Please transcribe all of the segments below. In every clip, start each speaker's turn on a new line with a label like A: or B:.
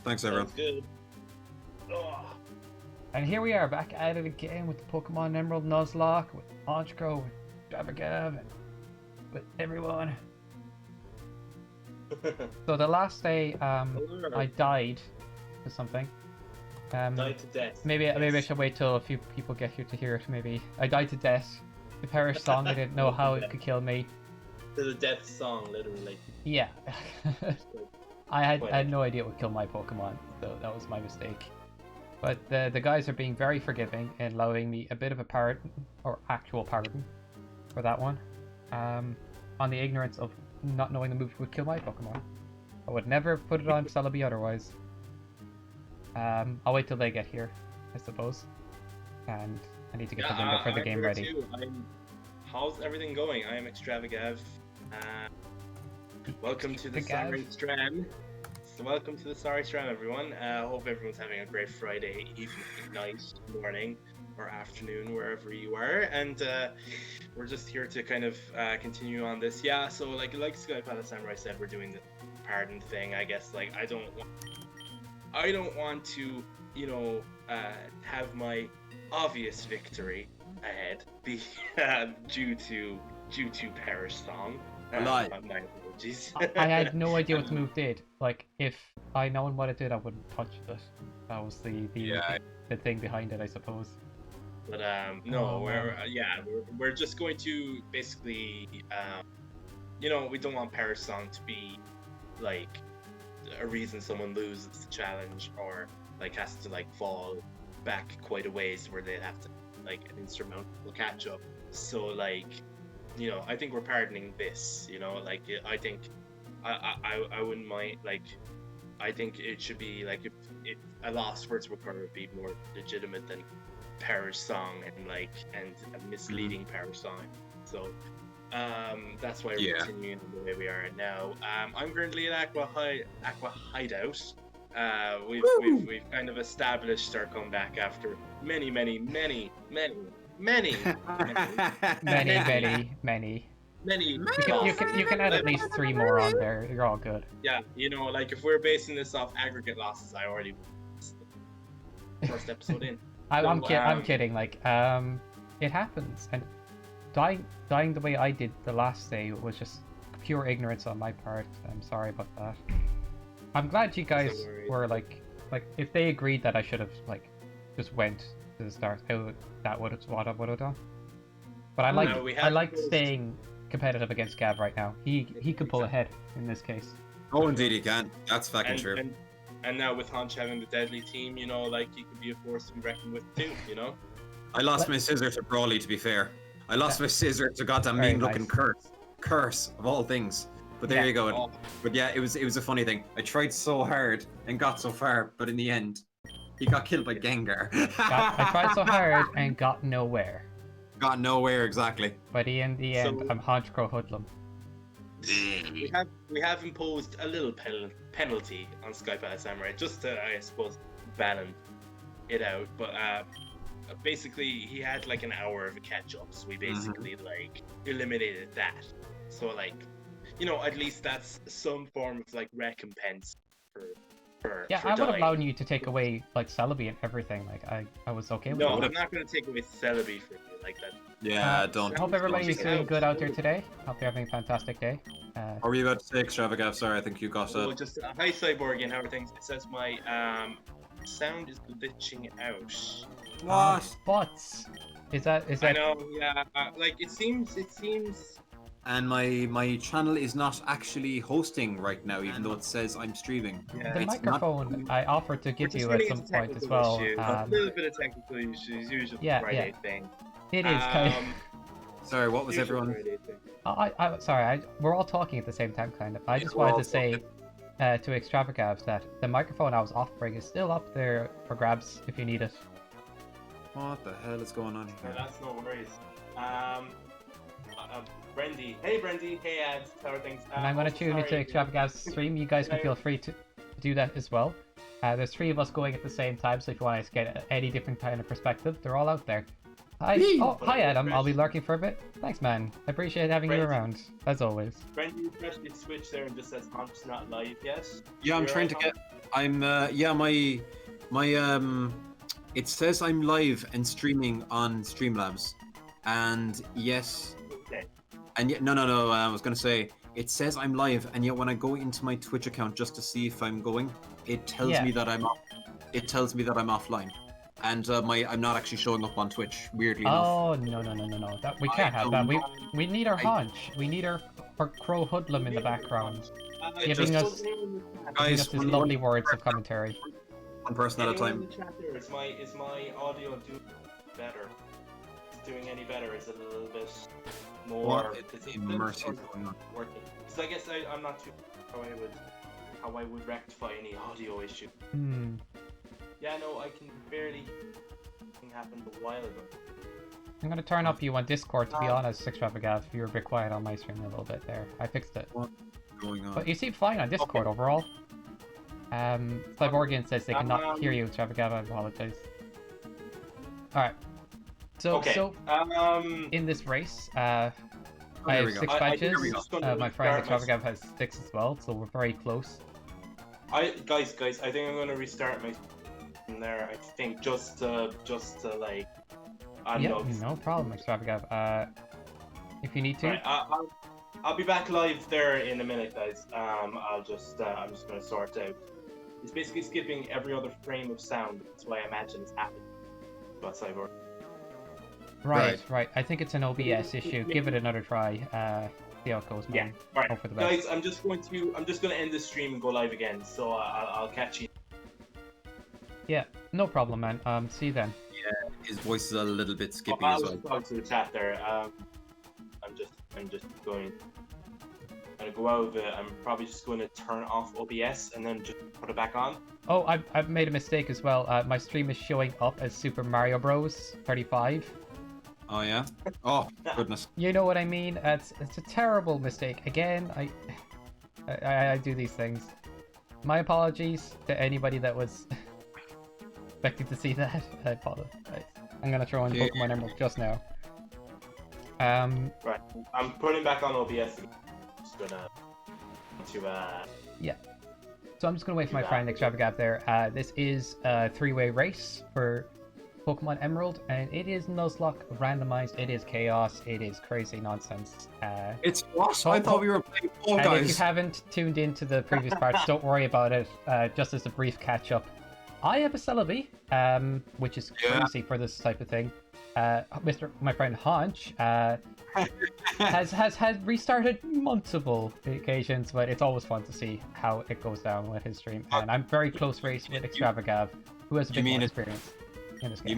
A: Thanks, everyone.
B: Sounds good. Oh.
C: And here we are back at it again with the Pokemon Emerald Nuzlock, with Honchkrow, with Extravagav, and with everyone. So the last day, I died to something.
B: Died to death.
C: Maybe I should wait till a few people get here to hear it. Maybe I died to death. The Perish song. I didn't know how it could kill me.
B: To the death song, literally.
C: Yeah. I had no idea it would kill my Pokemon, so that was my mistake. But the guys are being very forgiving and allowing me a bit of a pardon, or actual pardon, for that one. On the ignorance of not knowing the move would kill my Pokemon. I would never put it on Celebi otherwise. I'll wait till they get here, I suppose. And I need to get the window for the game ready.
B: How's everything going? I am Extravagav. Welcome to the Sorry Stram. Welcome to the Sorry Stram, everyone. Hope everyone's having a great Friday evening, night, morning, or afternoon, wherever you are. And we're just here to kind of continue on this. Yeah, so like Skypala Samurai said, we're doing the pardon thing. I guess like I don't want to, you know, have my obvious victory ahead be due to Perish song. My apologies.
C: I had no idea what the move did. Like, if I known what it did, I wouldn't touch it. That was the thing behind it, I suppose.
B: But no, we're just going to basically, you know, we don't want Perish song to be like a reason someone loses the challenge or like has to like fall back quite a ways where they'd have to like an instrumental catch up. So like, you know, I think we're pardoning this, you know, like I think I wouldn't mind, like I think it should be like if a lost words recorder would be more legitimate than Perish song and a misleading Perish song. So that's why we're continuing the way we are now. I'm currently at Aqua Hideout. We've kind of established our comeback after many.
C: You can add at least 3 more on there. You're all good.
B: Yeah, you know, like if we're basing this off aggregate losses, I already first episode in.
C: I'm kidding. Like, it happens, and dying the way I did the last day was just pure ignorance on my part. I'm sorry about that. I'm glad you guys were like if they agreed that I should have like just went to the start, that would have what I would have done. But I like staying competitive against Gav right now. He could pull ahead in this case.
A: Oh, indeed he can. That's fucking true.
B: And now with Honch having the deadly team, you know, like he could be a force to be reckoned with too, you know?
A: I lost my scissor to Brawley, to be fair. I lost my scissor to goddamn mean-looking curse of all things. But there you go. But yeah, it was a funny thing. I tried so hard and got so far, but in the end, he got killed by Gengar.
C: I tried so hard and got nowhere.
A: Got nowhere, exactly.
C: But in the end, I'm Honchkrowhoodlum.
B: We have imposed a little penalty on Skypala Samurai just to, I suppose, balance it out. But basically, he had like an hour of a catch-up, so we basically like eliminated that. So like, you know, at least that's some form of like recompense for
C: I would have allowed you to take away like Celebi and everything. Like I was okay with it.
B: No, I'm not going to take away Celebi from you like that.
A: Yeah, don't.
C: I hope everybody's doing good out there today. Hope you're having a fantastic day.
A: Or were you about to say Extravagav? Sorry, I think you got that.
B: Just hi Cyborg and how are things? It says my sound is glitching out.
A: What?
C: Is that?
B: I know. Yeah. Like it seems.
A: And my channel is not actually hosting right now, even though it says I'm streaming.
B: Yeah.
C: The microphone I offered to give you at some point as well.
B: A little bit of technical issues, usually Friday thing.
C: It is kind of.
A: Sorry, what was everyone?
C: Sorry, we're all talking at the same time, kind of. I just wanted to say to Extravagav that the microphone I was offering is still up there for grabs if you need it.
A: What the hell is going on here?
B: That's no worries. Brendy. Hey Brendy. Hey Ads. How are things?
C: And I'm going to tune into Extravagav's stream. You guys can feel free to do that as well. There's 3 of us going at the same time, so if you want to get any different kind of perspective, they're all out there. Hi.
A: Hey.
C: Oh, hi Adam. I'll be lurking for a bit. Thanks, man. I appreciate having you around, as always.
B: Brent, you pressed the switch there and just says Honch's not live yet.
A: Yeah, I'm trying to get. Yeah, my it says I'm live and streaming on Streamlabs, and yes,
B: Okay.
A: and yet no. I was gonna say it says I'm live, and yet when I go into my Twitch account just to see if I'm going, it tells me that I'm offline, and I'm not actually showing up on Twitch. Weirdly enough.
C: Oh no! That we can't have that. We need our Honch. We need our Honchkrowhoodlum in the background, giving us his lovely words of commentary.
A: One person at a time.
B: In the chat there, is my audio doing better? Doing any better? Is it a little bit more
A: immersive going on?
B: Working? Because I guess I'm not too sure how I would rectify any audio issue. Yeah, no, I can barely. Thing happened a while ago.
C: I'm gonna turn up you on Discord, to be honest, Extravagav. You were a bit quiet on my stream a little bit there. I fixed it.
A: What's going on?
C: But you seem fine on Discord overall. Cyborgian says they cannot hear you, Extravagav. I apologize. Alright. So in this race, I have 6 badges. My friend Extravagav has 6 as well, so we're very close.
B: Guys, I think I'm gonna restart my from there. I think just to like.
C: No problem, Extravagav. If you need to.
B: Right, I'll be back live there in a minute, guys. I'm just gonna sort out. It's basically skipping every other frame of sound. That's why I imagine it's happening. But Cyborg.
C: Right. I think it's an OBS issue. Give it another try. See how it goes, man.
B: Yeah. Right.
C: Hope for the best.
B: Guys, I'm just gonna end this stream and go live again. So I'll catch you.
C: Yeah, no problem, man. See you then.
A: Yeah, his voice is a little bit skippy
B: I
A: as
B: was
A: well.
B: talking to the chat there. I'm just going. I'm gonna go out of it. I'm probably just going to turn off OBS and then just put it back on.
C: Oh, I've made a mistake as well. My stream is showing up as Super Mario Bros. 35.
A: Oh yeah. Oh goodness.
C: You know what I mean? It's a terrible mistake. Again, I do these things. My apologies to anybody that was expecting to see that. I apologize. I'm gonna throw in Pokemon Emerald just now.
B: Right. I'm putting back on OBS. Just gonna
C: Yeah. So I'm just gonna wait for my friend Extravagav there. This is a 3-way race for Pokemon Emerald, and it is Nuzlock, randomized, it is chaos, it is crazy nonsense.
A: It's what? I thought we were playing Fall Guys.
C: And if you haven't tuned into the previous parts, don't worry about it. Just as a brief catch-up, I have a Celebi, which is crazy for this type of thing. My friend Honch has restarted multiple occasions, but it's always fun to see how it goes down with his stream. And I'm very close race with Extravagav, who has a bit more experience in this game.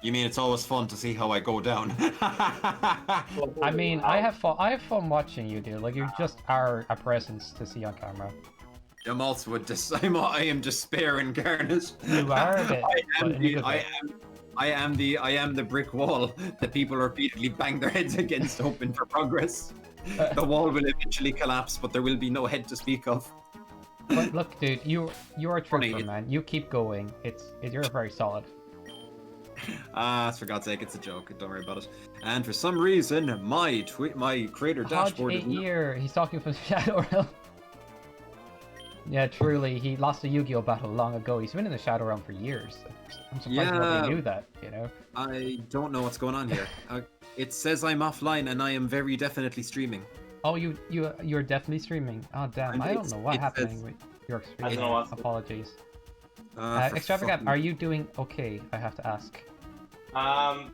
A: You mean it's always fun to see how I go down?
C: I mean, I have fun watching you, dude. Like, you just are a presence to see on camera.
A: I'm also I am despair incarnate.
C: You are a bit.
A: I am the brick wall that people repeatedly bang their heads against, hoping for progress. The wall will eventually collapse, but there will be no head to speak of.
C: But look, dude, you're a trooper, man. You keep going. You're very solid.
A: For God's sake, it's a joke. Don't worry about it. And for some reason, my creator dashboard is
C: here. He's talking from the Shadow Realm. Yeah, truly, he lost a Yu-Gi-Oh battle long ago. He's been in the Shadow Realm for years. I'm surprised nobody knew that, you know?
A: I don't know what's going on here. It says I'm offline and I am very definitely streaming.
C: Oh, you're definitely streaming. Oh, damn. I don't know what's happening with your stream. Apologies. Extravagav, are you doing okay? I have to ask.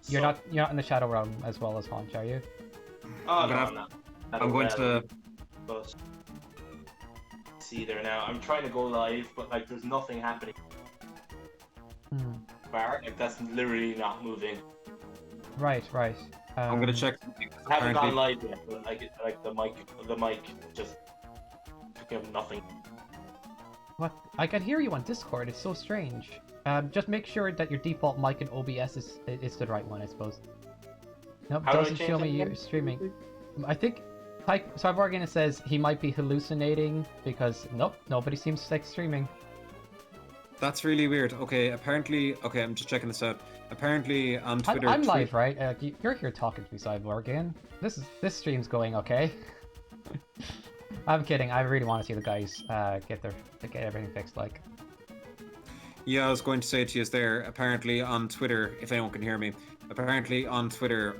C: You're not in the Shadow Realm as well as Honch, are you?
B: Oh, no, I'm not.
A: I'm going to...
B: But... See there now. I'm trying to go live, but like there's nothing happening. Bar, like that's literally not moving.
C: Right.
A: I'm gonna check.
B: I haven't gone live yet, but like the mic just picking up nothing.
C: What? I can hear you on Discord. It's so strange. Just make sure that your default mic in OBS is the right one, I suppose. Nope, doesn't show me you're streaming. I think. Cyborgian says he might be hallucinating because nope, nobody seems like streaming.
A: That's really weird. Okay, apparently, okay, I'm just checking this out. Apparently on Twitter.
C: I'm live, right? You're here talking to me, Cyborg, again. This stream's going okay. I'm kidding. I really want to see the guys get everything fixed. Like.
A: Yeah, I was going to say to you there. Apparently on Twitter, if anyone can hear me, apparently on Twitter,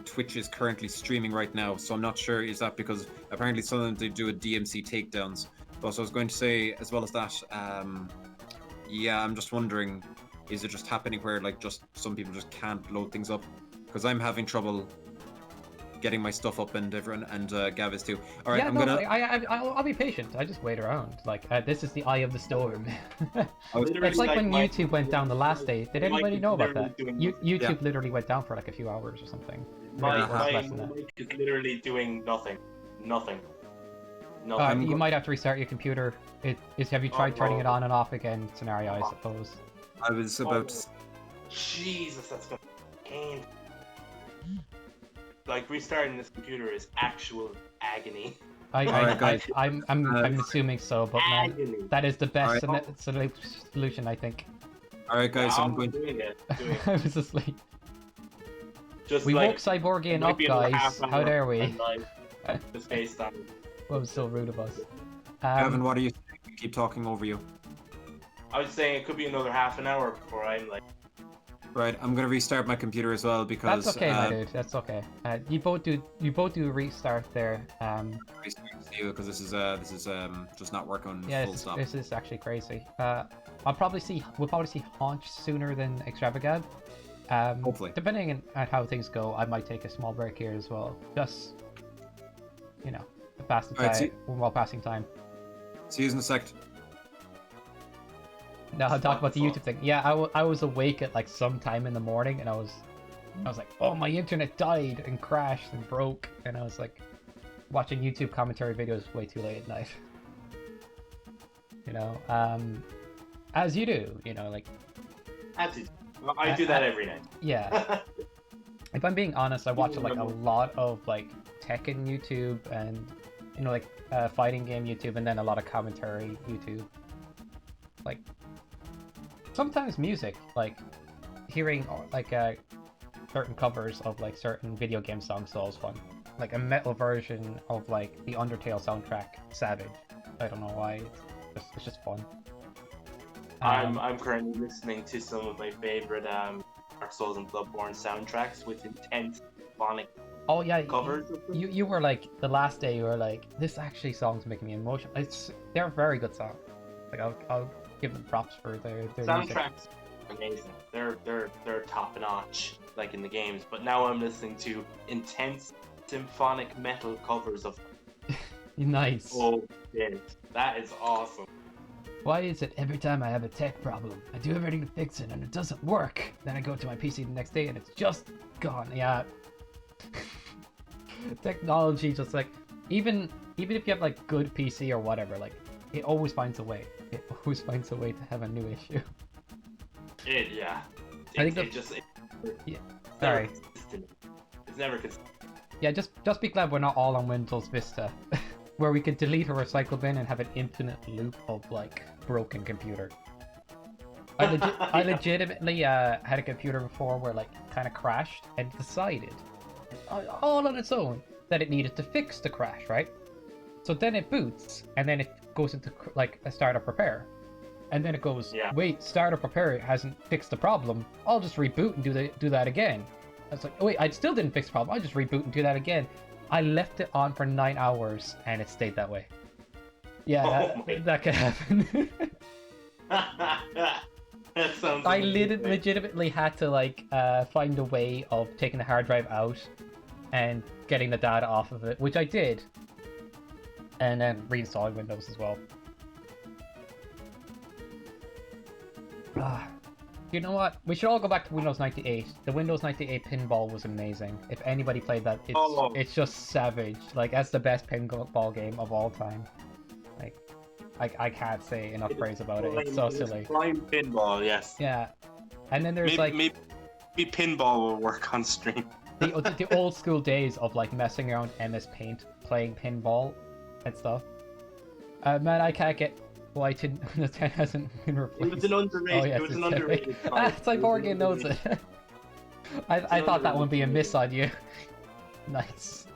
A: Twitch is currently streaming right now. So I'm not sure is that because apparently some of them they do a DMC takedowns. But so I was going to say as well as that. Yeah, I'm just wondering, is it just happening where like just some people just can't load things up? Because I'm having trouble getting my stuff up and everyone and Gav is too. All right,
C: yeah, I'll be patient. I just wait around. Like this is the eye of the storm. It's like when YouTube went down the last day. Did anybody know about that? YouTube literally went down for like a few hours or something.
B: My mic is literally doing nothing.
C: You might have to restart your computer. Have you tried turning it on and off again? Scenario, I suppose.
A: I was about.
B: Jesus, that's gonna pain. Like restarting this computer is actual agony.
C: I'm assuming so, but man, that is the best solution, I think.
A: All right, guys, I'm going.
B: Doing it.
C: I was asleep. We woke Cyborgian up, guys. How dare we?
B: Just based on.
C: What was so rude of us?
A: Gavin, what are you saying? I keep talking over you.
B: I was saying it could be another half an hour before I'm like.
A: Right, I'm gonna restart my computer as well because.
C: That's okay, my dude. That's okay. You both do a restart there.
A: Restart you because this is just not working full stop.
C: This is actually crazy. We'll probably see Honch sooner than Extravagav.
A: Hopefully.
C: Depending on how things go, I might take a small break here as well. Just while passing time.
A: See you in a sec.
C: No, I'll talk about the YouTube thing. Yeah, I was awake at like some time in the morning, and I was like, oh, my internet died and crashed and broke, and I was like watching YouTube commentary videos way too late at night. As you do, like.
B: I do that every night.
C: Yeah. If I'm being honest, I watch like a lot of like Tekken YouTube and fighting game YouTube, and then a lot of commentary YouTube. Like sometimes music, like hearing like certain covers of like certain video game songs is always fun. Like a metal version of like the Undertale soundtrack, Savage. I don't know why. It's just fun.
B: I'm currently listening to some of my favorite Dark Souls and Bloodborne soundtracks with intense phonic covers.
C: You were like the last day. You were like, this actually song's making me emotional. They're very good songs. Like I'll give them props for their
B: soundtracks. Amazing. They're top notch, like in the games. But now I'm listening to intense symphonic metal covers of.
C: Nice.
B: Oh shit, that is awesome.
C: Why is it every time I have a tech problem, I do everything to fix it and it doesn't work? Then I go to my PC the next day and it's just gone. Yeah. Technology just like even if you have like good PC or whatever, like it always finds a way. It always finds a way to have a new issue. Sorry.
B: It's never consistent.
C: Yeah, just be glad we're not all on Windows Vista, where we could delete a recycle bin and have an infinite loop of like broken computer. I legitimately had a computer before where like kind of crashed and decided all on its own that it needed to fix the crash, right? So then it boots and then it goes into like a startup repair, and then it goes, wait, startup repair hasn't fixed the problem. I'll just reboot and do that again. I was like, oh, wait, I still didn't fix the problem. I'll just reboot and do that again. I left it on for 9 hours and it stayed that way. Yeah, that could happen.
B: That sounds
C: I legitimately had to like find a way of taking the hard drive out and getting the data off of it, which I did, and then reinstalling Windows as well. You know what? We should all go back to Windows 98. The Windows 98 pinball was amazing. If anybody played that, it's just savage. Like, that's the best pinball game of all time. Like, I can't say enough praise about it. It's so silly.
B: Blind pinball, yes.
C: Yeah. And then there's
B: maybe pinball will work on stream.
C: the old school days of like messing around MS Paint, playing pinball and stuff. Man, I can't get Why didn't the 10 hasn't been replaced?
B: It was an underrated.
C: Oh, yes,
B: it was an
C: it's
B: underrated.
C: Cyborgian knows it. I thought that would be a miss on you. Nice.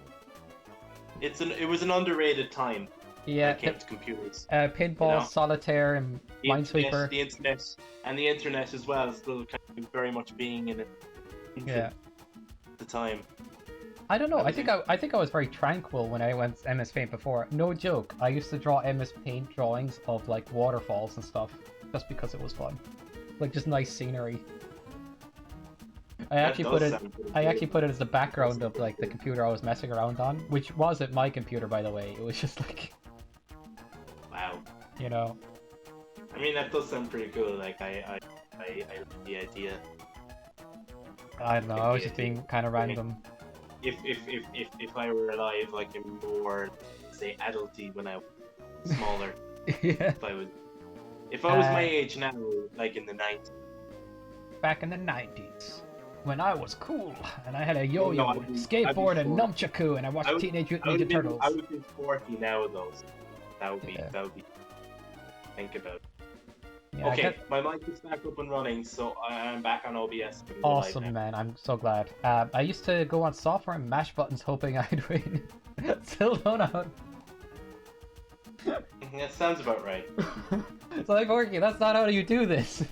B: It was an underrated time.
C: Yeah.
B: When it came to computers.
C: Pinball, solitaire, and Minesweeper.
B: The internet as well is still kind of very much being in it.
C: Yeah.
B: At the time.
C: I don't know. I think I was very tranquil when I went MS Paint before. No joke. I used to draw MS Paint drawings of like waterfalls and stuff, just because it was fun, like just nice scenery. I actually put it as the background of like the computer I was messing around on, which wasn't my computer, by the way. It was just like,
B: wow.
C: You know.
B: I mean, that does sound pretty cool. Like I like the idea.
C: I don't know. I was just being kind of random.
B: If I were alive, like in more, say, adulty when I was smaller.
C: Yeah.
B: If I was my age now, like in the 90s.
C: Back in the 90s, when I was cool and I had a yo-yo, skateboard, and nunchaku, and I watched Teenage Mutant Ninja Turtles.
B: I would be 40 now, though. So that would be. Think about it. Yeah, okay, my mic is back up and running, so I'm back on OBS.
C: Awesome, man. I'm so glad. I used to go on software and mash buttons hoping I'd win. Still don't know.
B: That sounds about right.
C: Cyborgy, that's not how you do this.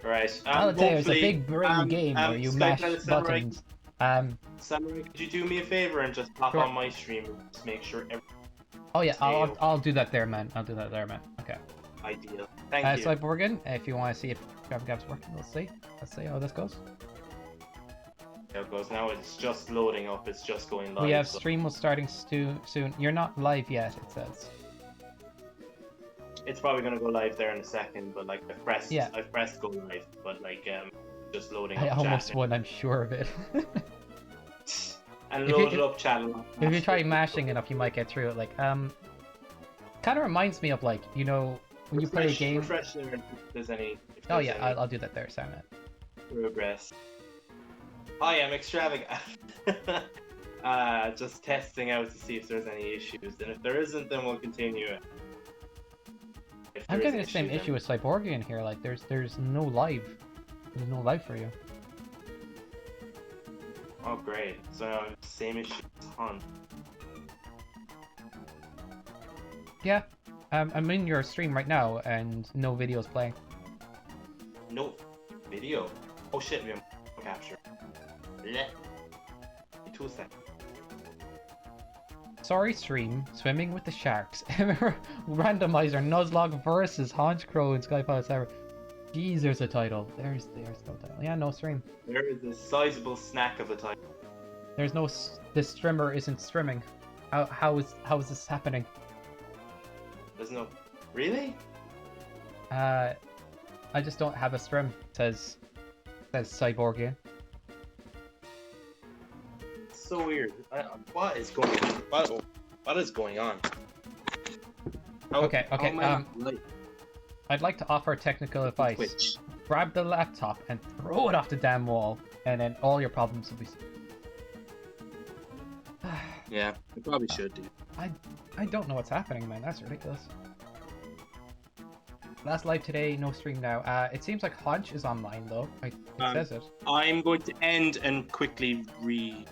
B: Right.
C: I'll tell you, it's a big brain game where you mash buttons.
B: Samurai, could you do me a favor and just pop on my stream and just make sure everything...
C: Oh yeah, I'll do that there, man. I'll do that there, man. Okay.
B: Ideal. Thank you.
C: Cyborgan, if you want to see if Extravagav's working, let's see how this goes.
B: There it goes. Now it's just loading up. It's just going live.
C: We have stream was starting soon. You're not live yet, it says.
B: It's probably gonna go live there in a second, but like I've pressed go live, but like just loading up.
C: I almost won, I'm sure of it.
B: And load it up chat.
C: If you try mashing it up, you might get through it. Like kind of reminds me of like, you know, when you play a game.
B: Refresh there if there's any.
C: Oh yeah, I'll do that there, Simon.
B: Progress. Hi, I'm Extravagav. Just testing out to see if there's any issues, and if there isn't, then we'll continue it.
C: I'm getting the same issue with Cyborgian here. Like, there's no live. There's no live for you.
B: Oh great! So same issue as Hunt.
C: Yeah, I'm in your stream right now, and no videos playing.
B: No video. Oh shit! We have capture. Bleh. 2 seconds.
C: Sorry, stream. Swimming with the sharks. Randomizer Nuzlock versus Honchkrow and Skypod Server. Jeez, there's a title. There's no title. Yeah, no stream.
B: There is a sizable snack of a title.
C: There's no. This streamer isn't streaming. How is this happening?
B: There's no. Really?
C: I just don't have a stream. Says Cyborgian.
B: So weird. What is going on? What is going on?
C: Okay. I'd like to offer technical advice.
B: Twitch.
C: Grab the laptop and throw it off the damn wall, and then all your problems will be.
B: Yeah, I probably should do.
C: I don't know what's happening, man. That's ridiculous. Last live today, no stream now. It seems like Honch is online though. It says it.
B: I'm going to end and quickly redo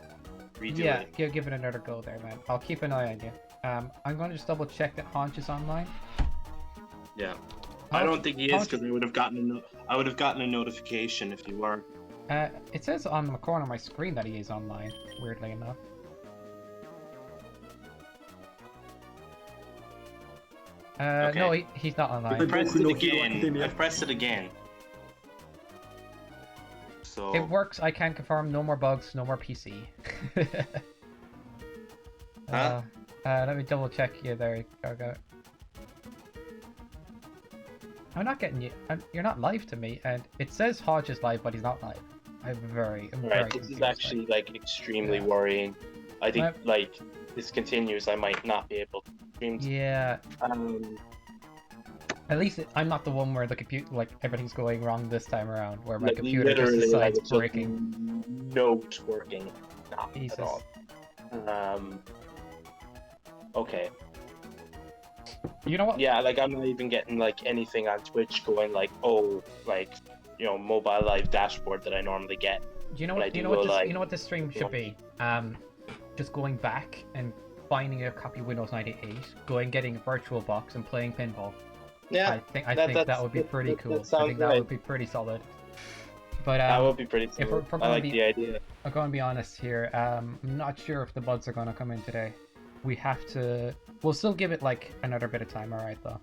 B: it.
C: Yeah, give it another go there, man. I'll keep an eye on you. I'm going to just double check that Honch is online.
B: Yeah. I don't think he is because I would have gotten a notification if you were.
C: It says on the corner of my screen that he is online. Weirdly enough.
B: Okay.
C: No, he's not online.
B: I've pressed it again. So
C: it works. I can confirm. No more bugs. No more PC.
B: Huh?
C: Let me double check you there. Go. I'm not getting you. You're not live to me, and it says Hodge is live, but he's not live. I'm very
B: this is actually like extremely worrying. I think like this continues, I might not be able to stream.
C: Yeah. At least I'm not the one where the computer, like everything's going wrong this time around, where my computer just decides breaking.
B: Note working, not
C: Jesus.
B: at all. Okay.
C: You know what?
B: Yeah, like I'm not even getting like anything on Twitch going like, oh, like, you know, mobile live dashboard that I normally get.
C: Do you know what? You know what this stream should be? Just going back and finding a copy of Windows 98, getting a virtual box and playing pinball.
B: Yeah,
C: I think that would be pretty cool. I think that would be pretty solid. But
B: that would be pretty cool.
C: If we're
B: I like the idea.
C: I'm going to be honest here. I'm not sure if the buds are going to come in today. We have to. We'll still give it like another bit of time. All right, though.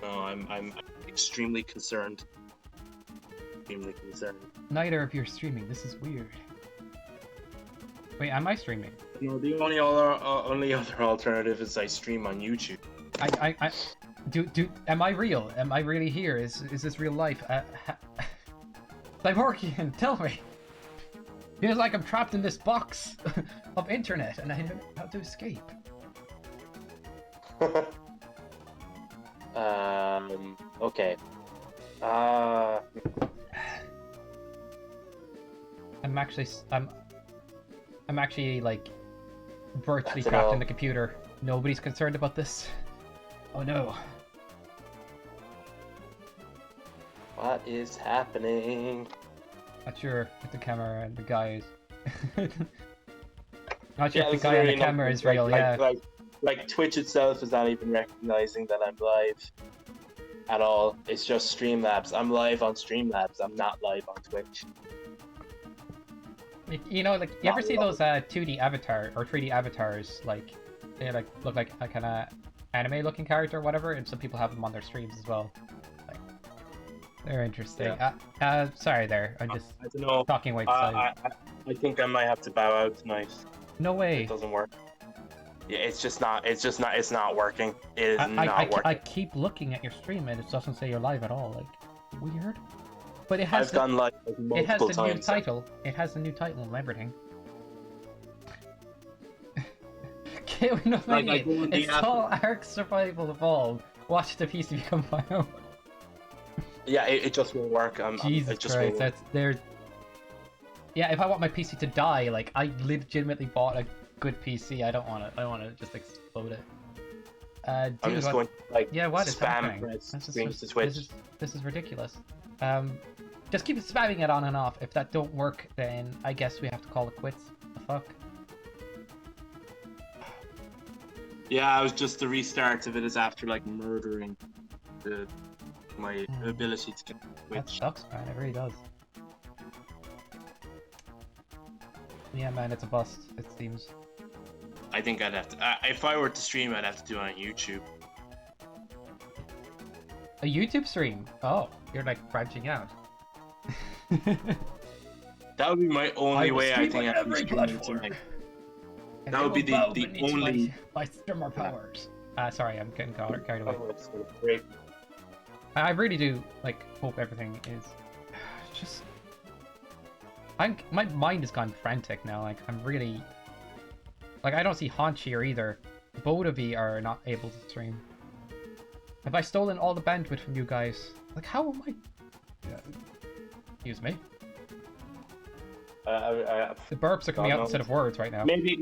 B: No, I'm extremely concerned. Extremely concerned.
C: Neither of you are streaming. This is weird. Wait, am I streaming?
B: No, the only other alternative is I stream on YouTube.
C: Am I real? Am I really here? Is this real life? Cyborgian, tell me. Feels like I'm trapped in this box of internet and I don't know how to escape.
B: Okay.
C: I'm actually like virtually trapped in the computer. Nobody's concerned about this. Oh no.
B: What is happening?
C: Not sure if the camera and the guy is. Not sure if the guy on the camera is real.
B: Like Twitch itself is not even recognizing that I'm live at all. It's just Streamlabs. I'm live on Streamlabs. I'm not live on Twitch.
C: You know, like you ever see those 2D avatar or 3D avatars? Like they like look like a kind of anime-looking character or whatever, and some people have them on their streams as well. Like they're interesting.
B: Yeah.
C: Sorry, there. I'm just
B: I don't know.
C: talking white side.
B: I think I might have to bow out tonight.
C: No way.
B: It doesn't work. Yeah, it's not working. It is not working.
C: I keep looking at your stream and it doesn't say you're live at all. Like weird. But it has.
B: I've gone live multiple times.
C: New title. It has the new title and everything. It's called Ark Survival Evolved. Watch the PC become final.
B: Yeah, it just won't work.
C: Jesus Christ, that's there. Yeah, if I want my PC to die, like I legitimately bought a good PC. I don't want to just explode it.
B: I'm just going to, like,
C: what is
B: spam streams to Twitch.
C: This is ridiculous. Just keep spamming it on and off. If that don't work, then I guess we have to call it quits. The fuck?
B: Yeah, it was just the restart of it is after like murdering my ability to get Twitch.
C: That sucks, man. It really does. Yeah, man, it's a bust. It seems.
B: I think I'd have to. If I were to stream, I'd have to do it on YouTube.
C: A YouTube stream? Oh, you're like branching out.
B: That would be my only way. I think I can stream tonight. That would be the only.
C: My streamer powers. Sorry, I'm getting carried away.
B: Oh, that's great.
C: I really do like hope everything is just. My mind has gone frantic now. Like I'm really. Like I don't see Honch here either. Both of you are not able to stream. Have I stolen all the bandwidth from you guys? Like how am I? Excuse me. The burps are coming out instead of words right now.
B: Maybe.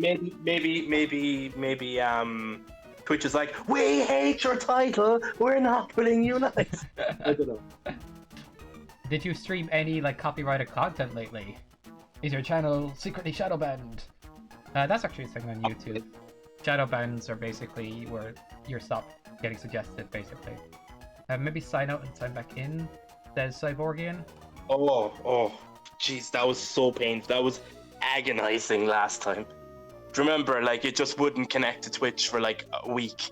B: Twitch is like, we hate your title. We're not willing unite. I don't know.
C: Did you stream any like copyrighted content lately? Is your channel secretly shadow banned? That's actually a thing on YouTube. Shadow bans are basically where you're stopped getting suggested, basically. Maybe sign out and sign back in, says Cyborgian.
B: Oh, jeez, that was so painful. That was agonizing last time. Remember, like, it just wouldn't connect to Twitch for like a week.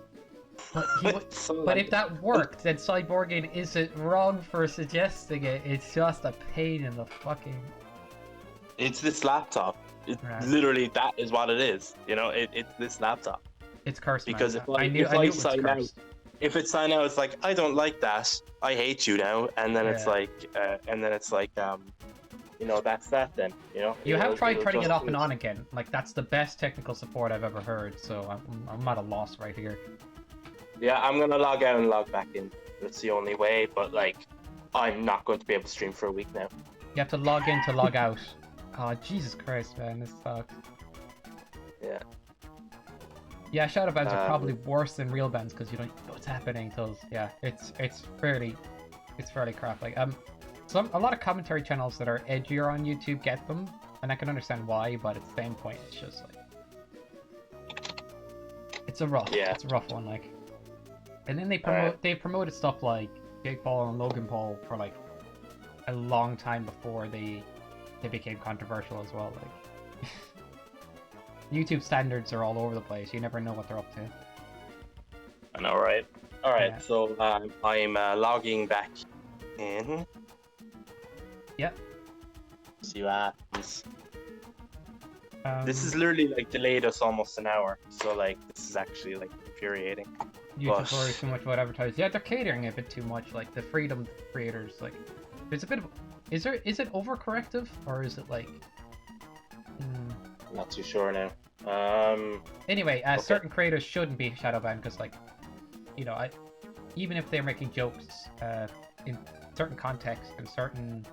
C: But if that worked, then Cyborgian isn't wrong for suggesting it. It's just a pain in the fucking...
B: It's this laptop. Literally, that is what it is. You know, it's this laptop.
C: It's cursed,
B: because
C: man.
B: if I sign out, if it's sign out, it's like, I don't like that. I hate you now. And then it's like, you know, that's that then, you know?
C: You have tried turning it off and on again. Like, that's the best technical support I've ever heard, so I'm at a loss right here.
B: Yeah, I'm gonna log out and log back in. That's the only way, but, like, I'm not going to be able to stream for a week now.
C: You have to log in to log out. Oh, Jesus Christ, man, this sucks.
B: Yeah.
C: Yeah, shadow bans are probably worse than real bans because you don't know what's happening until it's fairly crap. Like a lot of commentary channels that are edgier on YouTube get them, and I can understand why, but at the same point, it's just like it's a rough one. Like, and then they promoted stuff like Jake Paul and Logan Paul for like a long time before they became controversial as well. Like, YouTube standards are all over the place. You never know what they're up to.
B: I know, right? All right,
C: Yeah.
B: so I'm logging back in.
C: Yep.
B: See what happens. This is
C: Um,
B: literally like delayed us almost an hour, so like this is actually like infuriating.
C: YouTube worries too much about advertising. Yeah, they're catering a bit too much. Like the freedom creators, like there's a bit of. Is it overcorrective or is it like?
B: Not too sure now.
C: Anyway,
B: okay.
C: certain creators shouldn't be shadow banned because, like, you know, even if they're making jokes in certain contexts and certain,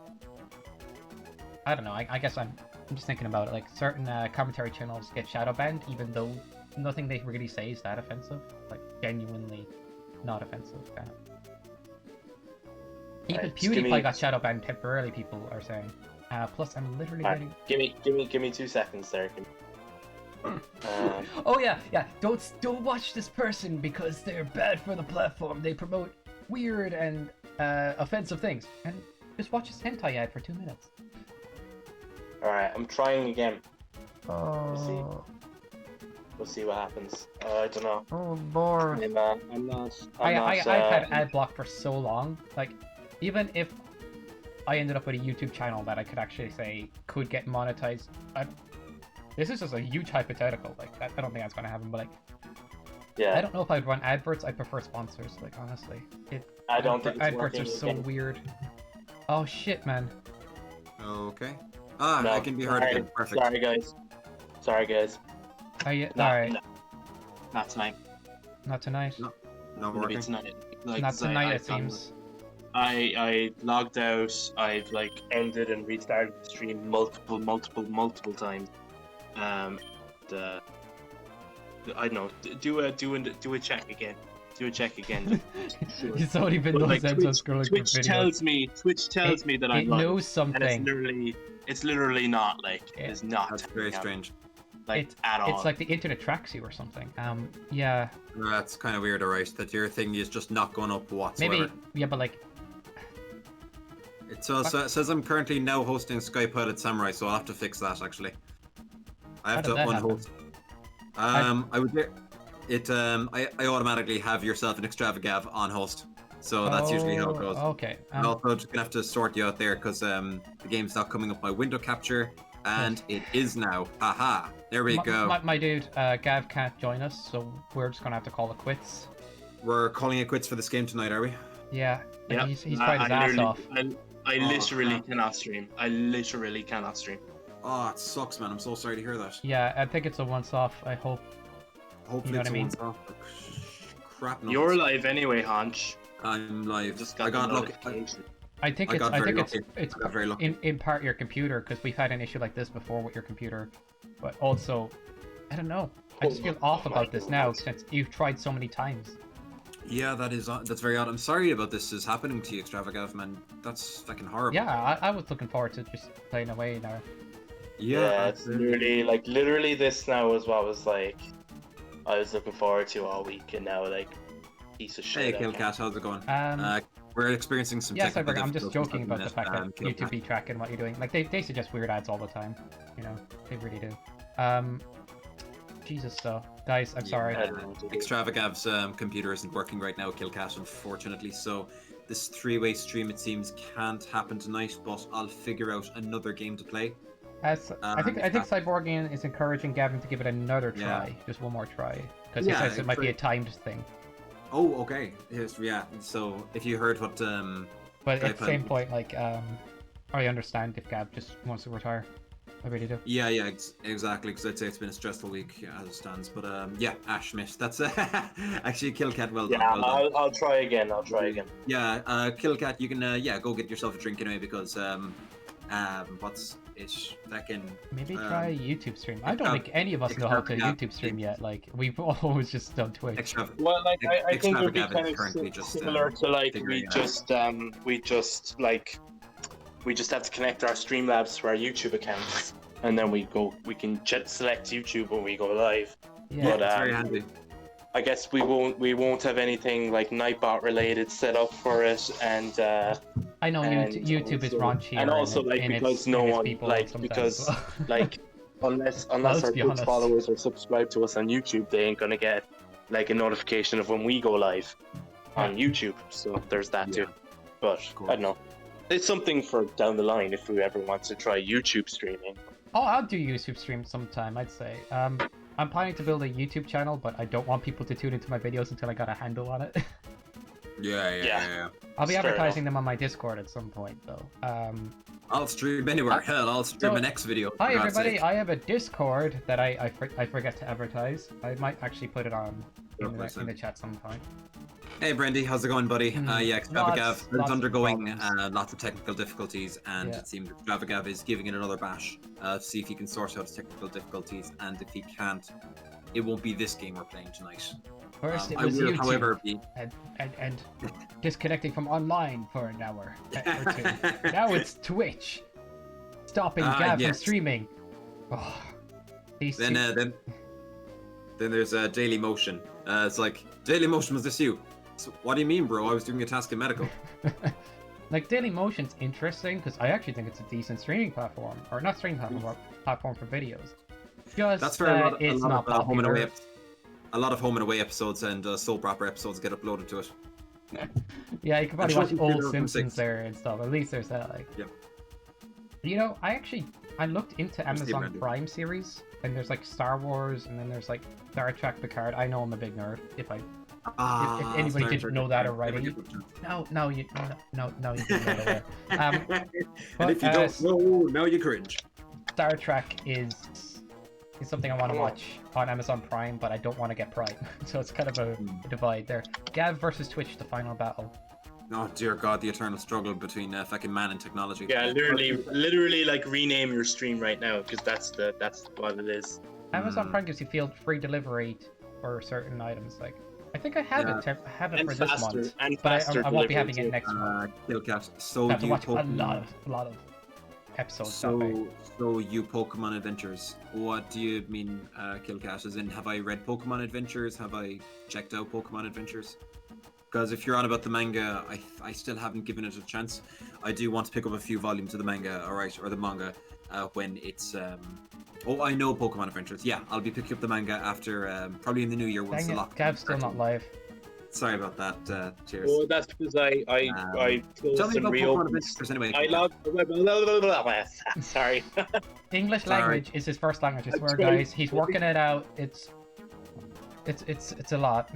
C: I don't know. I guess I'm just thinking about it. Like certain commentary channels get shadow banned, even though nothing they really say is that offensive. Like genuinely not offensive, kind of. Even
B: Right,
C: PewDiePie got shadow banned temporarily. People are saying. Plus, I'm literally getting.
B: Give me 2 seconds there.
C: Oh yeah. Don't watch this person because they're bad for the platform. They promote weird and offensive things. And just watch his hentai ad for 2 minutes.
B: All right, I'm trying again.
C: Oh.
B: We'll see what happens. I don't know.
C: Oh, boring. I've had ad block for so long. Like, even if I ended up with a YouTube channel that I could actually say could get monetized. This is just a huge hypothetical. Like, I don't think that's gonna happen. But like,
B: yeah,
C: I don't know if I'd run adverts. I prefer sponsors. Like, honestly,
B: I don't think it's
C: adverts are so
B: again.
C: weird. Oh shit, man.
A: Okay.
B: No,
A: I can be heard again. Perfect.
B: Sorry, guys.
C: Are you
B: No,
C: alright?
B: no, not tonight.
C: Not tonight.
A: No. Not
B: Maybe
A: working.
B: tonight. Like,
C: Not tonight, it seems.
B: I logged out. I've like ended and restarted the stream multiple times. I don't know. Do a check again. Do a check again. Sure.
C: It's only been
B: But,
C: those
B: like,
C: ends of scrolling through
B: Twitch
C: videos.
B: tells me that I'm
C: It
B: live,
C: knows
B: and
C: something.
B: it's literally not like it's not.
A: That's very
B: happening
A: strange.
B: Like at all.
C: It's like the internet tracks you or something. Yeah.
A: That's kind of weird, alright? That your thing is just not going up whatsoever.
C: Maybe. Yeah, but like.
A: It says I'm currently now hosting Skype Pilot Samurai, so I'll have to fix that actually. I have to unhost. I would get it. I automatically have yourself an Extravagav on host, so that's usually how it goes.
C: Okay.
A: I'm also just gonna have to sort you out there because the game's not coming up my window capture, and it is now. Haha! There we go.
C: My dude, Gav can't join us, so we're just gonna have to call it quits.
A: We're calling it quits for this game tonight, are we?
C: Yeah.
B: Yeah.
C: He's tried his ass off.
B: I literally cannot stream. I literally cannot stream.
A: Oh, it sucks, man. I'm so sorry to hear that.
C: Yeah, I think it's a once-off. I hope.
A: Hopefully
C: You know
A: it's
C: what I mean?
A: a once-off. Crap. No.
B: You're live anyway, Honch.
A: I'm live.
B: Just got
A: I got
B: the
A: lucky.
B: notification.
C: I think it's
A: I got very lucky.
C: in part your computer because we've had an issue like this before with your computer, but also, I don't know. I just feel off about this now since you've tried so many times.
A: Yeah, that's very odd. I'm sorry about this is happening to you, Extravagav, man. That's fucking horrible.
C: Yeah, I was looking forward to just playing away now.
B: Yeah, it's literally this now was what was like I was looking forward to all week, and now like piece of shit.
A: Hey, Killcat, how's it going?
C: Um,
A: We're experiencing some
C: Yes,
A: technical
C: I'm just
A: difficulties
C: joking
A: at
C: about the fact that
A: Killcat.
C: YouTube be tracking what you're doing. Like they suggest weird ads all the time. You know, they really do. Jesus, though, guys, I'm sorry.
A: Extravagav's computer isn't working right now, Killcat, unfortunately. So this three-way stream, it seems, can't happen tonight. But I'll figure out another game to play.
C: I think Cyborgian is encouraging Gavin to give it another try, just one more try, because he says it might be a timed thing.
A: Oh, okay. Yes, yeah. So if you heard what,
C: but at the same point, like, I understand if Gav just wants to retire. I really do.
A: Yeah, exactly. Because I'd say it's been a stressful week as it stands. But yeah, Ash Smith. That's actually Killcat. Well done.
B: Yeah,
A: well done.
B: I'll try again.
A: Yeah, Killcat, you can go get yourself a drink anyway because it's fucking.
C: Maybe try a YouTube stream. I don't think any of us know how to YouTube stream yet. Like we've always just done Twitch.
B: Well, like I think it would be
A: Extravagav
B: kind
A: is
B: of
A: currently just,
B: similar to like
A: figuring
B: we just have to connect our Streamlabs to our YouTube accounts, and then we can select YouTube when we go live.
C: Yeah,
B: But,
A: it's very handy.
B: I guess we won't have anything like Nightbot related set up for it, and
C: I know YouTube is raunchy,
B: and also like because no one like because like unless our Twitch followers are subscribed to us on YouTube, they ain't gonna get like a notification of when we go live on YouTube. So there's that too. But I don't know. It's something for down the line if we ever want to try YouTube streaming.
C: Oh, I'll do YouTube stream sometime, I'd say. I'm planning to build a YouTube channel, but I don't want people to tune into my videos until I got a handle on it.
A: Yeah.
C: I'll be advertising them on my Discord at some point, though.
A: I'll stream anywhere. Hell, I'll stream an X video.
C: Hi everybody, I have a Discord that I forget to advertise. I might actually put it on in the chat sometime.
A: Hey Brendy, how's it going, buddy? Yeah, Extravagav is undergoing lots of technical difficulties, and it seems Extravagav is giving it another bash to see if he can sort out technical difficulties, and if he can't, it won't be this game we're playing tonight.
C: First it
A: I
C: was
A: will,
C: YouTube,
A: however, be...
C: and disconnecting from online for an hour or two. Now it's Twitch, stopping Gav from streaming. Oh,
A: then there's Daily Motion. It's like, Daily Motion, was this you? So, what do you mean, bro? I was doing a task in medical.
C: Like, Dailymotion's interesting because I actually think it's a decent streaming platform, or not streaming platform, but platform for videos. Just
A: that's fair.
C: it's not popular.
A: Home and away. A lot of home and away episodes and soap opera episodes get uploaded to it.
C: Yeah, you can probably watch old Simpsons there and stuff. At least there's that. Like, you know, I looked into Amazon Prime series, and there's like Star Wars, and then there's like Star Trek Picard. I know I'm a big nerd. If anybody didn't know that already, no, you didn't know that.
A: And if you don't know, now you cringe.
C: Star Trek is something I want to watch on Amazon Prime, but I don't want to get Prime, so it's kind of a divide there. Gav versus Twitch, the final battle.
A: Oh dear God, the eternal struggle between fucking man and technology.
B: Yeah, literally, like rename your stream right now because that's what it is.
C: Amazon Prime gives you free delivery for certain items. Like, I think I have it for this month, but I won't be having it next month.
A: Killcat, so
C: I have to
A: you
C: watch a lot of episodes.
A: So you Pokemon Adventures. What do you mean, Killcat? As in, have I read Pokemon Adventures? Have I checked out Pokemon Adventures? Because if you're on about the manga, I still haven't given it a chance. I do want to pick up a few volumes of the manga, or the manga, when it's Oh, I know Pokemon Adventures. Yeah, I'll be picking up the manga after probably in the new year once the lock.
C: Gav's still not live.
A: Sorry about that. Cheers.
B: Oh, that's because I closed and reopened.
A: Anyway,
B: I logged. Sorry.
C: English language is his first language. I swear, guys, he's working it out. It's a lot.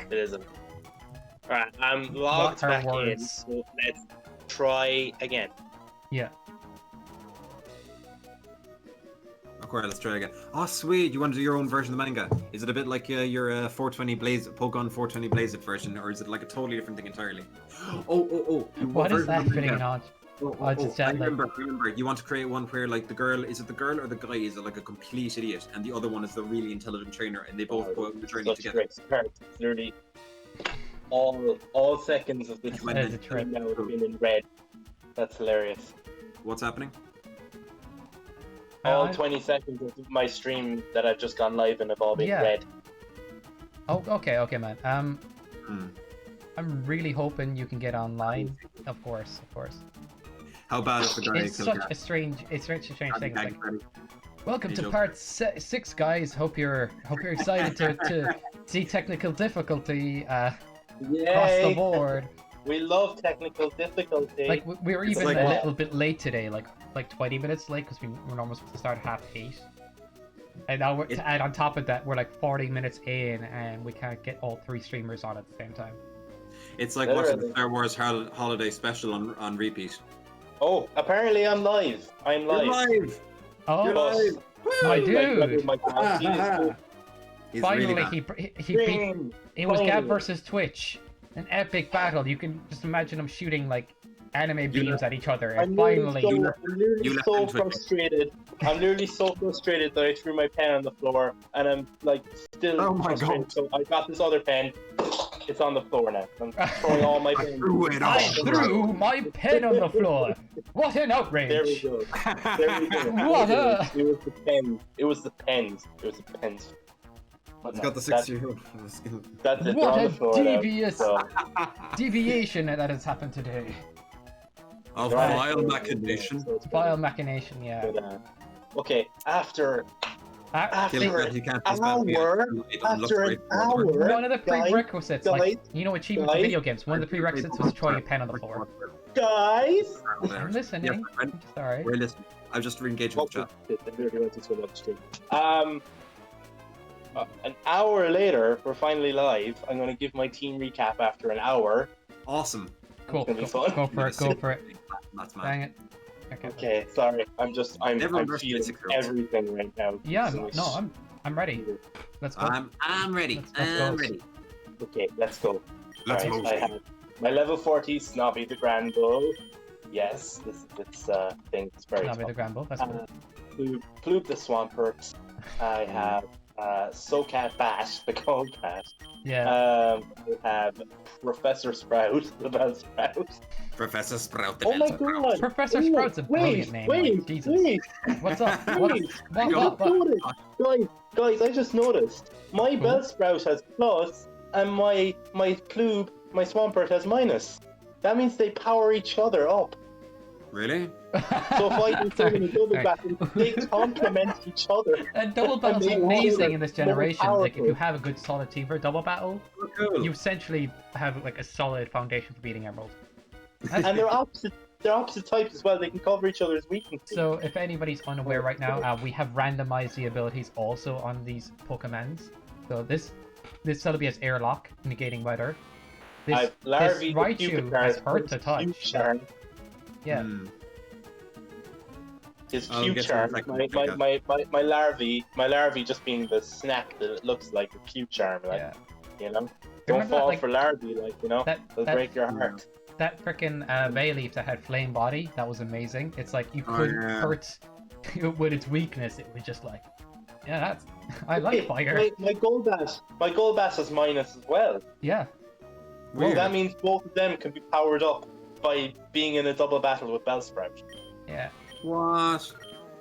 B: It isn't. All right, I'm logged back in. So let's try again.
C: Yeah.
A: Okay, let's try again. Oh, sweet! You want to do your own version of the manga? Is it a bit like your 420 Pokemon 420 Blaze version, or is it like a totally different thing entirely? Oh!
C: What is that fitting on?
A: I remember. You want to create one where like the girl, is it the girl or the guy is like a complete idiot, and the other one is the really intelligent trainer, and they both go out on the journey together.
B: Literally, all seconds of this now have been in red. That's hilarious.
A: What's happening?
B: All 20 seconds of my stream that I've just gone live in have all been red.
C: Oh, okay, man. I'm really hoping you can get online. Of course.
A: How bad is the guy?
C: It's such a strange thing. Like, welcome to part 6, guys. Hope you're excited to see technical difficulty across the board.
B: We love technical difficulty.
C: Like we were even a little bit late today, like 20 minutes late because we were normally supposed to start at 8:30. And now to add on top of that, we're like 40 minutes in, and we can't get all 3 streamers on at the same time.
A: It's like watching the Star Wars holiday special on repeat.
B: Oh, apparently I'm live. I'm live.
A: You're live.
C: Oh,
A: you're live.
C: My dude!
A: Finally,
C: really he beat. It was Gab versus Twitch, an epic battle. You can just imagine him shooting like anime beams at each other, and
B: I'm
C: finally...
B: literally so frustrated. I'm literally so frustrated that I threw my pen on the floor, and I'm like still frustrated. So I got this other pen. It's on the floor now. I'm throwing all my pens.
C: I threw my pen on the floor. What an outrage!
B: There we go. There we go.
C: What a...
B: It was the pens. It was the pens. It was the pens.
A: It's got the 6-year-old.
B: That's it.
C: What
B: on
C: a
B: the floor
C: devious
B: now,
C: deviation that has happened today.
A: Of vile machination.
C: Vile machination, yeah.
B: But, okay, after
A: After an
B: hour,
C: one of the prerequisites, like, you know, achievement for video games, one of the prerequisites was throwing a pen on the floor.
B: Guys!
C: I'm listening.
A: Yeah,
C: Sorry.
A: we're listening. I've just re-engaged with the
B: chat. An hour later, we're finally live. I'm going to give my team recap after an hour.
A: Awesome.
C: Cool. Go for it. Go for it.
A: That's
C: Dang it.
B: Okay, sorry. I'm feeling everything right now.
C: Yeah, no, I'm ready. Let's go.
A: I'm ready. I'm ready.
B: Okay, let's go.
A: Let's move.
B: I have my level 40 Snobby the Grand Bull. Yes, this thing is very
C: Snobby the Grand Bull, that's cool.
B: Ploob the Swampert. I have Socat Bash, the Gold Cat.
C: Yeah.
B: I have Professor Sprout, the Bell Sprout.
A: Professor Sprout,
B: the Bell Sprout.
C: God! Professor Sprout's a brilliant name.
B: Wait,
C: Jesus. What's up?
B: Guys, I just noticed. My Bell Sprout has plus, and my Ploob, my Swampert has minus. That means they power each other up.
A: Really?
B: So if I can turn in a double battle, they complement each other.
C: And double battle's amazing in this generation. Like, if you have a good solid team for a double battle, you essentially have like a solid foundation for beating Emerald.
B: And they're opposite types as well. They can cover each other's weaknesses.
C: So if anybody's unaware right now, we have randomized the abilities also on these Pokemons. So this Celebi has Airlock, negating weather. This Raichu has Hurt to Touch. Yeah.
B: His Q charm, my larvae just being the snack that it looks like, a Q charm, like, you know? Don't fall for larvae, like, you know? They'll break your heart.
C: That frickin' Bayleaf that had Flame Body, that was amazing. It's like, you couldn't hurt with its weakness, it was just like, yeah, I like fire.
B: My Golbass has minus as well.
C: Yeah.
B: Well, that means both of them can be powered up by being in a double battle with Bellsprout.
C: Yeah.
A: What?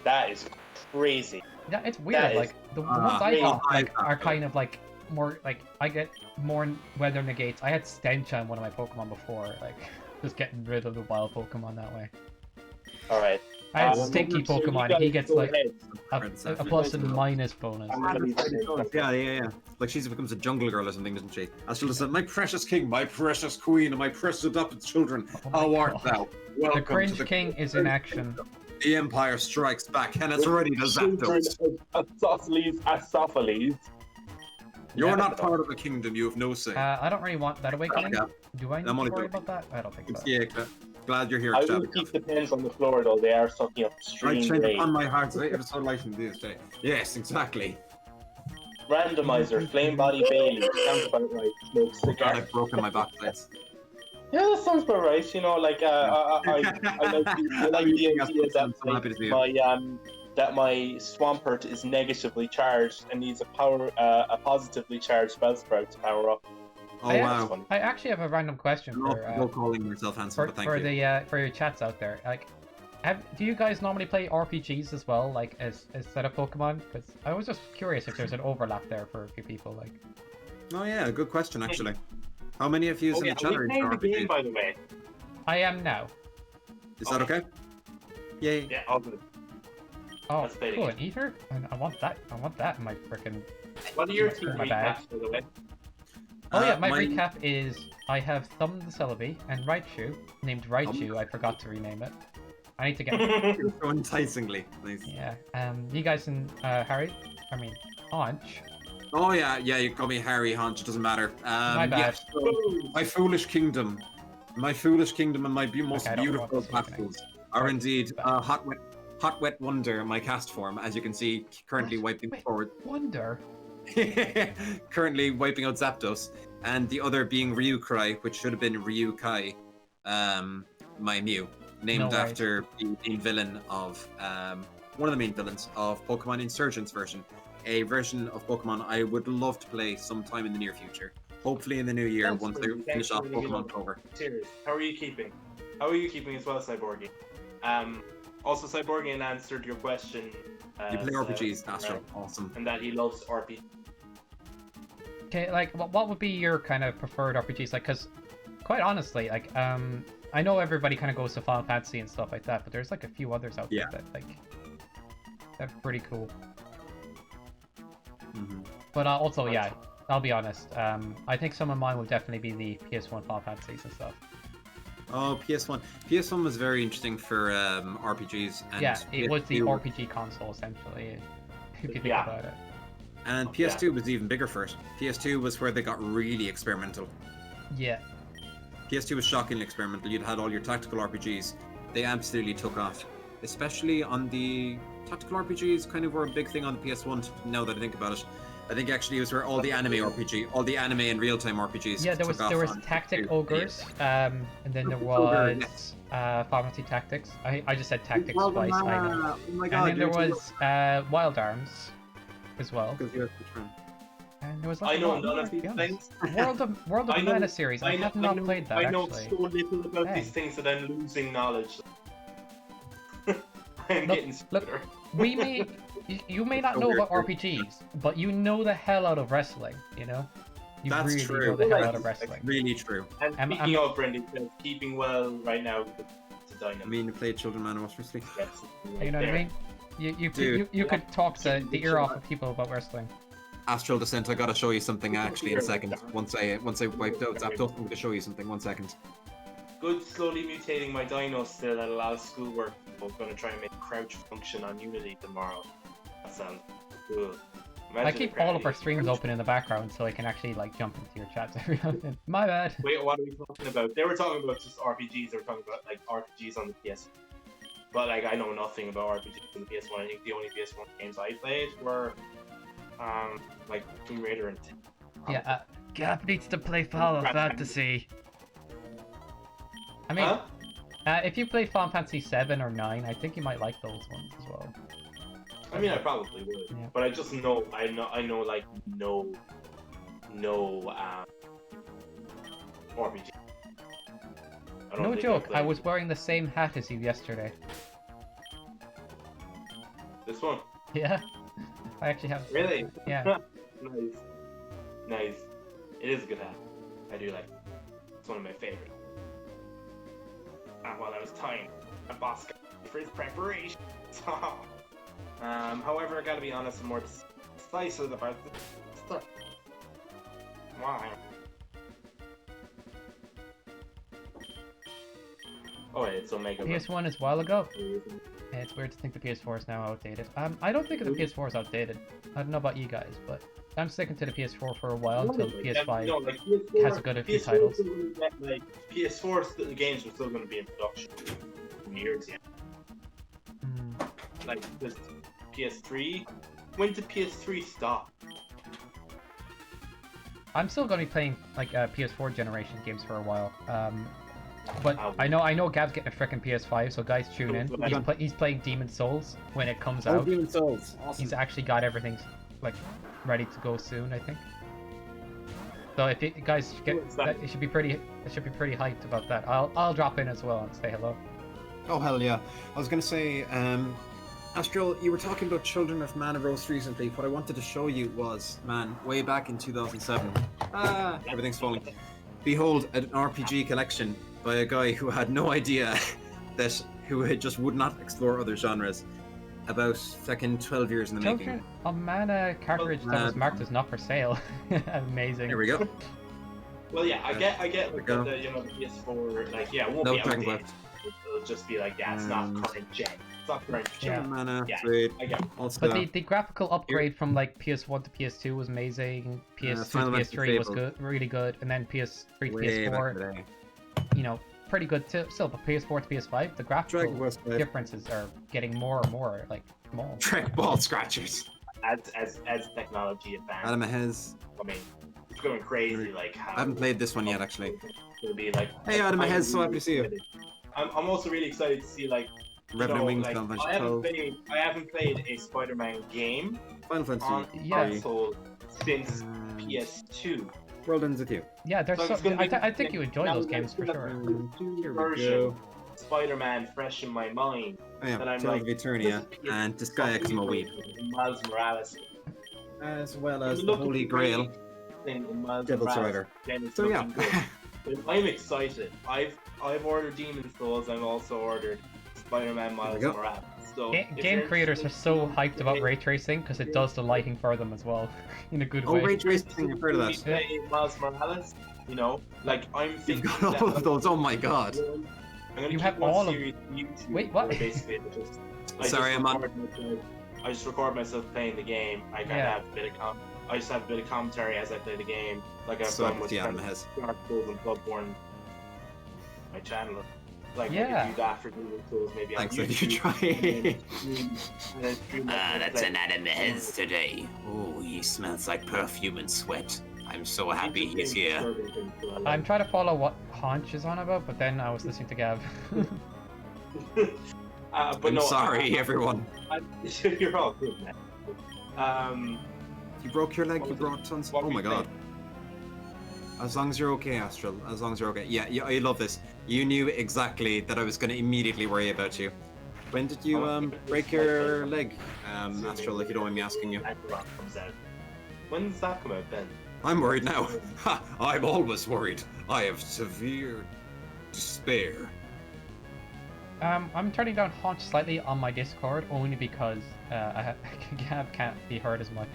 B: That is crazy.
C: Yeah, it's weird. Like the ones I got are kind of like more like I get more weather negates. I had Stench on one of my Pokemon before, like just getting rid of the wild Pokemon that way.
B: All right.
C: I had Stinky Pokemon. He gets like a plus and minus bonus.
A: Yeah. Like she becomes a jungle girl or something, doesn't she? As she'll just say, "My precious king, my precious queen, and my precious adopted children, how art thou? Welcome
C: the Cringe King is in action.
A: The Empire strikes back, and it's ready to Zapdos.
B: Asophiles.
A: You're not part of a kingdom. You have no say.
C: I don't really want that awakening. Do I need to worry about that? I don't think so.
A: Yeah. Glad you're here.
B: I will keep the pens on the floor though. They are sucking up extreme rage.
A: On my heart, it's so light in this day. Yes, exactly.
B: Randomizer, Flame Body Bailey. Sounds about right. Smokes cigar.
A: I've broken my back plates.
B: Yeah, that sounds about right. You know, like I like the idea that my Swampert is negatively charged and needs a positively charged Bellsprout to power up.
A: Oh wow!
C: I actually have a random question
A: for calling yourself handsome, but thank you.
C: For your chats out there. Like, do you guys normally play RPGs as well, like as set of Pokemon? Because I was just curious if there's an overlap there for a few people. Like,
A: oh yeah, good question actually. How many of you in the chat are into
B: RPG? Game, by the way.
C: I am now.
A: Is that okay? Yay!
B: Yeah, all good.
C: Oh, cool, an Ether? I want that. I want that in my frickin'.
B: What are your team recaps, by the way?
C: Oh yeah, my recap is I have Thumb the Celebi and Raichu, named Raichu. I forgot to rename it. I need to get
A: it. So enticingly. Nice.
C: Yeah. You guys and Honch.
A: Oh yeah, you call me Harry Honch. It doesn't matter.
C: My bad.
A: Yeah, so my foolish kingdom, and my most beautiful battles are indeed Hot Wet Wonder, my cast form, as you can see, currently wiping forward.
C: Wonder.
A: Currently wiping out Zapdos, and the other being Ryucry, which should have been Ryukai, my Mew, named after the main villain of one of the main villains of Pokemon Insurgents version, a version of Pokemon I would love to play sometime in the near future. Hopefully in the new year once they finish off Pokemon Clover.
B: Serious. How are you keeping? How are you keeping as well, Cyborgian? Also, Cyborgian answered your question.
A: You play RPGs, Astro. Awesome.
B: And that he loves RPG.
C: Okay, like, what would be your kind of preferred RPGs? Like, because, quite honestly, like, I know everybody kind of goes to Final Fantasy and stuff like that, but there's like a few others out there that, like, they're pretty cool. But also, yeah, I'll be honest. I think some of mine will definitely be the PS1 Final Fantasies and stuff.
A: Oh, PS1. PS1 was very interesting for RPGs. And
C: yeah, it was the RPG console, essentially, if you think about it.
A: And PS2 was even bigger first. PS2 was where they got really experimental.
C: Yeah.
A: PS2 was shockingly experimental. You'd had all your tactical RPGs. They absolutely took off. Especially on the tactical RPGs, kind of were a big thing on the PS1, now that I think about it. I think actually it was where all the anime and real-time RPGs.
C: Yeah, there was Tactic Ogres, and then there was Final Fantasy Tactics. I just said Tactics twice. I know.
A: Oh my God,
C: and then there was Wild Arms as well. And there was
B: I know none of these things.
C: World of Mana series. I have not played that.
B: I know
C: actually.
B: so little about these things that I'm losing knowledge. I'm getting smarter.
C: You may not know about RPGs, but you know the hell out of wrestling, you know? You
A: That's
C: really
A: true.
C: know the hell out of wrestling.
A: That's really true.
B: And speaking of, Brendan says, keeping well right now to Dynamo.
A: I mean, you played Children Man Wrestling.
B: Yes,
C: you know what I mean? You could talk the ear off of people about wrestling.
A: Astral Descent, I gotta show you something actually in a second. Once I wiped out Zapdos, I'm gonna show you something. 1 second.
B: Good, slowly mutating my dino still at a lot of schoolwork. I'm gonna try and make crouch function on Unity tomorrow. That sounds cool. Imagine
C: I keep all of our streams open in the background so I can actually like jump into your chats every now and then. My bad.
B: Wait, what are we talking about? They were talking about just RPGs. They were talking about like RPGs on the PS. But like I know nothing about RPGs on the PS1. I think the only PS1 games I played were like Tomb Raider and.
C: Yeah, Gav needs to play Final Fantasy. I mean, if you play Final Fantasy 7 or 9, I think you might like those ones as well.
B: I mean, I probably would, but I just know, I know, like no RPG.
C: No joke, I was wearing the same hat as you yesterday.
B: This one?
C: Yeah, I actually have.
B: Really?
C: Yeah.
B: Nice. It is a good hat. I do like it. It's one of my favorites. While I was tying a boss guy for his preparation. However, I gotta be honest, I'm more decisive about this stuff. Why? Oh wait, it's Omega.
C: PS1 is a while ago. Yeah, it's weird to think the PS4 is now outdated. I don't think the PS4 is outdated. I don't know about you guys, but I'm sticking to the PS4 for a while until the PS5 has a good few titles.
B: PS4 games are still going to be in production in years yet. Like this PS3. When did PS3 stop?
C: I'm still going to be playing like PS4 generation games for a while. But I know Gab's getting a frickin' PS5, so guys tune in. He's playing Demon's Souls when it comes out.
A: Demon's Souls. Awesome.
C: He's actually got everything like ready to go soon, I think. So if you guys get, it should be pretty hyped about that. I'll drop in as well and say hello.
A: Oh hell yeah! I was gonna say, Astral, you were talking about Children of Mana roast recently. What I wanted to show you was, man, way back in 2007. Everything's falling. Behold, an RPG collection by a guy who had no idea who just would not explore other genres. About fucking 12 years in the making.
C: Children of Mana cartridge that was marked as not for sale. Amazing.
A: Here we go.
B: Well, yeah, I get like the PS4, like it won't be outdated. It'll just be like, it's not current gen. It's not current gen.
A: Mana, sweet.
B: I get it.
C: But the graphical upgrade from like PS1 to PS2 was amazing. PS2 to PS3 was good, really good, and then PS3 to PS4, you know, pretty good still. But PS4 to PS5, the graphical differences are getting more and more like small.
A: Ball scratchers.
B: As technology advances.
A: Adam has.
B: I mean, it's going crazy. Like how
A: I haven't played this one yet, actually.
B: It'll be like.
A: Hey, Adam has so happy to see you.
B: I'm also really excited to see like.
A: Revenue Wings,
B: like,
A: Final Fantasy 12,
B: I haven't played a Spider-Man game
A: Final Fantasy
B: on
A: 3,
B: console since
A: and
B: PS2.
A: World Ends With You.
C: Yeah, there's
B: So
C: so.
B: it's gonna be-
C: I think you enjoy those games for sure.
A: Here we
B: Version
A: go.
B: Spider-Man fresh in my mind.
A: Oh yeah,
B: That I'm
A: Tales
B: like,
A: of Eternia
B: this is
A: and Disgaea Exmo
B: Miles Morales.
A: as well as the
B: Look at
A: Holy
B: the
A: Grail,
B: thing in Miles
A: Devil's
B: Morales.
A: Rider.
B: Then it's
A: So yeah,
B: looking good. I'm excited. I've ordered Demon Souls. I've also ordered Spider-Man Miles
A: go.
B: Morales. So
C: Game creators are so hyped about ray tracing because it does the lighting for them as well, in a good way.
A: ray tracing, I've heard of that.
B: Play Miles Morales, like I'm
A: You've
B: thinking
A: got all of those. Oh my god.
B: I'm gonna
C: You
B: keep
C: have
B: one
C: all of-
B: series on YouTube.
C: Wait, what?
B: where basically I
A: Sorry, I'm on.
B: I just record myself playing the game. I kind of have a bit of I just have a bit of commentary as I play the game, like I've
A: So
B: done with
A: the anime has.
B: Dark Souls and Bloodborne. My channel, like I
C: Yeah.
B: could do that for Demon Souls, maybe.
A: Thanks
B: on
A: if you
B: YouTube,
A: try.
B: that's an
A: anime today. Oh, he smells like perfume and sweat. I'm so happy he's here.
C: I'm trying to follow what Honch is on about, but then I was listening to Gav.
B: But
A: I'm
B: no,
A: sorry, everyone.
B: You're all good, man.
A: You broke your leg, you brought tons.
B: what
A: Oh
B: were
A: my
B: you
A: god. As long as you're okay, Astral. As long as you're okay. Yeah, I love this. You knew exactly that I was going to immediately worry about you. When did you break your leg, Astral, if you don't mind me asking you?
B: Comes out. When does that come out then?
A: I'm worried now. Ha! I'm always worried. I have severe despair.
C: I'm turning down Honch slightly on my Discord only because Gav can't be heard as much.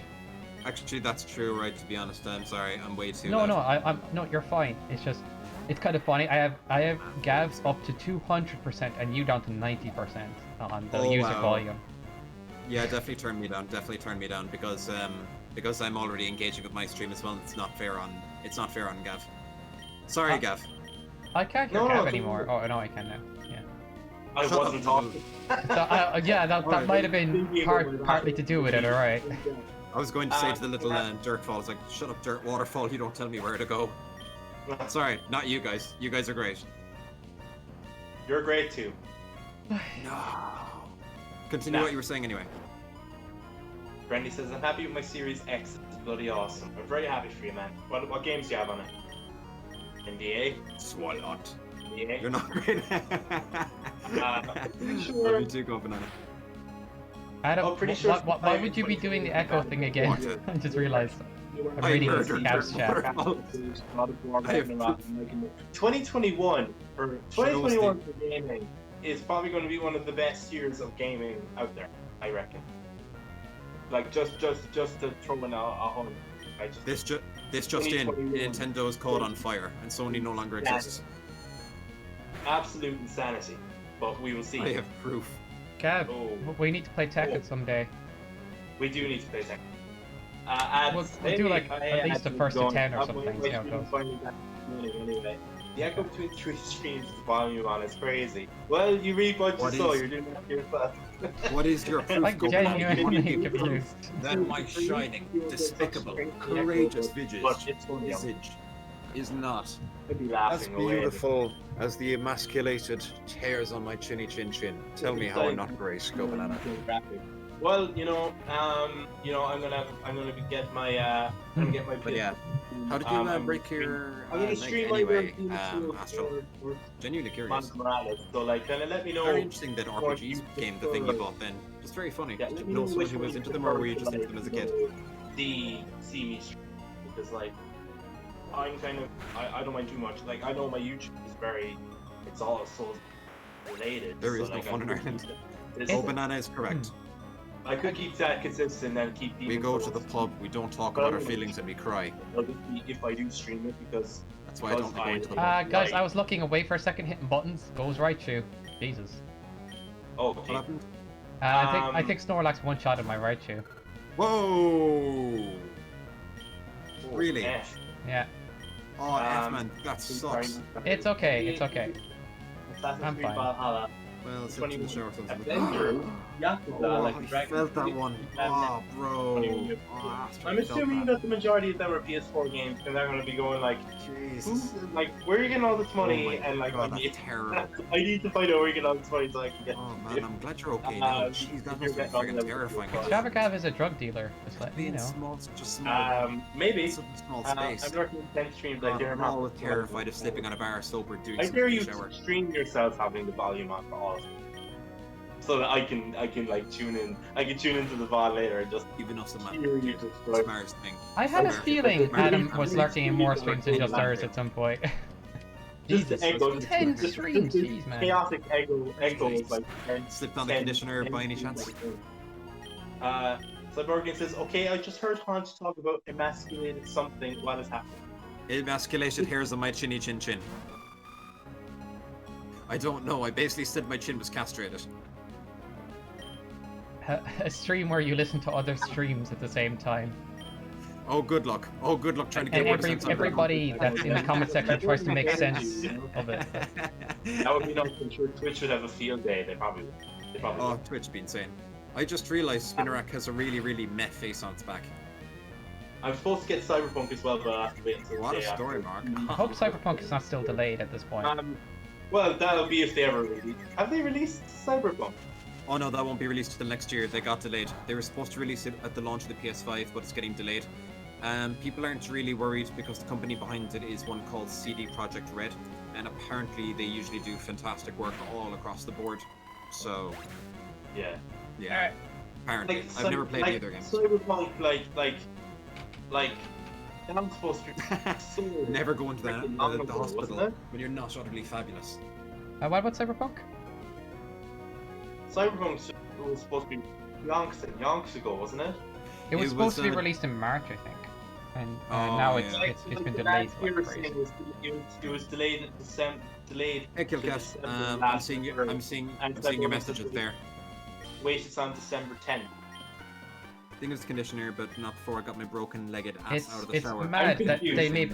A: Actually, that's true, right? To be honest, I'm sorry. I'm way too.
C: No,
A: loud.
C: no, I'm no. You're fine. It's just, it's kind of funny. I have Gav's up to 200% and you down to 90% on the user volume.
A: Yeah, definitely turn me down. Definitely turn me down because I'm already engaging with my stream as well. It's not fair on Gav. Sorry, Gav.
C: I can't hear Gav anymore. Oh no, I can now. Yeah.
B: I wasn't talking.
C: So, yeah, that might have been partly to do with it. All right.
A: I was going to say to the little dirt fall, it's like, shut up, dirt waterfall. You don't tell me where to go. Sorry, not you guys. You guys are great.
B: You're great too.
A: No. Continue what you were saying anyway.
B: Brandy says, I'm happy with my Series X. It's bloody awesome. I'm very happy for you, man. What games do you have on it? NDA?
A: Swalot.
B: NDA?
A: You're not great.
B: Sure.
A: Love you too, go banana.
C: Adam,
B: pretty sure
C: why would you be doing the echo thing again?
A: What?
C: I just realized. I'm
A: I
C: reading
A: murdered
C: Gav's
A: her.
C: chat.
B: 2021 for 2021 for gaming is probably going to be one of the best years of gaming out there, I reckon. Like just to throw in a home.
A: This just in, Nintendo's caught on fire, and Sony no longer exists.
B: Absolute insanity, but we will see.
A: I have proof.
C: Gav, we need to play Tekken someday.
B: We do need to play Tekken.
C: We'll do like at least the first to 10 or something. See how it goes.
B: Anyway, the echo between 3 streams, the volume on is crazy. Well, you read what you saw. You're doing that to yourself.
A: What is your proof?
C: I'm genuinely confused.
A: That my shining, despicable, courageous visage is not as beautiful as the emasculated hairs on my chinny chin chin. Tell me how I'm not great, go banana.
B: Well, I'm gonna get my
A: But yeah, how did you break your
B: I'm gonna
A: leg
B: stream
A: anyway,
B: my
A: Astral? Genuinely curious.
B: Morales. So like, kind of let me know.
A: Very interesting that RPGs became the thing you bought then. Just very funny.
B: Yeah,
A: Did
B: let
A: you
B: me
A: know
B: know
A: someone
B: which
A: who was
B: one
A: into
B: you
A: them, or were you
B: prefer,
A: just into them as a kid?
B: See me stream, because like I'm kind of I don't mind too much. Like I know my YouTube is it's all so related.
A: There is
B: so,
A: no
B: like,
A: fun in Ireland.
B: It's-
A: Oh, banana is correct.
B: I could keep that consistent and keep.
A: We go to the pub, we don't talk about our feelings, and we cry.
B: If I do stream it, because
A: That's why I don't go into the pub.
C: Guys, I was looking away for a second, hitting buttons. Goes right through. Jesus.
B: oh,
A: What happened?
C: I think Snorlax one shot in my right shoe.
A: Whoa! Really?
C: Yeah.
A: Oh, F man, that sucks.
C: It's okay. It's okay.
B: Assassin's
C: I'm
B: Creed
C: fine.
B: Valhalla
A: Well, it's in the shower.
B: Avenger, Yakuza,
A: Oh,
B: like
A: I
B: Dragon
A: felt that
B: Quest,
A: one.
B: and
A: Oh, bro.
B: I'm assuming that the majority of them are PS4 games, and they're going to be going like,
A: Jesus.
B: like, where are you getting all this money?
A: Oh my
B: and like,
A: God,
B: I need,
A: that's terrible.
B: I need to find out where you get all this money so I can get.
A: Oh man, I'm glad you're okay now. Jeez, that must be freaking terrifying.
C: Extravagav is a drug dealer. Just let you know.
A: Small, just small.
B: Maybe.
A: Such a small space.
B: I'm working in 10 streams. I
A: God,
B: dare
A: I'm
B: not.
A: always terrified of slipping on a bar sober doing
B: I
A: something
B: dare
A: in
B: you
A: the shower.
B: to stream yourself having the volume on for all of it. So that I can like tune in. I can tune into the VOD later and just
A: Even off some
B: hear you describe.
A: smartest thing.
C: I had a feeling Adam was
B: Really
C: lurking in more
B: really
C: streams than just ours at some point.
B: Just
C: Jesus,
B: echo.
C: 10 streams, jeez, man.
B: Chaotic echoes like 10.
A: Slipped on the
B: 10
A: conditioner by any chance?
B: Cyborgian says, okay, I just heard Honch talk about emasculated something. What is happening?
A: Emasculated hairs on my chinny chin chin. I don't know. I basically said my chin was castrated.
C: A stream where you listen to other streams at the same time.
A: Oh, good luck. Oh, good luck trying to get
C: And
A: words out.
C: everybody that's in the comment section tries to make sense of it.
B: That would be nice. I'm sure Twitch would have a field day. They probably would.
A: Oh, Twitch would be insane. I just realised Spinnerack has a really, really meh face on its back.
B: I'm supposed to get Cyberpunk as well, but I have to wait until
A: What
B: the
A: a
B: day
A: story,
B: after.
A: Mark.
C: I hope Cyberpunk is not still delayed at this point.
B: Well, that'll be if they ever release. Have they released Cyberpunk?
A: Oh no, that won't be released until next year. They got delayed. They were supposed to release it at the launch of the PS5, but it's getting delayed. People aren't really worried because the company behind it is one called CD Projekt Red, and apparently they usually do fantastic work all across the board. So,
B: Yeah.
A: yeah. Apparently, I've never played the other games.
B: Cyberpunk, like that was supposed to be so
A: Never go into the
B: ago,
A: hospital
B: wasn't it?
A: when you're not utterly fabulous.
C: What about Cyberpunk?
B: Cyberpunk was supposed to be yonks ago, wasn't it?
C: It was supposed to be released in March, I think. And now it's been delayed.
B: It was delayed in December. Delayed.
A: Hey, Killcat, I'm seeing your messages there.
B: Wait, it's on December 10th.
A: I think it was the conditioner, but not before I got my broken-legged ass out of the shower.
C: It's mad that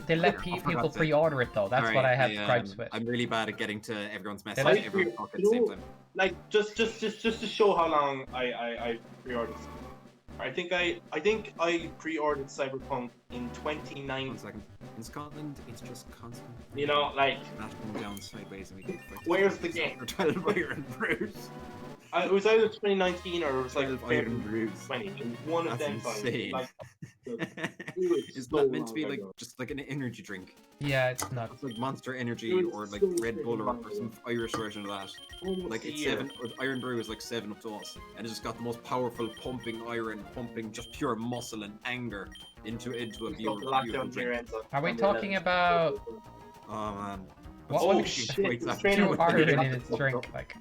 C: they let people pre-order it though. That's what I have gripes with.
A: I'm really bad at getting to everyone's message.
B: Like,
A: Everyone talk at the same time.
B: Like just to show how long I pre-ordered. I think I pre-ordered Cyberpunk in 2019.
A: 1 second. In Scotland, it's just constant.
B: You know, like
A: Flashing down sideways and we can fight.
B: where's the game?
A: Or 12 Iron Brews.
B: It was either 2019 or it was like
A: 12 Iron Brews.
B: 20. It was one of them times.
A: Insane.
B: Like,
A: Isn't that meant to be like just like an energy drink?
C: Yeah, it's not.
A: It's like Monster Energy or like
B: so
A: Red Bull or
B: freaking
A: some Irish version of that. Like it's 7, Iron Brew is like 7 up to us, and it's just got the most powerful pumping iron, pumping just pure muscle and anger into a beautiful drink.
C: Are we talking about
A: Oh man.
B: Oh shit!
C: two iron in its drink? Like,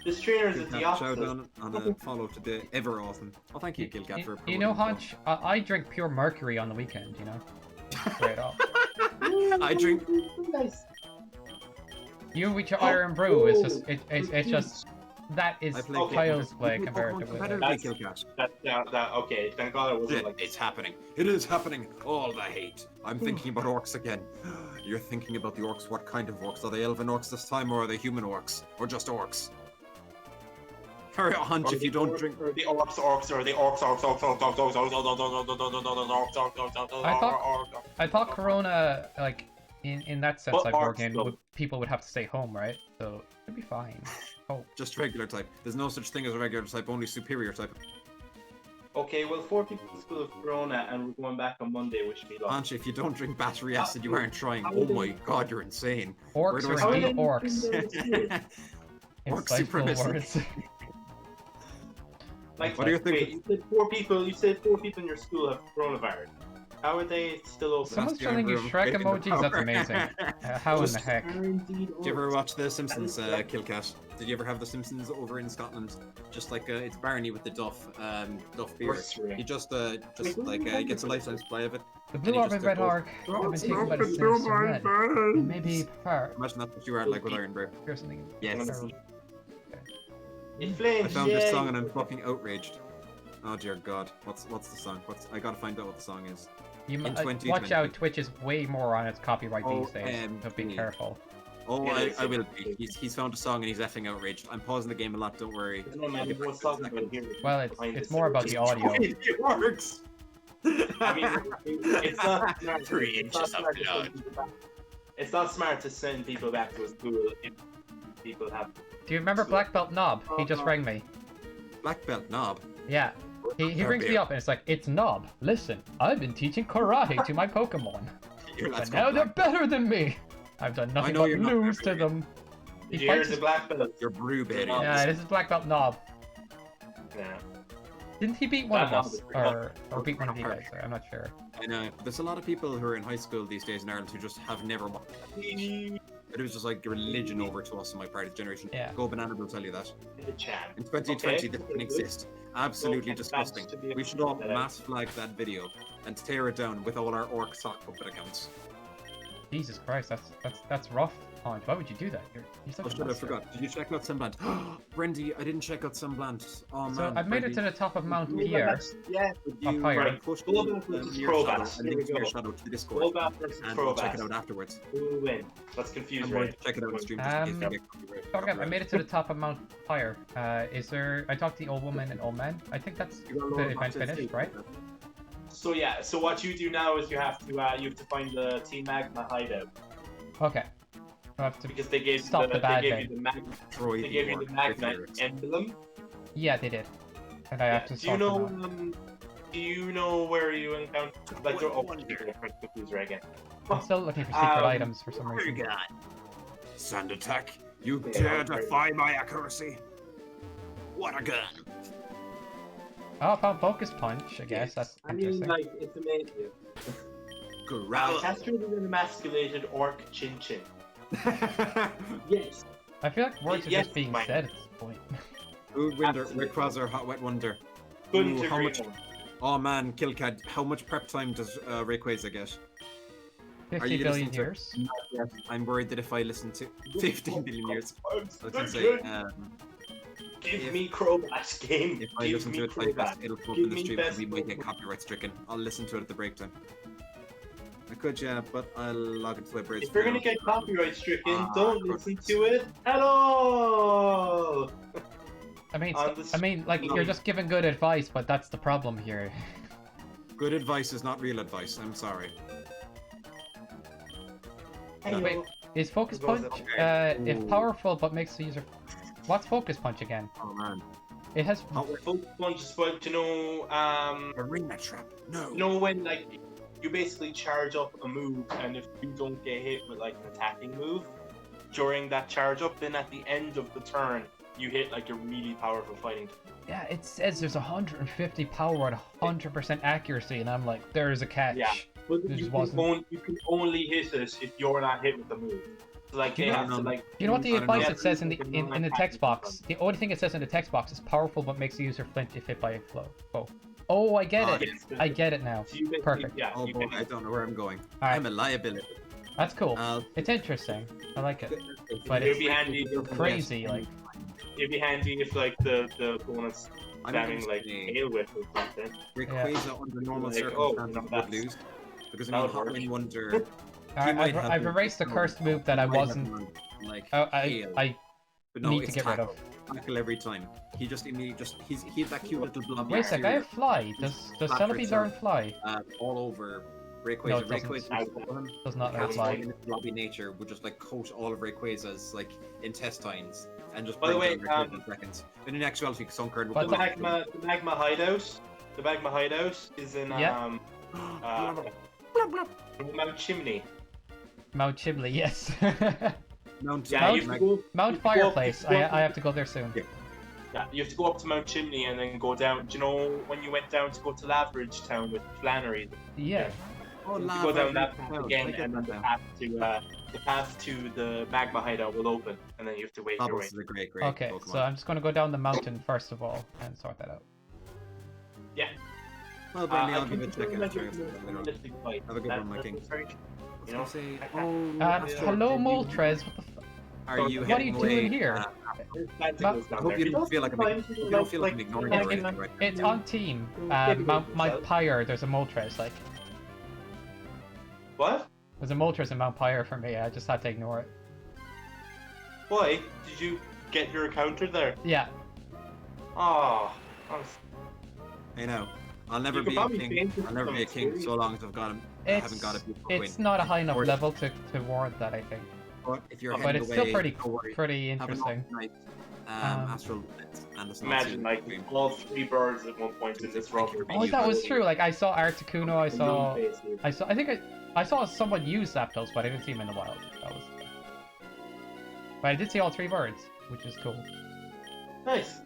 B: this trainer is at the
A: Shout
B: opposite.
A: out on a follow to the ever awesome. Oh, thank you, Gilgat, for
C: you know, Honch, I drink pure mercury on the weekend. You know, straight off.
A: I drink.
B: Nice.
C: You with your iron brew is just it's just that is
A: I play
C: child's play compared to
A: competitively, Gilgat.
B: That okay. Thank God it wasn't like
A: It's happening. It is happening. All the hate. I'm thinking about orcs again. You're thinking about the orcs. What kind of orcs? Are they elven orcs this time, or are they human orcs, or just orcs? Hurry up, Hunch, if you don't drink.
B: Or the orcs, or the orcs.
C: I thought Corona, like in that sense,
B: What
C: like
B: orcs,
C: working,
B: though?
C: people would have to stay home, right? So it'd be fine. Oh,
A: Just regular type. There's no such thing as a regular type, only superior type.
B: Okay, well, 4 people in school have Corona, and we're going back on Monday, which we lost.
A: Hunch, if you don't drink battery acid, you aren't trying. Oh my god, you're insane. Where
C: orcs
A: do I
C: are
A: start?
C: indeed orcs.
A: Orc
C: Insightful
A: supremacy.
C: words.
B: Like,
A: What do you
B: wait,
A: think?
B: you said 4 people. You said 4 people in your school have coronavirus. How are they still open?
C: Someone's
A: the
C: sending you
A: Iron
C: Shrek
A: Brew,
C: emojis. That's
A: power.
C: amazing. How in the heck?
A: Did you ever watch The Simpsons, Killcat? Did you ever have The Simpsons over in Scotland? Just like it's Barney with the Duff beer. He just he gets a lifetime supply of it.
C: The blue
A: And he
C: orb
A: just
C: and red
A: goes,
C: orc have been taken by the sinister red. Maybe prepare.
A: Imagine that's what you are like with Iron Brew.
C: Here's something.
A: Yes.
B: In
A: I
B: flames,
A: found this
B: yay!
A: song and I'm fucking outraged. Oh dear God, what's the song? I gotta find out what the song is.
C: You
A: In
C: watch
A: 2020.
C: out. Twitch is way more on its copyright
A: Oh,
C: these days. So be
A: yeah.
C: careful.
A: Oh, I will be. He's found a song and he's effing outraged. I'm pausing the game a lot, don't worry.
B: No, man,
A: I'll get
B: what's
A: back in a
B: talking about
A: second.
B: here?
C: Well, it's more about the audio.
A: It works!
B: I mean, it's not smart.
D: 3 inches up the nose.
B: It's not smart to send people back to a school if people have.
C: Do you remember Black Belt Knob? He just rang me.
A: Black belt knob.
C: Yeah. He rings me up and it's like, it's Knob. Listen, I've been teaching karate to my Pokemon. But now they're better than me. I've done nothing but lose to them.
B: Did you hear the black belt?
A: Your brew baby.
C: Yeah, this is Black Belt Knob.
B: Yeah.
C: Didn't he beat one of us? Or beat one of you guys? I'm not sure.
A: I know. There's a lot of people who are in high school these days in Ireland who just have never watched. It was just like a religion over to us in my part of the generation.
C: Yeah.
A: Go Banana will tell you that.
B: In the chat.
A: In 2020, this didn't exist. Absolutely disgusting. We should all mass flag that video and tear it down with all our orc sock puppet accounts.
C: Jesus Christ, that's rough, Honch. Why would you do that? You're such
A: Oh
C: a
A: shit, I
C: monster.
A: forgot. Did you check out Semblant? Brendy, I didn't check out Semblant. Oh man.
C: So I've made it to the top of Mount Pierre.
B: Yeah.
C: Up higher.
B: Right.
A: Push
B: Golbat versus Crobat.
A: and link to your shadow to the Discord.
B: Golbat versus
A: And we'll check it out
B: Crobat.
A: afterwards.
B: Who will win? Let's confuse
A: I'm going
B: right.
A: to check it out on stream just in case they get copyright.
C: I made it to the top of Mount Pyre. Is there? I talked to the old woman and old man. I think that's
A: You got a
C: the
A: little
C: event
A: box of
C: finished,
A: steak.
C: right?
B: So yeah, so what you do now is you have to find the Team Magma hideout
C: Okay. I have to.
B: because they gave
C: Stop
B: you
C: the bad
B: they gave
C: thing.
B: you the Magma,
A: Troy
B: they gave you
A: Orc,
B: the Magma
A: if you're-
B: emblem.
C: Yeah, they did. And I have to.
B: Do you
C: sort
B: know?
C: them out.
B: Do you know where you encounter like your confuser again?
C: I'm still looking for secret items for some reason.
A: Sand attack. You
B: Yeah,
A: dare
B: I'm ready.
A: defy my accuracy? What a gun!
C: Oh, I found Focus Punch. I guess that's
B: I mean,
C: interesting.
B: like it's amazing.
A: Growl.
B: Castrated and emasculated orc Chin Chin. Yes.
C: I feel like words are
B: yes,
C: just being
B: Mike.
C: said at this point.
A: Food Winder,
B: Absolutely.
A: Rayquaza, Hot Wet Wonder.
B: Couldn't
A: Ooh, how
B: agree
A: much?
B: more.
A: Oh man, Killcad. How much prep time does Rayquaza get?
C: 50
A: you
C: billion
A: listening to-
C: years.
A: I'm worried that if I listen to 15 billion years, I was gonna say,
B: Give
A: if-
B: me Crobat game.
A: if I
B: Give
A: listen
B: me
A: to it like
B: Crobat.
A: that, it'll come up
B: Give
A: in the
B: me
A: stream
B: best
A: and we might get
B: Pokemon.
A: copyright stricken. I'll listen to it at the break time. I could, yeah, but I'll log into Webbraze.
B: If you're gonna get copyright stricken,
A: Ah,
B: don't listen to it at all.
C: I mean,
B: On the
C: like
A: no.
C: you're just giving good advice, but that's the problem here.
A: Good advice is not real advice. I'm sorry.
B: Hey,
C: Wait, is Focus
B: Goes
C: Punch if
A: Ooh.
C: powerful but makes the user? What's Focus Punch again?
A: Oh man.
C: It has.
A: Hot Wet
B: Focus Punch is supposed to know,
A: Arena Trap. No.
B: you know when like you basically charge up a move, and if you don't get hit with like an attacking move during that charge up, then at the end of the turn you hit like a really powerful fighting.
C: Yeah, it says there's 150 power and 100% accuracy, and I'm like, there's a catch.
B: Yeah. But
C: This
B: you
C: wasn't-
B: can only hit it if you're not hit with the move. So like
C: You
B: they
C: know-
B: have to like.
C: You know what the
A: I don't know.
C: advice it says in the
B: Yeah,
C: in the text box? The only thing it says in the text box is powerful but makes the user flinch if hit by a flow. Oh, I get it.
B: Yes,
C: I get it now.
B: so you basically-
C: Perfect.
B: Yeah,
A: Oh
B: you
A: boy,
B: can.
A: I don't know where I'm going.
C: Alright.
A: I'm a liability.
C: That's cool.
A: Uh,
C: It's interesting. I like it. But
B: It'd
C: it's
B: be handy.
C: crazy, like.
B: It'd be handy if like the opponent's
A: I'm
B: spamming
A: gonna
B: like
A: say
B: hail whip or something.
A: Rayquaza under normal
B: Like,
A: circumstances
B: no,
A: would
B: that's-
A: lose. Because I
B: that
A: mean,
B: would
A: Hot
B: work.
A: Wing Wonder.
C: Alright,
A: might have
C: I've
A: the-
C: erased the cursed move that I
A: he might have
C: wasn't.
A: one, like,
C: I
A: hail. But no,
C: need to
A: it's
C: get rid
A: tackle.
C: of.
A: Tackle every time. He just he had that cute little blob.
C: Wait a sec, I have fly. Does Celebi learn fly?
A: All over Rayquaza.
C: No, it doesn't.
A: Rayquaza
C: Does not learn
A: has
C: fly.
A: in its blobby nature would just like coat all of Rayquaza's like intestines and just
B: By the
A: bring
B: way,
A: down Rayquaza in seconds. But in actuality, Sunkern would
C: But
B: The
A: block
B: magma hideout. The magma hideout is in
C: Yeah.
B: Mount Chimney.
C: Mount Chimley, yes.
A: Mount
B: Yeah,
C: Mount-
B: you have to go.
C: Mount
B: You go up-
C: Fireplace.
B: you go up-
C: I have to go there soon.
A: Yeah.
B: Yeah, you have to go up to Mount Chimney and then go down. Do you know when you went down to go to Lavridge Town with Flannery?
C: Yeah.
A: Oh,
B: You
A: lava,
B: go down that
A: Mount
B: path
A: Town.
B: again,
A: I get
B: and then
A: that now.
B: the path to the magma hideout will open, and then you have to wait your way.
A: Bubbles is a great
C: Okay,
A: Pokemon.
C: so I'm just gonna go down the mountain first of all and sort that out.
B: Yeah.
A: Well, Brandy,
B: I
A: I'll give
B: think
A: it a
B: it's
A: check
B: like
A: out.
B: a realistic fight.
A: Have a good one, my king.
B: that's very true.
A: I was
B: You know?
A: gonna say,
C: Hello, Moltres. What the fuck?
A: Are you
C: What are
A: heading
C: you doing
A: away?
C: here?
B: Tentacles
A: I
B: down
A: hope
B: there.
A: you
B: It
A: don't
B: does
A: feel like I'm
B: sometimes
A: you
B: feel
A: don't feel like I'm
B: like-
A: ignoring
B: like
A: you or
B: in
A: anything right
C: It's
A: now.
C: on team.
B: Maybe
C: Mount
B: themselves.
C: Pyre, there's a Moltres. Like,
B: What?
C: there's a Moltres in Mount Pyre for me. I just had to ignore it.
B: Why? Did you get your encounter there?
C: Yeah.
B: Oh,
A: I know. I'll never
B: You could
A: be a
B: probably
A: king.
B: change it
A: I'll never
B: from
A: be a king so long as I haven't got a beautiful queen.
C: It's not a high enough
A: Or-
C: level to warrant that, I think.
A: But if you're
C: But
A: heading
C: it's
A: away,
C: still
A: don't worry.
C: pretty
A: Have an
C: interesting.
A: night,
C: Um,
A: astral light, and it's not
B: imagine
A: seeing
B: like
A: the queen.
B: all 3 birds at one point in this
A: Thank you
B: room.
A: for
C: Oh,
A: being
C: that
A: you.
C: was true. Like I saw Articuno, I saw someone use Zapdos, but I didn't see him in the wild. That was. But I did see all 3 birds, which is cool.
B: Nice.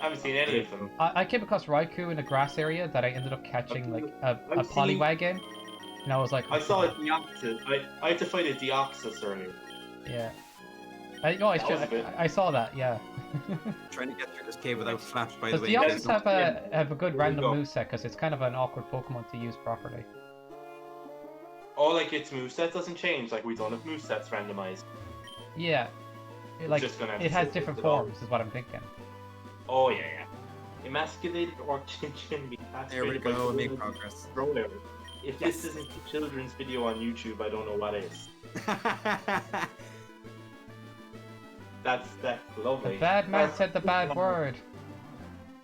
B: I haven't seen any of them.
C: I came across Raikou in a grass area that I ended up catching like a
B: I've seen-
C: Poliwagon, and I was like,
B: I saw a Deoxys. I had to fight a Deoxys earlier.
C: yeah.
B: That was a bit-
C: I saw that, yeah.
A: Trying to get through this cave without flash, by the
C: Does
A: way.
C: Deoxys
A: There's
C: have a good
B: There you
C: random
B: go.
C: moveset? Because it's kind of an awkward Pokemon to use properly.
B: Oh, like its moveset doesn't change. Like we don't have movesets randomized.
C: Yeah. Like,
B: just gonna have
C: it
B: to
C: has
B: sit
C: different
B: with it all.
C: forms, is what I'm thinking.
B: Oh yeah, yeah. Emasculated Orchid can be
A: There we
B: castrated by
A: go, make
B: Golden
A: progress.
B: Roller. If this isn't a children's video on YouTube, I don't know what is. That's lovely.
C: The bad man said the bad word.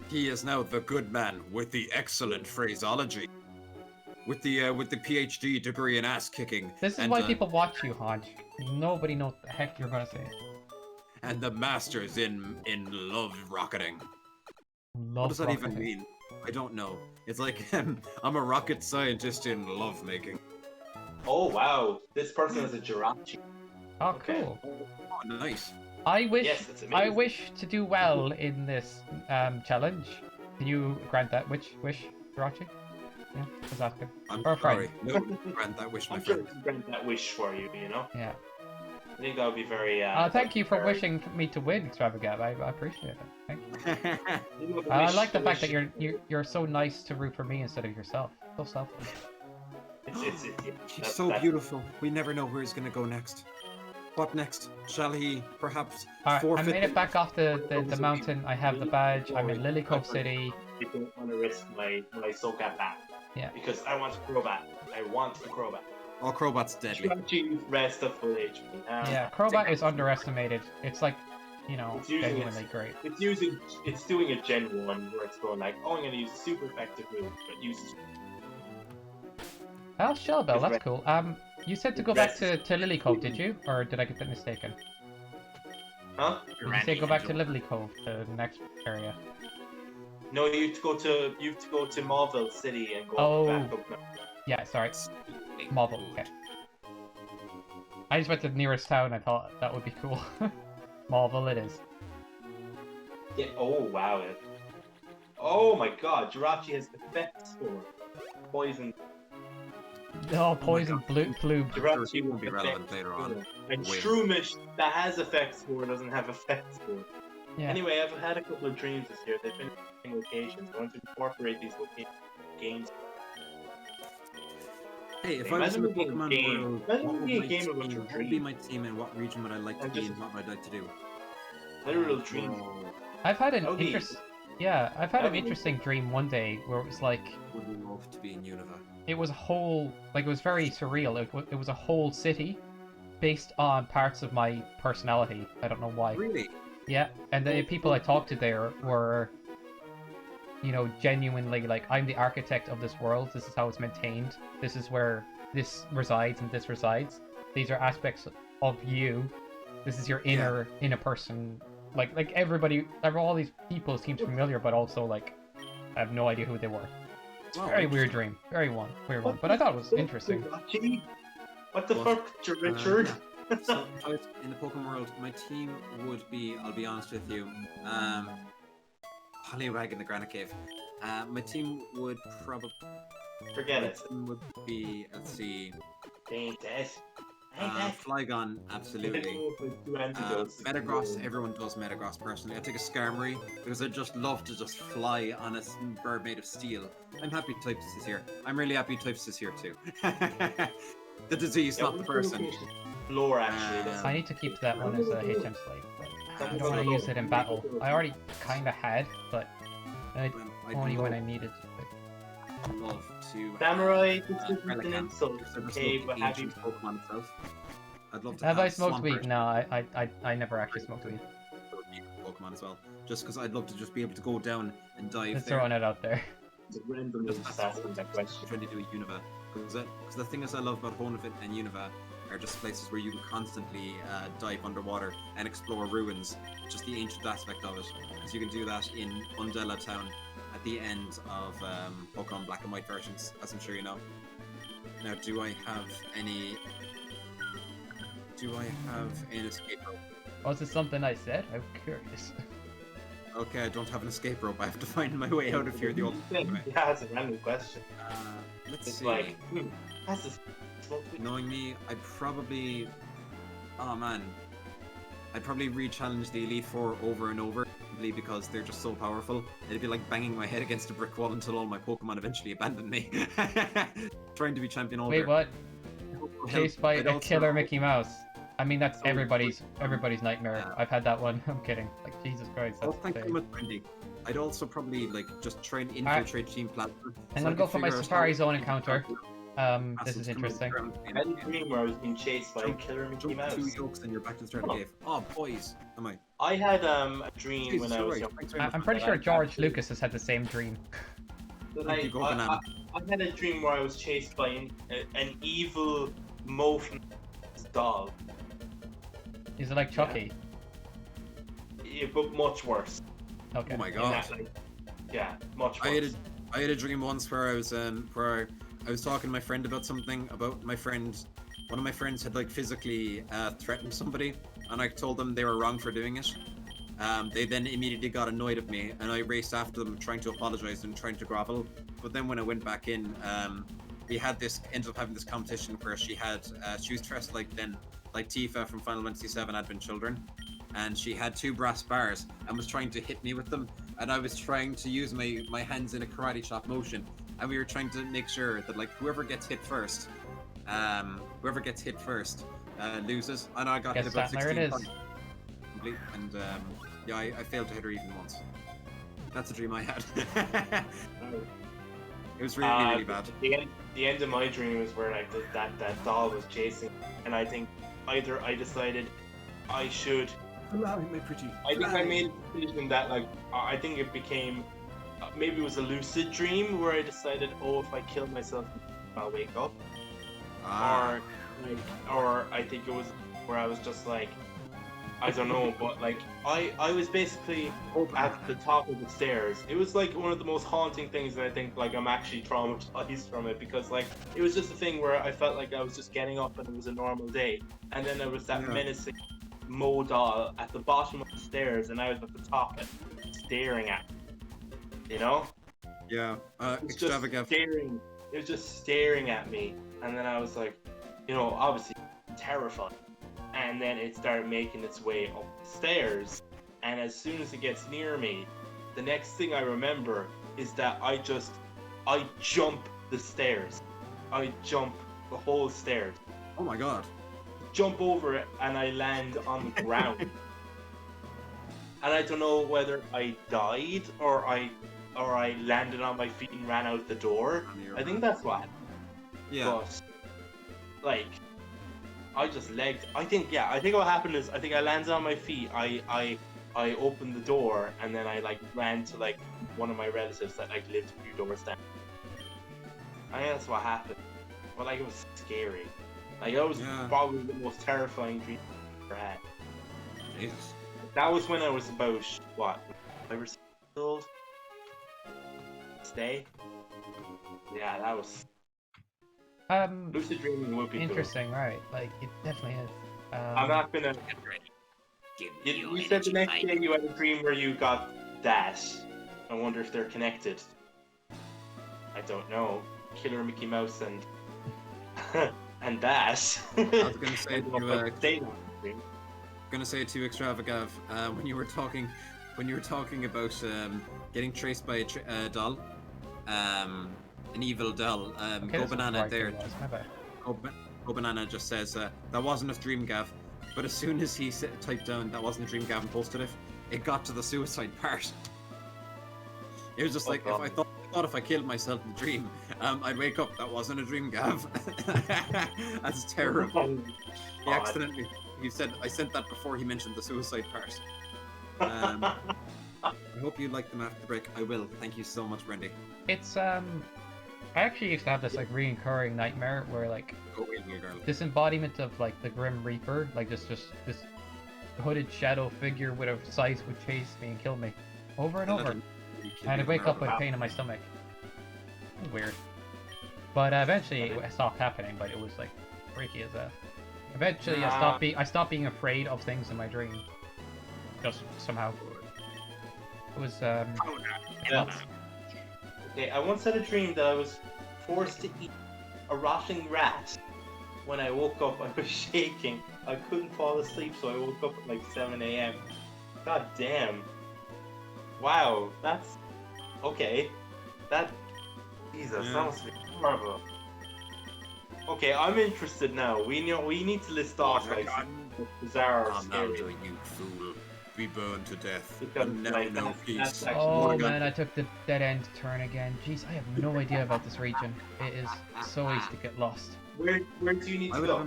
A: He is now the good man with the excellent phraseology. With the PhD degree in ass kicking.
C: This is
A: and,
C: why people watch you, Honch. Nobody knows what the heck you're gonna say.
A: And the masters in love rocketing.
C: Love
A: What does that even
C: rocketing.
A: mean? I don't know. It's like I'm a rocket scientist in love making.
B: Oh wow, this person is a Jirachi.
C: Oh,
B: Okay.
C: cool.
A: Oh, nice.
C: I wish
B: Yes, that's
C: I
B: amazing.
C: wish to do well in this challenge. Can you grant that wish, Jirachi? Yeah, just asking.
A: I'm
C: Or a friend.
A: sorry. No, grant that wish, my
B: I'm sure
A: friend.
B: I can grant that wish for you. You know,
C: Yeah.
B: I think that would be very.
C: Thank you for
B: very-
C: wishing me to win, Extravagav. I appreciate it. Thank you.
B: You know,
C: I
B: wish-
C: like the fact
B: wish-
C: that you're so nice to root for me instead of yourself. So selfish.
B: It's
A: He's so beautiful. We never know where he's gonna go next. What next? Shall he perhaps
C: Alright, I
A: forfeit?
C: made it back off the mountain. I have the badge. I'm in Lily Cove City.
B: I don't want to risk my Sokat back.
C: Yeah.
B: Because I want Crobat. I want the Crobat.
A: Oh, Crobat's deadly.
B: Jirachi rest of full HP.
C: Yeah, Crobat is underestimated. It's like, you know,
B: It's using
C: genuinely great.
B: It's doing a Gen 1 where it's going like, oh, I'm going to use a super effective move, but uses.
C: Oh, Shell Bell,
B: It's
C: that's
B: red.
C: cool. You said to go back to Lily Cove, did you? Or did I get that mistaken?
B: Huh?
C: Did you say go back to Lily Cove, the next area?
B: No, you have to go to Mauville City and go
C: Oh.
B: back up.
C: Yeah, sorry. Marvel, okay. I just went to the nearest town, I thought that would be cool. Marvel it is.
B: Yeah. Oh wow. Oh my God, Jirachi has effect score. Poison.
C: Oh, poison
A: God.
C: blue.
B: Jirachi
A: He won't be
B: effect
A: relevant later on.
B: score. And
A: Win.
B: Shroomish that has effect score doesn't have effect score.
C: Yeah.
B: Anyway, I've had a couple of dreams this year. They've been in locations. I want to incorporate these games.
A: Hey, if
B: Hey,
A: I was in the
B: imagine
A: Pokemon
B: being a game-
A: world,
B: imagine
A: what would
B: being a
A: my
B: game of a
A: team? What would
B: dream.
A: be my team, and what region would I like to
B: And
A: be,
B: just-
A: and what would I like to do?
B: Literal dreams.
C: I've had an
B: That would be-
C: interesting dream one day where it was like
A: Would love to be in Unova.
C: it was a whole it was very surreal. It was a whole city based on parts of my personality. I don't know why.
A: Really?
C: Yeah, and the people I talked to there were, you know, genuinely like, I'm the architect of this world. This is how it's maintained. This is where this resides and this resides. These are aspects of you. This is your inner person. Like everybody, all these people seemed familiar, but also like I have no idea who they were. It's a
A: Wow,
C: very weird dream, weird one. But I thought it was interesting.
B: Jirachi? What the
A: What?
B: fuck, Richard?
A: So, if I was in the Pokemon world, my team would be, I'll be honest with you, Poliwag in the Granite Cave. My team would probably
B: Forget it.
A: would be, let's see,
B: Ain't that? Ain't that?
A: Flygon, absolutely. Metagross, everyone does Metagross personally. I take a Skarmory because I just love to just fly on a bird made of steel. I'm happy Typhus is here. I'm really happy Typhus is here too. The disease, not the person.
B: Floor actually. That's
C: I need to keep that one as a HM slate, but I don't want to use it in battle. I already kind of had, but only when I needed to.
A: I'd love to.
B: Samurai, this isn't an
A: Relicanth,
B: insult,
A: because they're just
B: okay,
A: the
B: but have you...
A: ancient Pokemon itself. I'd love to
C: Have I smoked
A: Swampert
C: weed? No, I never actually smoked weed.
A: Pokemon as well, just because I'd love to just be able to go down and dive
C: Just
A: there.
C: throwing it out there.
B: Randomly just asking that question.
A: Trying to do at Unova, because the thing is I love about Honavit and Unova are just places where you can constantly dive underwater and explore ruins, just the ancient aspect of it. Because you can do that in Undella Town at the end of Pokemon Black and White versions, as I'm sure you know. Now, do I have an escape rope?
C: Was it something I said? I'm curious.
A: Okay, I don't have an escape rope. I have to find my way out of here the old way.
B: Yeah, it's a random question.
A: Let's
B: It's
A: see.
B: like, has this smoked weed?
A: Knowing me, I'd probably... Oh man. I'd probably re-challenge the Elite Four over and over, simply because they're just so powerful. It'd be like banging my head against a brick wall until all my Pokemon eventually abandon me. Trying to be champion older.
C: Wait, what? Chased by a killer Mickey Mouse. I mean, that's everybody's nightmare.
A: Yeah.
C: I've had that one. I'm kidding. Like, Jesus Christ.
A: Oh,
C: That's
A: thank you
C: insane.
A: much, Wendy. I'd also probably like just try and infiltrate Team Plasma.
C: I'm gonna go for my Safari Zone encounter. This is interesting.
B: I had a dream where I was being chased by a killer Mickey
A: Jump
B: Mouse.
A: 2 yolks and you're back to the start of the cave. Oh, boys. Am I?
B: I had a dream
A: Jesus,
B: when I
A: you're
B: was
A: right.
B: young.
A: Thanks very much.
C: I'm pretty sure George Lucas has had the same dream.
B: Like,
A: You go banana.
B: I had a dream where I was chased by an evil Mofen dog.
C: Is it like Chucky?
B: Yeah, but much worse.
C: Okay.
A: Oh my
B: In
A: god.
B: that, like, yeah, much
A: I
B: worse.
A: had a dream once where I was talking to my friend about something about my friend. One of my friends had like physically threatened somebody, and I told them they were wrong for doing it. They then immediately got annoyed at me, and I raced after them, trying to apologize and trying to grovel. But then when I went back in, we ended up having this competition where she was dressed like Tifa from Final Fantasy VII Advent Children, and she had 2 brass bars and was trying to hit me with them, and I was trying to use my hands in a karate chop motion, and we were trying to make sure that like whoever gets hit first loses, and I got hit
C: Guess
A: about
C: that, there
A: 16
C: it is.
A: times. Complete, and yeah, I failed to hit her even once. That's a dream I had. It was really, really bad.
B: The end of my dream was where like that doll was chasing, and I think either I decided I should.
A: Allow me, my pretty.
B: I think I made a decision that like I think it became maybe it was a lucid dream where I decided, oh, if I kill myself, I'll wake up, or I think it was where I was just like, I don't know, but like I was basically at the top of the stairs. It was like one of the most haunting things that I think like I'm actually traumatized from it, because like it was just a thing where I felt like I was just getting up and it was a normal day, and then there was that menacing Mo doll at the bottom of the stairs, and I was at the top and staring at me, you know?
A: Yeah,
B: It was just
A: Extravagav.
B: staring. It was just staring at me, and then I was like, you know, obviously terrified. And then it started making its way up the stairs, and as soon as it gets near me, the next thing I remember is that I jump the stairs. I jump the whole stairs.
A: Oh my god.
B: Jump over it, and I land on the ground. And I don't know whether I died or I landed on my feet and ran out the door. I think that's what happened.
A: Yeah.
B: But like, I just legged. I think what happened is I think I landed on my feet. I opened the door, and then I like ran to like one of my relatives that like lived a few doors down. I think that's what happened. But like it was scary. Like that was probably the most terrifying dream I've ever had.
A: Jesus.
B: That was when I was about what, 5 or 6 years old. Stay. Yeah, that was. Lucid dreaming would be
C: interesting, right? Like it definitely is.
B: I'm not gonna. You said the next day you had a dream where you got that. I wonder if they're connected. I don't know. Killer Mickey Mouse and and that.
A: I was gonna say to Extravagav, when you were talking about getting traced by a doll, an evil doll. Go Banana there. Go Banana just says that wasn't a dream, Gav. But as soon as he typed down that wasn't a dream, Gav, and posted it, it got to the suicide part. It was just like, if I thought thought if I killed myself in the dream, I'd wake up. That wasn't a dream, Gav. That's terrible. He accidentally. He said I sent that before he mentioned the suicide part. I hope you like them after the break. I will. Thank you so much, Brendy.
C: It's I actually used to have this like recurring nightmare where like this embodiment of like the Grim Reaper, like just this hooded shadow figure with a scythe would chase me and kill me over and over, and I'd wake up with pain in my stomach. Weird. But eventually it stopped happening. But it was like freaky as a. Eventually I stopped being afraid of things in my dream. Just somehow. It was
B: Okay, I once had a dream that I was forced to eat a rotting rat. When I woke up, I was shaking. I couldn't fall asleep, so I woke up at like 7 a.m. God damn. Wow, that's... Okay. Jesus, that must be horrible. Okay, I'm interested now. We need to list off like bizarre scary.
A: You fool. Be burned to death.
B: Because, like,
A: no peace.
C: Oh man, I took the dead end turn again. Jeez, I have no idea about this region. It is so easy to get lost.
B: Where do you need to go?
C: I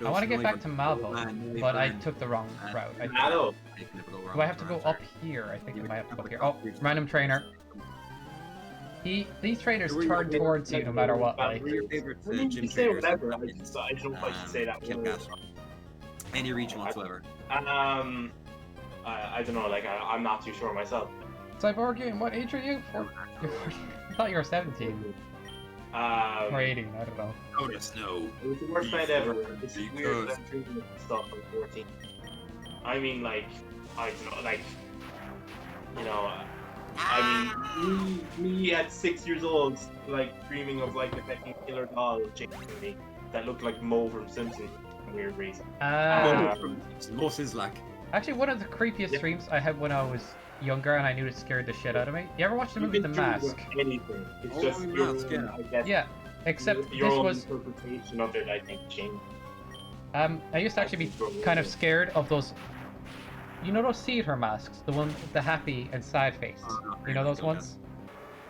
C: want to get back to Malvo, but I took the wrong route. Do I have to go up here? I think I might have to go up here. Oh, random trainer. These trainers turn towards you no matter what. Like.
A: Your favorite gym trainers? I don't know if I should say that word. Any region whatsoever.
B: I don't know, like, I'm not too sure myself.
C: Cyborgian, what age are you? I thought you were 17. Or 18, I don't know.
A: Notice, no.
B: It was the worst night ever. This is weird that I'm drinking stuff at 14. I mean, like, I don't know, like, you know, I mean, me at 6 years old, like, dreaming of, like, a fucking killer doll chasing me that looked like Mo from Simpsons for some weird reason.
A: Mo Sislak.
C: Actually, one of the creepiest dreams I had when I was younger and I knew it scared the shit out of me. You ever watch the movie The Mask?
B: Anything. It's just your own, I guess.
C: Yeah, except
B: your
C: this
B: own
C: was...
B: interpretation of it, I think, changed.
C: I used to actually be kind of scared of those... You know those theater masks? The one with the happy and sad face? You know those ones?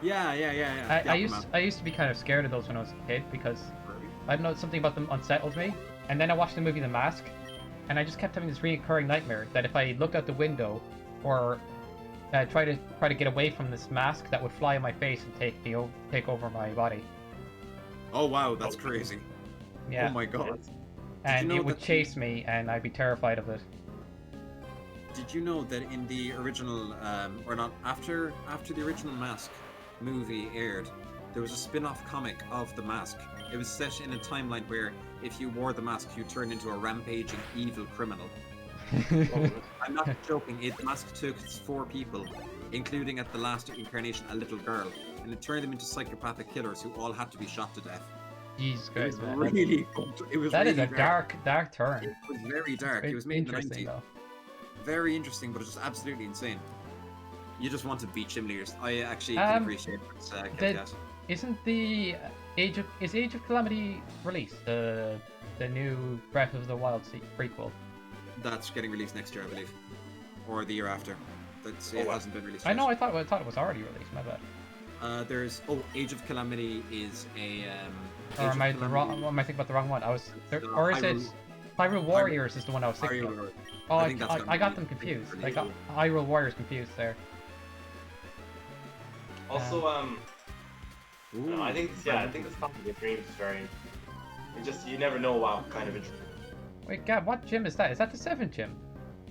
A: Yeah.
C: I used to be kind of scared of those when I was a kid because I don't know, something about them unsettled me. And then I watched the movie The Mask, and I just kept having this recurring nightmare that if I looked out the window or try to get away from this mask, that would fly in my face and take over my body.
A: Oh wow, that's crazy.
C: Yeah.
A: Oh my god.
C: And it would chase me, and I'd be terrified of it.
A: Did you know that in the original, or not, after the original Mask movie aired, there was a spin-off comic of The Mask. It was set in a timeline where if you wore the mask, you turned into a rampaging evil criminal. I'm not joking. The mask took 4 people, including at the last incarnation a little girl, and it turned them into psychopathic killers who all had to be shot to death.
C: Jesus Christ, man.
A: That
C: is a dark turn.
A: It was very dark. It was made in the 90s.
C: Though.
A: Very interesting, but just absolutely insane. You just want to beat gym leaders. I actually can appreciate it.
C: Isn't the Age of Calamity released? The new Breath of the Wild prequel.
A: That's getting released next year, I believe, or the year after. It hasn't been released.
C: I know. I thought it was already released. My bad.
A: There's Age of Calamity is a.
C: Or am I thinking about the wrong one? Or is it Hyrule Warriors? Is the one I was thinking of? Oh, I got them confused. I got Hyrule Warriors confused there.
B: Also, I think this topic of dreams is very. You never know what kind of a dream.
C: Wait, Gab, what gym is that? Is that the 7th gym?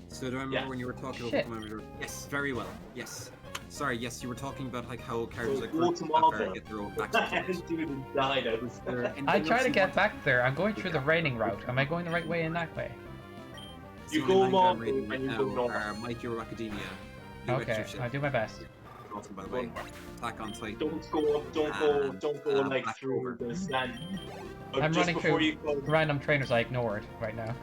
A: So do I remember when you were talking about Pokemon? Yes, very well. Yes. Sorry, yes, you were talking about like how characters like get their own backstories.
B: Dude died.
C: I try to get back there. I'm going through the raining route. Am I going the right way in that way?
B: You go along
A: right now are My Hero Academia.
C: Okay, I'll do my best.
A: By the way, Attack on Titan.
B: Don't go up. Don't go like through the sand.
C: I'm running through random trainers I ignored right now.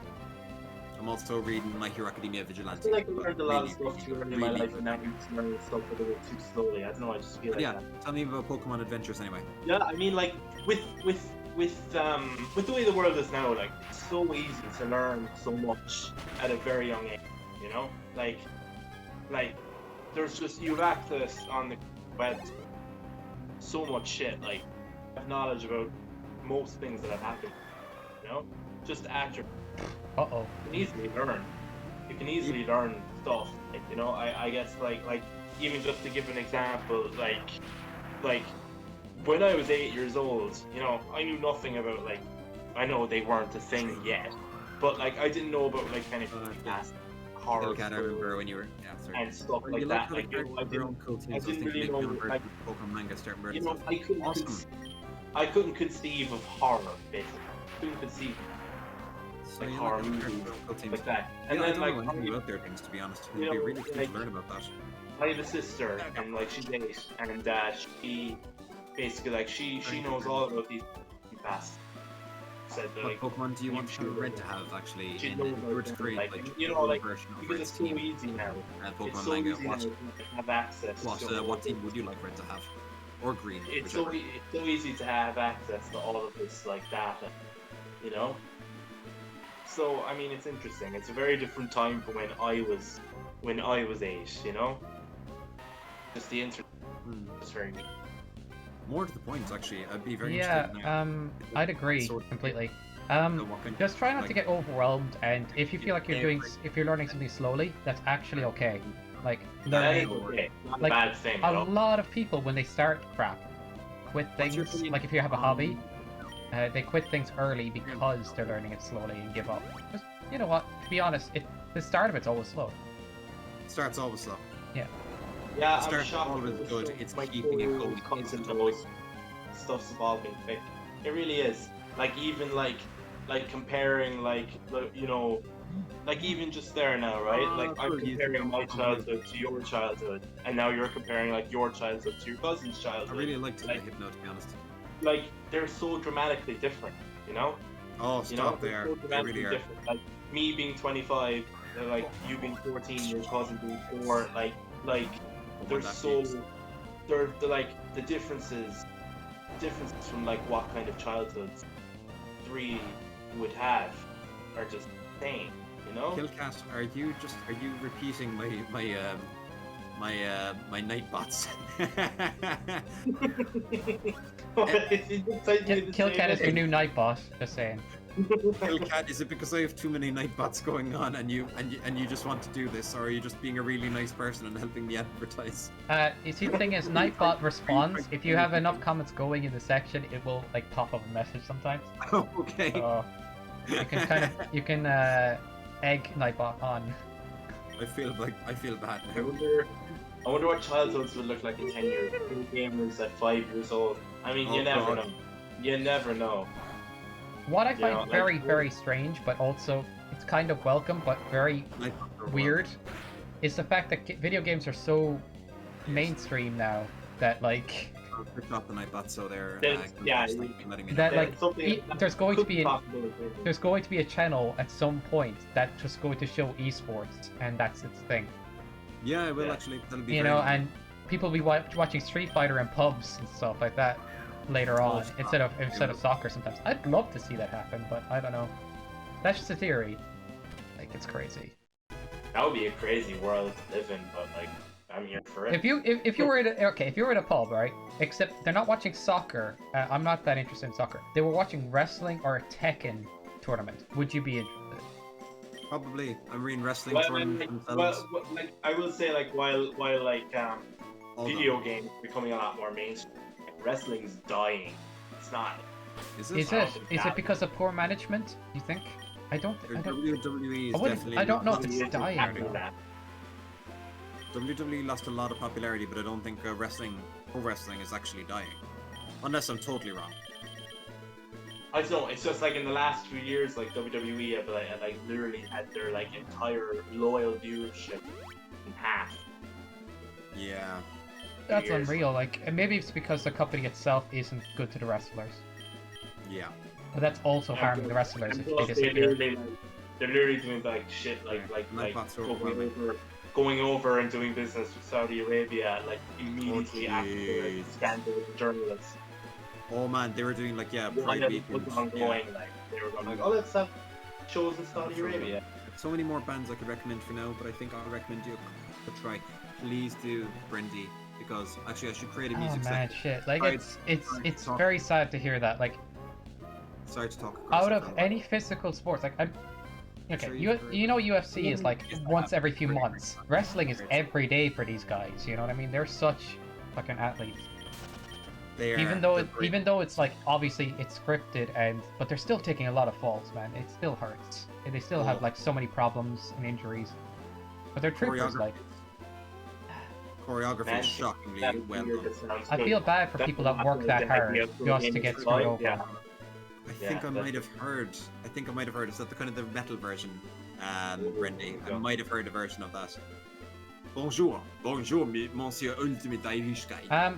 A: I'm also reading My Hero Academia Vigilante.
B: I feel like I learned a lot of stuff in my life, and now I'm just learning stuff a little too slowly. I don't know. I just feel like that.
A: Tell me about Pokemon Adventures anyway.
B: Yeah, I mean, like with the way the world is now, like it's so easy to learn so much at a very young age. You know, like there's just you have access on the web so much shit. Like, have knowledge about most things that have happened. You know, just actor.
C: Uh-oh.
B: You can easily learn. You can easily learn stuff. Like, you know, I guess like even just to give an example, like when I was 8 years old, you know, I knew nothing about like, I know they weren't a thing yet, but like I didn't know about like kind of past horror
A: I remember when you were
B: and stuff like that. Like, you know, I didn't really know like
A: Pokemon manga starting
B: you know, I couldn't conceive of horror basically. Couldn't conceive like horror movies like that. And then like
A: about their things, to be honest, it'd be really cool to learn about that.
B: I have a sister, and like she's 8, and she basically like she knows all about these past. Said that, like,
A: what Pokemon do you want Red to have actually?
B: She
A: In
B: knows
A: order to create like
B: you know, like
A: version of
B: because
A: Red's
B: it's so
A: team
B: easy now.
A: and
B: It's
A: Pokemon
B: so
A: manga.
B: easy now to have access.
A: What team would you like Red to have? Or Green?
B: It's so easy to have access to all of this like data, you know. So I mean, it's interesting. It's a very different time from when I was 8, you know. Just the internet is very
C: More
A: to the point, actually. I'd be very
C: interested now. I'd agree completely. Just try not to get overwhelmed, and if you feel like if you're learning something slowly, that's actually okay. Like learning,
B: not a bad thing.
C: A lot of people when they start crap, quit things. Like if you have a hobby, they quit things early because they're learning it slowly and give up. Just, you know what? To be honest, the start of it's always slow.
A: Start's always slow.
C: Yeah.
B: Yeah,
A: the start's always good. It's keeping it going.
B: Stuff's evolving quick. It really is. Like even like comparing like you know, like even just there now, right? Like I'm comparing my childhood to your childhood, and now you're comparing like your childhood to your cousin's childhood.
A: I really like to like, Hypno, to be honest.
B: Like they're so dramatically different, you know?
A: Oh, stop there.
B: So they really are. Different. Like me being 25, like you being 14, your cousin being 4, like they're so they're like the differences from like what kind of childhoods 3 would have are just insane, you know?
A: Killcat, are you repeating my night bots?
C: Killcat is your new night bot, just saying.
A: Killcat, is it because I have too many night bots going on and you just want to do this, or are you just being a really nice person and helping me advertise?
C: You see, the thing is, Nightbot responds. If you have enough comments going in the section, it will like pop up a message sometimes.
A: Oh, okay.
C: So you can egg Nightbot on.
A: I feel bad now.
B: I wonder what childhoods would look like in 10 years. Gamers at 5 years old. I mean, you never know. You never know.
C: What I find very strange, but also it's kind of welcome, but very weird, is the fact that video games are so mainstream now that like.
A: I'll pick up the Nightbot, so they're
C: there's going to be a channel at some point that's just going to show esports, and that's its thing.
A: Yeah, it will actually. That'll be.
C: You know, and people will be watching Street Fighter in pubs and stuff like that later on instead of soccer. Sometimes I'd love to see that happen, but I don't know. That's just a theory. Like, it's crazy.
B: That would be a crazy world to live in, but like, I'm here for it.
C: If you were in a pub, right? Except they're not watching soccer. I'm not that interested in soccer. They were watching wrestling or a Tekken tournament. Would you be interested?
A: Probably. I mean, wrestling tournaments.
B: Like, I will say, like, while like video games are becoming a lot more mainstream, like, wrestling's dying. It's not.
C: Is it because of poor management? You think?
A: WWE is definitely.
C: I don't know if it's dying or not.
A: WWE lost a lot of popularity, but I don't think pro wrestling is actually dying. Unless I'm totally wrong.
B: I don't know, it's just like in the last few years, like WWE have like literally had their like entire loyal viewership in half.
A: Yeah.
C: That's unreal, like, and maybe it's because the company itself isn't good to the wrestlers.
A: Yeah.
C: But that's also harming the wrestlers if they
B: disappear. They're literally doing like shit like going over and doing business with Saudi Arabia, like immediately after like, scandal with journalists.
A: Oh man, they were doing like pride weekends.
B: Like they were going like, oh, let's have shows in Saudi Arabia.
A: So many more bands I could recommend for now, but I think I'll recommend you to try. Please do, Brendy. because actually I should create a
C: Oh
A: music
C: man,
A: section.
C: shit. Like
A: Sorry-
C: it's
A: sorry.
C: very sad to hear that. Like
A: Sorry to talk across
C: out
A: the
C: of
A: phone.
C: any physical sports, like I'm okay.
A: Sure,
C: You know UFC is like
A: Yes, I
C: once
A: have.
C: every few
A: Very
C: months.
A: much.
C: Wrestling is
A: Very
C: every day for these guys. You know what I mean? They're such fucking athletes.
A: They are,
C: Even though
A: they're great.
C: even though it's like obviously it's scripted but they're still taking a lot of faults, man. It still hurts. And they still have
A: Oh.
C: like so many problems and injuries. But they're troopers, like.
A: Choreography is shockingly well done.
C: I feel bad for people that work that hard just to get screwed over.
B: Yeah.
A: I think I might have heard. Is that the kind of the metal version, Brendy? I might have heard a version of that. Bonjour, Monsieur Ultimate Irish guy.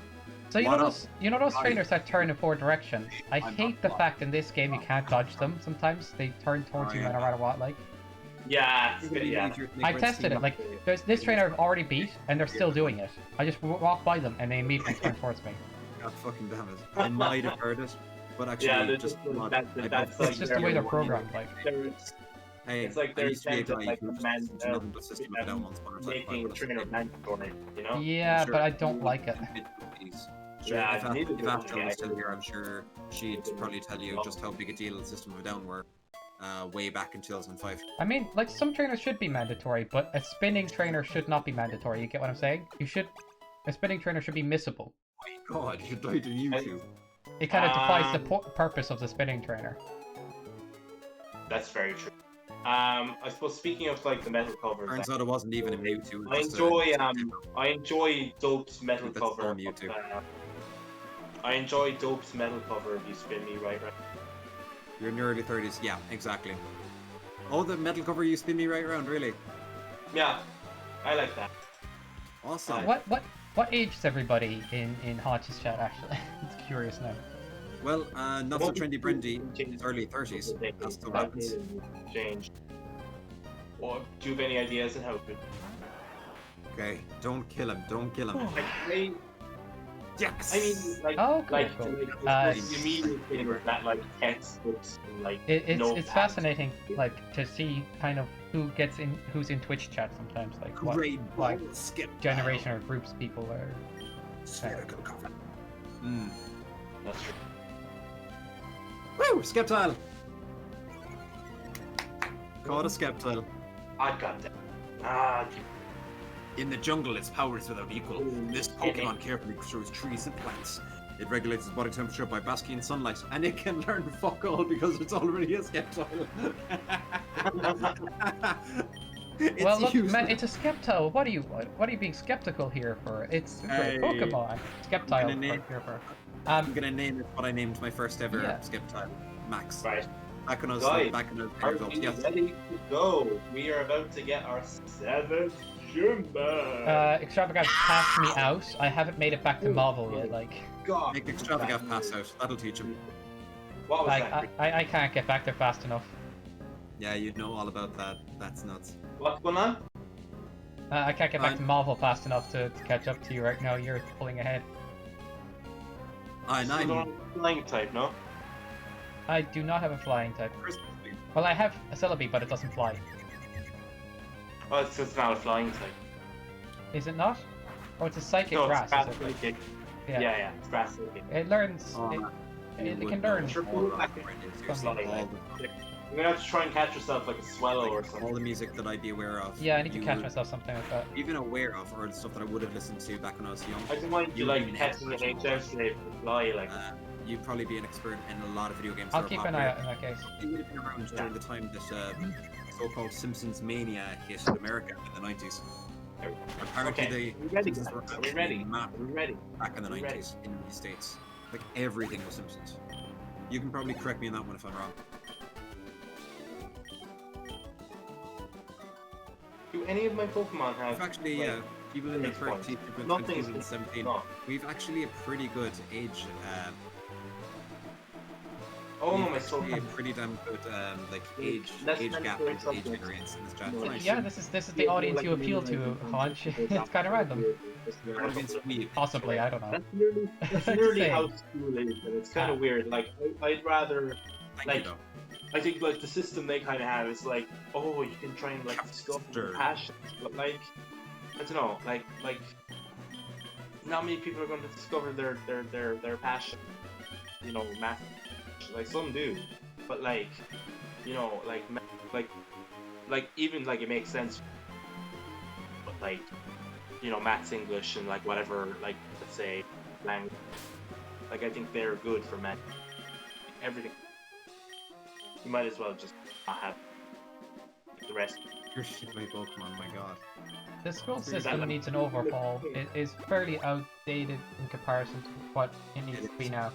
C: So
A: What up?
C: you know those
A: Hi.
C: trainers that turn in 4 directions? I
A: I'm
C: hate
A: not
C: the
A: what?
C: fact in this game you can't dodge them sometimes. They turn towards you no matter what, like.
B: Yeah, yeah.
C: I tested it, like, there's this trainer I've already beat, and they're still doing it. I just walk by them, and they immediately turn towards me.
A: God fucking damn it! I might have heard it, but actually,
B: Yeah, there's
A: just
B: just-
A: not.
B: that's
C: It's just the way they're programmed, like.
A: Hey,
B: It's like
A: I
B: they're
A: used to be a
B: attempting,
A: guy
B: like,
A: who just
B: man-
A: listened to nothing but System of a Down once upon a time.
B: making a trainer mandatory, you know?
C: Yeah, but I don't like it.
A: Sure,
B: Yeah,
A: if
B: neither do
A: After
B: I.
A: was still here, I'm sure she'd probably tell you just how big a deal System of a Down were way back in 2005.
C: I mean, like, some trainers should be mandatory, but a spinning trainer should not be mandatory. You get what I'm saying? A spinning trainer should be missable.
A: God, you died on YouTube.
C: It kind of defies the purpose of the spinning trainer.
B: That's very true. I suppose speaking of like the metal covers,
A: Turns out it wasn't even a Mewtwo.
B: I enjoy Dope's metal
A: That's
B: cover.
A: on YouTube.
B: I enjoy Dope's metal cover of You Spin Me Right.
A: You're in your early 30s, yeah, exactly. Oh, the metal cover you spin me right around, really?
B: Yeah, I like that.
A: Awesome.
C: What age is everybody in Hodge's chat, actually? It's curious now.
A: Well, not so trendy Brendy, his early 30s. That's still happens.
B: Change. Or do you have any ideas on how to?
A: Okay, don't kill him, don't kill him. Yes!
B: I mean, like,
C: Oh, cool,
B: like,
C: cool.
B: like the immediate thing with that, like, textbooks and, like,
C: It's fascinating, like, to see kind of who's in Twitch chat sometimes, like what
A: Great
C: like
A: ball, skip.
C: generation or groups people are.
A: Spherical cover.
B: That's true.
A: Woo! Skeptile! Caught a Skeptile.
B: I got that. Ah,
A: In the jungle, its power is without equal. This Pokemon carefully throws trees and plants. It regulates its body temperature by basking in sunlight, and it can learn fuck all because it's already a Skeptile.
C: Well, look, man, it's a Skeptile. What are you being skeptical here for? It's for
A: Hey.
C: Pokemon. Skeptile.
A: I'm gonna
C: here for.
A: I'm gonna name it what I named my first ever
C: Yeah.
A: Skeptile, Max.
B: right.
A: Back when I was
B: Guys,
A: back in the
B: Are
A: adults,
B: we
A: yes.
B: ready to go? We are about to get our 7th Jumba.
C: Extravagav passed me out. I haven't made it back to Marvel yet. Like,
B: God.
A: Make Extravagav pass out. That'll teach him.
B: What was that?
C: I can't get back there fast enough.
A: Yeah, you know all about that. That's nuts.
B: What's going on?
C: I can't get back to Marvel fast enough to catch up to you right now. You're pulling ahead.
A: And
B: You don't
A: I'm
B: have a flying type, no?
C: I do not have a flying type.
A: Christmas.
C: Well, I have a Celebi, but it doesn't fly.
B: Oh, it's not a flying type.
C: Is it not? Oh, it's a psychic
B: No,
C: grass.
B: it's grass
C: Is it? Like,
B: psychic.
C: yeah.
B: Yeah, it's grass psychic.
C: It learns.
A: Oh,
C: It
A: You
C: can
A: would
C: learn.
A: know
B: Sure,
A: all
B: pull
A: about
B: back.
A: Brendan,
C: Something.
A: seriously,
B: like
A: all the-
B: You're gonna have to try and catch yourself like a swallow or
A: all
B: something.
A: the music that I'd be aware of.
C: Yeah, I need to
A: you
C: catch
A: would-
C: myself something like that.
A: Even aware of, or the stuff that I would have listened to back when I was young.
B: I don't mind you
A: You
B: like
A: mean
B: testing an
A: expert.
B: HM slave to fly, like.
A: You'd probably be an expert in a lot of video games.
C: I'll
A: that are
C: keep an
A: popular.
C: eye out in that case.
A: You would have been around during the time that so-called Simpsons mania hit America in the 90s. Apparently,
B: Okay, we
A: the
B: ready,
A: Simpsons were
B: guys? Are we
A: actually
B: ready?
A: mapped
B: Are we ready?
A: back in the
B: Are we ready?
A: 90s in the States. Like, everything was Simpsons. You can probably correct me on that one if I'm wrong.
B: Do any of my Pokemon have?
A: We've actually,
B: like,
A: yeah, people in the
B: age points?
A: 30s, people in
B: Nothing's
A: 2017,
B: no.
A: we've actually a pretty good age.
B: Oh no,
A: we've
B: my soul.
A: actually a pretty damn good like age
B: Let's
A: gap
B: mention
A: and age
B: something.
A: variance in this chat.
B: No,
A: Nice.
C: Yeah, this is the audience you appeal to, Honch. It's kind of random.
A: Audience we
C: Possibly, I don't know.
B: That's nearly
C: Same.
B: how school is, and it's kind of weird. Like, I'd rather,
A: Thank
B: like,
A: you, though.
B: I think like the system they kind of have is like, oh, you can try and like discover your
A: Capture.
B: passions, but like, I don't know, like not many people are going to discover their passion. You know, math. Like some do, but like, you know, like even like it makes sense. But like, you know, maths, English, and like whatever, like let's say language. Like I think they're good for math. Everything. You might as well just not have the rest.
A: You're shit my Pokemon, my god.
C: The school system needs an overhaul. It is fairly outdated in comparison to what it needs to be now.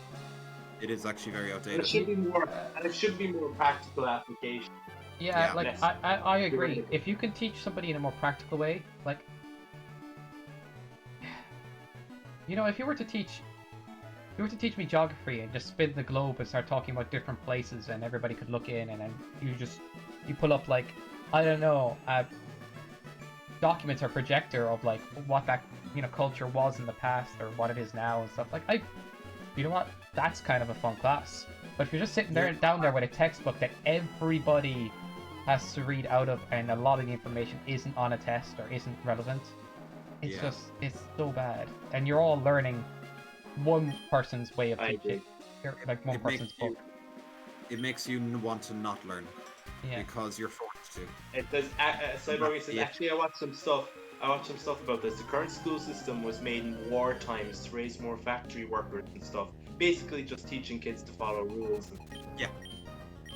A: It is actually very
B: And
A: outdated.
B: it should be more. And it should be more practical application.
C: Yeah,
A: Yeah.
C: like I agree. If you can teach somebody in a more practical way, like, you know, if you were to teach me geography and just spin the globe and start talking about different places and everybody could look in, and then you pull up like, I don't know, documents or projector of like what that, you know, culture was in the past or what it is now and stuff, like, you know what, that's kind of a fun class. But if you're just sitting there down there with a textbook that everybody has to read out of, and a lot of the information isn't on a test or isn't relevant, it's so bad. And you're all learning one person's way of teaching. Like one person's book.
A: It makes you want to not learn.
C: Yeah.
A: Because you're forced to.
B: It does. Cyber says, actually, I watched some stuff about this. The current school system was made in war times to raise more factory workers and stuff. Basically, just teaching kids to follow rules.
A: Yeah.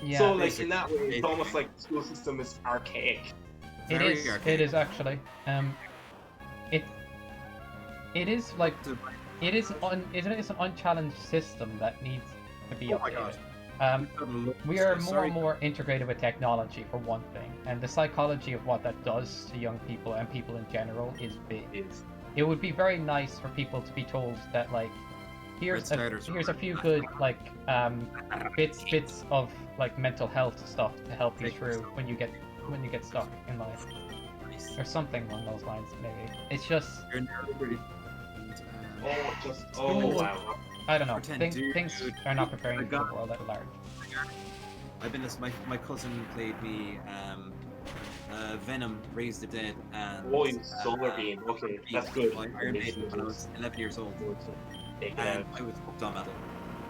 C: Yeah.
B: So, like in that way, it's almost like the school system is archaic.
C: It is. It is actually. It is like it is an unchallenged system that needs to be updated. We are more and more integrated with technology, for one thing, and the psychology of what that does to young people and people in general is big. It would be very nice for people to be told that, like, here's a few good like bits of like mental health stuff to help you through when you get stuck in life, or something along those lines. Maybe it's just
B: wow.
C: I don't know. Things are not preparing you for the world at large.
A: I've been this. My cousin played me Venom, Raise the Dead, and
B: Solar Beam. Okay, that's good.
A: Iron Maiden when I was 11 years old, and I was hooked on metal.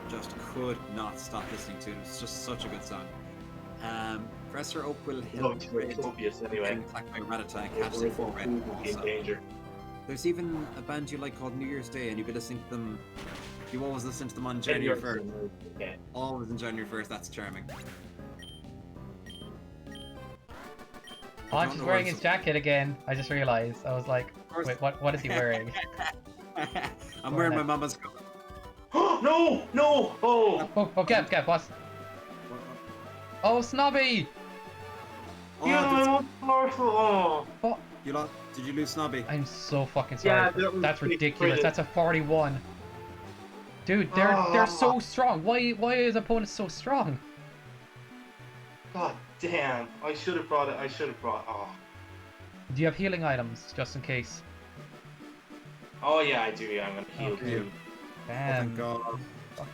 A: Just could not stop listening to it. It was just such a good song. Professor Oak will help
B: anyway.
A: Attack by Ratata, catch the four red. There's even a band you like called New Year's Day, and you'll be listening to them. You always listen to them on January 1st.
B: Okay.
A: Always on January 1st. That's charming.
C: Honch is wearing his jacket again. I just realized. I was like, wait, what is he wearing?
A: I'm wearing my mama's coat.
B: No! Oh!
C: Gav, what? Oh, Snobby!
A: What? Did you lose Snobby?
C: I'm so fucking sorry.
B: Yeah,
C: that's ridiculous. That's a 41. Dude, they're so strong. Why is opponents so strong?
B: God damn! I should have brought it. Oh.
C: Do you have healing items just in case?
B: Oh yeah, I do. Yeah, I'm gonna heal too.
C: Damn.
A: Oh thank God.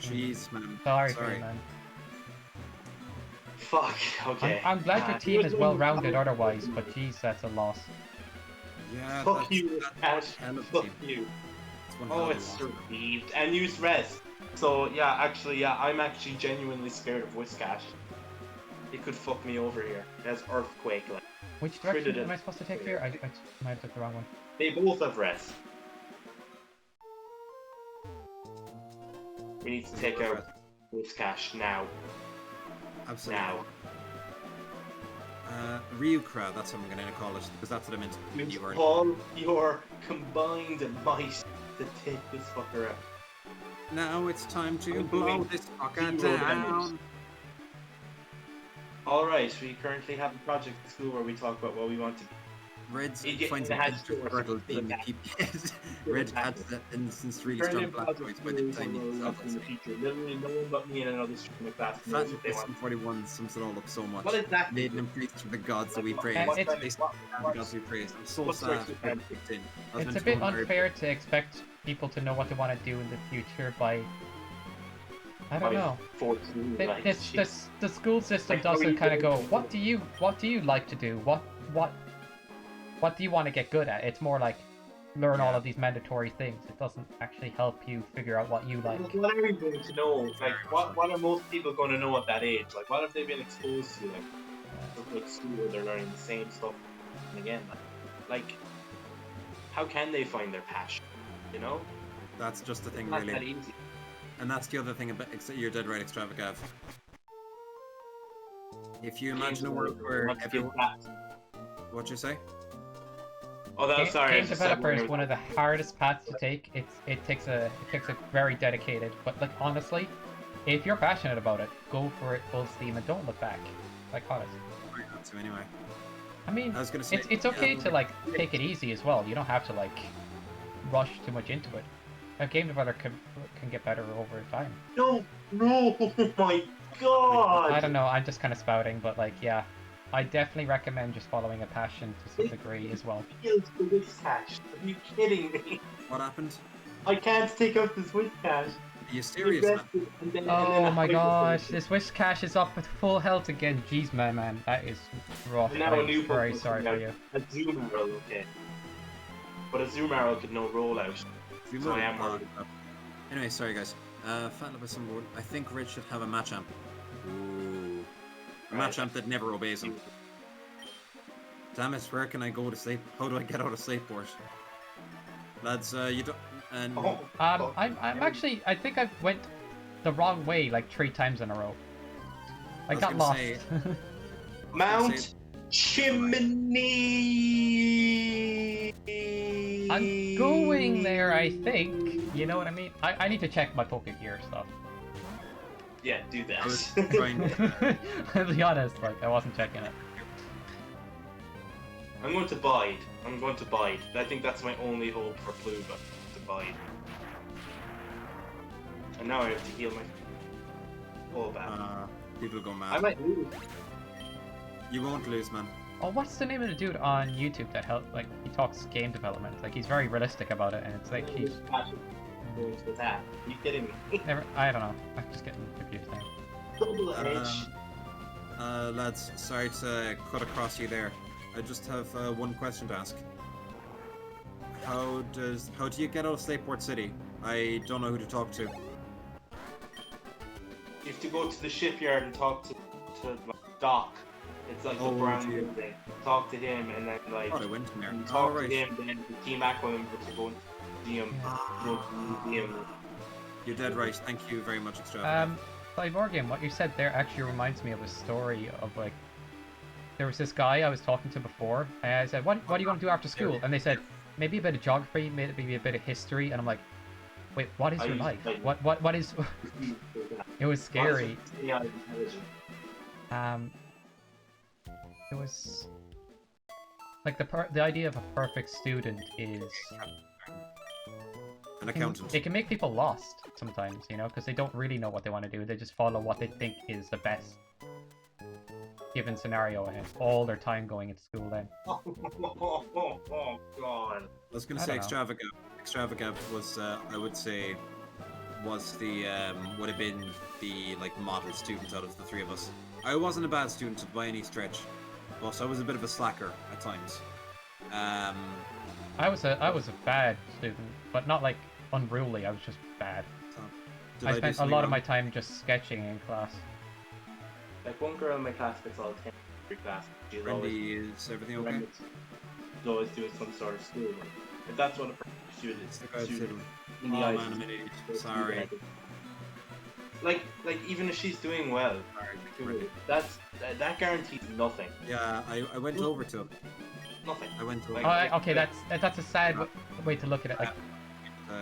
A: Jeez, man.
C: Sorry, man.
B: Fuck. Okay.
C: I'm glad your team is well rounded otherwise, but jeez, that's a loss.
A: Yeah.
B: Fuck you, Ash. Fuck
A: team.
B: you.
A: Oh,
B: it's survived and use rest. So yeah, I'm actually genuinely scared of Whiskash. It could fuck me over here. There's earthquake. Like.
C: Which direction am I supposed to take here? I might have took the wrong one.
B: They both have rest. We need to take out Whiskash now.
A: Absolutely.
B: Now.
A: Ryukra, that's what I'm going to call it, because that's what I meant when you were.
B: All your combined might to take this fucker out.
A: Now it's time to blow this fucker down.
B: Alright, we currently have a project at school where we talk about what we want to be.
A: Red's finds an extra turtle being a keep. Red adds that instance really strong black points by the time he's up.
B: Literally no one but me and another student in the class knows what they want.
A: 41 sums it all up so much.
B: What exactly?
A: Made them priest to the gods that we praise. The gods we praise. I'm so sad.
C: It's a bit unfair to expect people to know what they want to do in the future by... I don't know.
B: 14,
C: the school system doesn't kind of go, what do you like to do? What do you want to get good at? It's more like, learn all of these mandatory things. It doesn't actually help you figure out what you like.
B: What are you going to know? Like, what are most people going to know at that age? Like, what have they been exposed to? Like school where they're learning the same stuff and again. Like, how can they find their passion? You know?
A: That's just the thing,
B: It's not
A: really.
B: that easy.
A: And that's the other thing about. You're dead right, Extravagav. If you imagine a world where everyone. What'd you say?
B: Oh, that's sorry.
C: Game developer is one of the hardest paths to take. It takes a very dedicated. But like honestly, if you're passionate about it, go for it full steam and don't look back. Like honestly.
A: Anyway.
C: I mean,
A: I was gonna say,
C: it's okay to like take it easy as well. You don't have to like rush too much into it. A game developer can get better over time.
B: No, oh my god!
C: I don't know. I'm just kind of spouting, but like, yeah, I definitely recommend just following a passion to some degree as well.
B: The Switch cache. Are you kidding me?
A: What happened?
B: I can't take up the Switch cache.
A: Are you serious, man?
C: Oh my gosh, this Wish cache is up with full health again. Jeez, man, that is rough. I'm very sorry for you.
B: A zoom arrow, okay. But a zoom arrow could no rollout. So I am worried.
A: Anyway, sorry guys. Fat Love some board. I think Rich should have a Machamp. Ooh. A Machamp that never obeys him. Damn it, where can I go to sleep? How do I get out of sleep, lads, you don't... And...
C: I'm actually... I think I went the wrong way like 3 times in a row. I got lost.
B: Mount Chimney!
C: I'm going there, I think. You know what I mean? I need to check my Pokegear stuff.
B: Yeah, do that.
A: I was trying to...
C: I'll be honest, like, I wasn't checking it.
B: I'm going to bide. I think that's my only hope for Pluva, to bide. And now I have to heal my... all back.
A: People go mad.
B: I might lose.
A: You won't lose, man.
C: Oh, what's the name of the dude on YouTube that like he talks game development? Like he's very realistic about it, and it's like he's.
B: Are you kidding me?
C: I don't know. I'm just getting confused now.
B: Double edge.
A: Lads, sorry to cut across you there. I just have one question to ask. How do you get out of Slateport City? I don't know who to talk to.
B: You have to go to the shipyard and talk to Doc. It's like the brown building. Talk to him and then like.
A: Oh, I went in there.
B: Talk to him, then the team Aqua members to go to the museum.
A: You're dead right. Thank you very much, Extravagav.
C: Morgan, what you said there actually reminds me of a story of like. There was this guy I was talking to before, and I said, "What are you going to do after school?" And they said, "Maybe a bit of geography, maybe a bit of history." And I'm like, "Wait, what is your life? What is?" It was scary. It was like the idea of a perfect student is
A: an accountant.
C: It can make people lost sometimes, you know, because they don't really know what they want to do. They just follow what they think is the best given scenario, and it's all their time going into school then.
B: Oh god.
A: I was gonna say Extravagav was I would say was the would have been the like model student out of the 3 of us. I wasn't a bad student by any stretch, but I was a bit of a slacker at times.
C: I was a bad student, but not like unruly. I was just bad. I spent a lot of my time just sketching in class.
B: Like one girl in my class gets all 10 every class. She's
A: is everything okay?
B: She's always doing some sort of school work. If that's one of her students.
A: In the eyes. Sorry.
B: Like even if she's doing well, that guarantees nothing.
A: Yeah, I went over to him.
B: Nothing.
A: I went over.
C: Okay, that's a sad way to look at it. Like,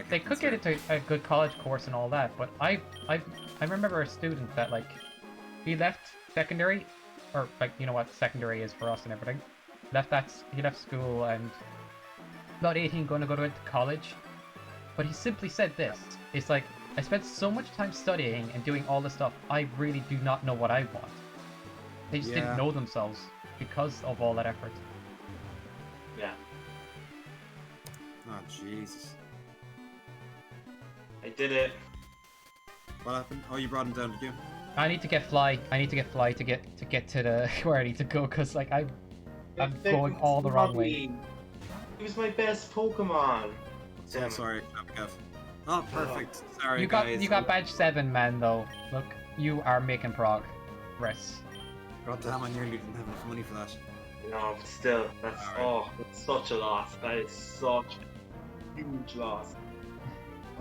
C: they could get into a good college course and all that, but I remember a student that like he left secondary, or like you know what secondary is for us and everything. He left school and about 18 going to go to college, but he simply said this. It's like, I spent so much time studying and doing all this stuff, I really do not know what I want. They just didn't know themselves because of all that effort.
B: Yeah.
A: Oh, Jesus.
B: I did it.
A: What happened? Oh, you brought him down, did you?
C: I need to get fly. I need to get fly to get to the where I need to go, because like I'm going all the wrong way.
B: He was my best Pokemon.
A: So
B: Damn it.
A: sorry, Extravagav. Oh, perfect. Sorry,
C: You got
A: guys.
C: you got badge 7, man. Though, look, you are making progress.
A: God damn, I nearly didn't have enough money for that.
B: No, but still, that's
A: Alright.
B: that's such a loss. That is such a huge loss.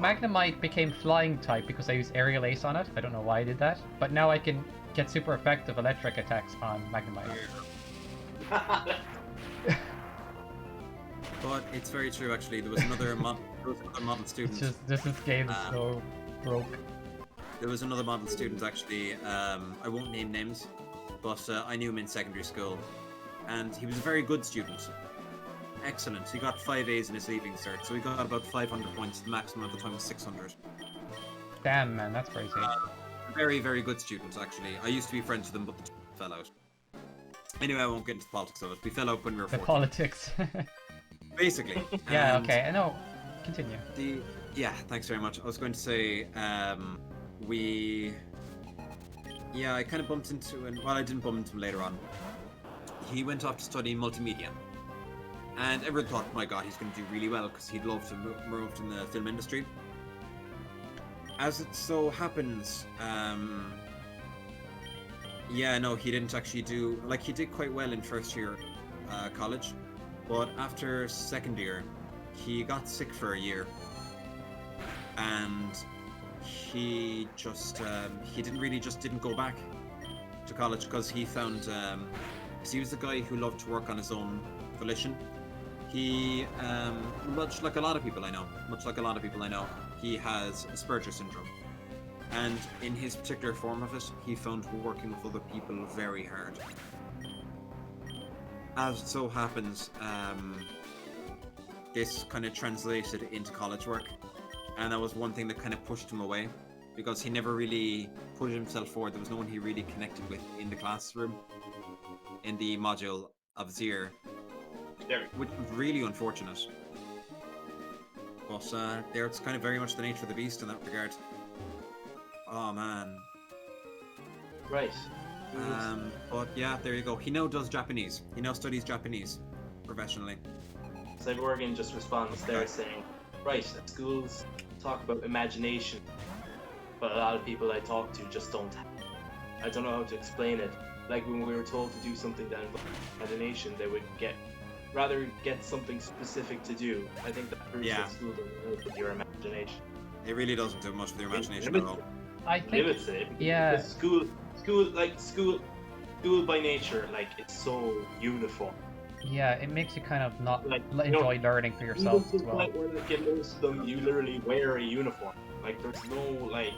C: Magnemite became flying type because I used Aerial Ace on it. I don't know why I did that, but now I can get super effective electric attacks on Magnemite.
A: But it's very true, actually. There was another model student.
C: This game is so broke.
A: There was another model student, actually. I won't name names, but I knew him in secondary school, and he was a very good student. Excellent. He got 5 A's in his leaving cert, so he got about 500 points. The maximum at the time was 600.
C: Damn, man, that's crazy.
A: Very, very good student, actually. I used to be friends with him, but the fell out. Anyway, I won't get into the politics of it. We fell out when we were 14.
C: The politics.
A: Basically.
C: Yeah,
A: And
C: okay, I know. Continue.
A: Yeah, thanks very much. I was going to say, I kind of bumped into him. Well, I didn't bump into him later on. He went off to study multimedia. And everyone thought, my god, he's going to do really well because he'd love to move in the film industry. As it so happens, he didn't actually do... Like, he did quite well in first year college. But after second year, he got sick for a year. And he just... he didn't go back to college because he found... because he was the guy who loved to work on his own volition. He, much like a lot of people I know, he has Asperger's syndrome. And in his particular form of it, he found working with other people very hard. As it so happens, this kind of translated into college work. And that was one thing that kind of pushed him away, because he never really put himself forward. There was no one he really connected with in the classroom, in the module of his year. Which was really unfortunate. But it's kind of very much the nature of the beast in that regard. Oh man.
B: Right.
A: But yeah, there you go. He now does Japanese. He now studies Japanese professionally.
B: Cyborgan just responds there saying, right, schools talk about imagination, but a lot of people I talk to just don't have it. I don't know how to explain it. Like when we were told to do something that involved imagination, they would rather get something specific to do. I think that proves that school doesn't help with your imagination.
A: It really doesn't do much with your imagination at all.
C: I think,
B: limits it.
C: yeah.
B: School by nature, like, it's so uniform.
C: Yeah, it makes you kind of not
B: Like,
C: enjoy learning for yourself as well.
B: Like, where most of them, you literally wear a uniform. Like, there's no, like...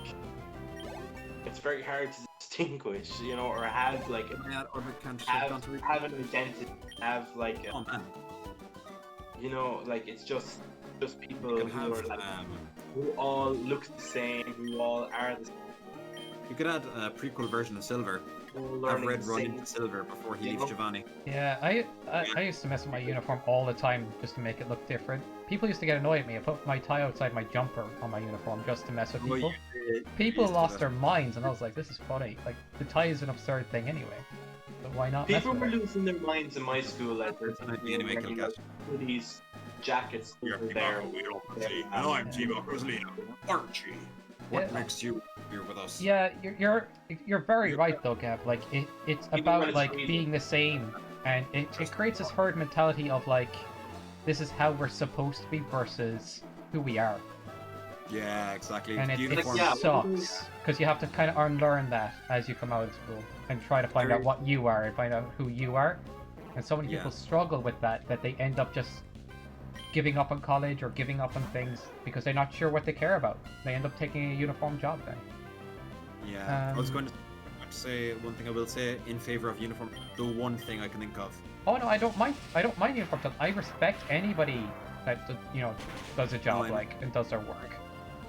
B: It's very hard to distinguish, or have, like... Have an identity. Have, like... like, it's just people who are, like... who all look the same, who all are the same.
A: You could add a prequel version of Silver. Have Red run into Silver before he leaves Giovanni.
C: Yeah, I used to mess with my uniform all the time just to make it look different. People used to get annoyed at me. I put my tie outside my jumper on my uniform just to mess with people. People lost their minds, and I was like, this is funny. Like, the tie is an absurd thing anyway. But why not?
B: People were losing their minds in my school. Like, there's hoodies, jackets over there.
A: Hello, I'm Timo Rosalino. Archie. What makes you here with us?
C: Yeah, you're very right though, Gav. Like it's about like being the same, and it creates this herd mentality of like, this is how we're supposed to be versus who we are.
A: Yeah, exactly.
C: And it sucks because you have to kind of unlearn that as you come out of school and try to find out what you are and find out who you are. And so many people struggle with that they end up just giving up on college or giving up on things because they're not sure what they care about. They end up taking a uniform job then.
A: Yeah, I was going to say one thing I will say in favor of uniform. The one thing I can think of.
C: Oh no, I don't mind uniform jobs. I respect anybody that does a job and does their work.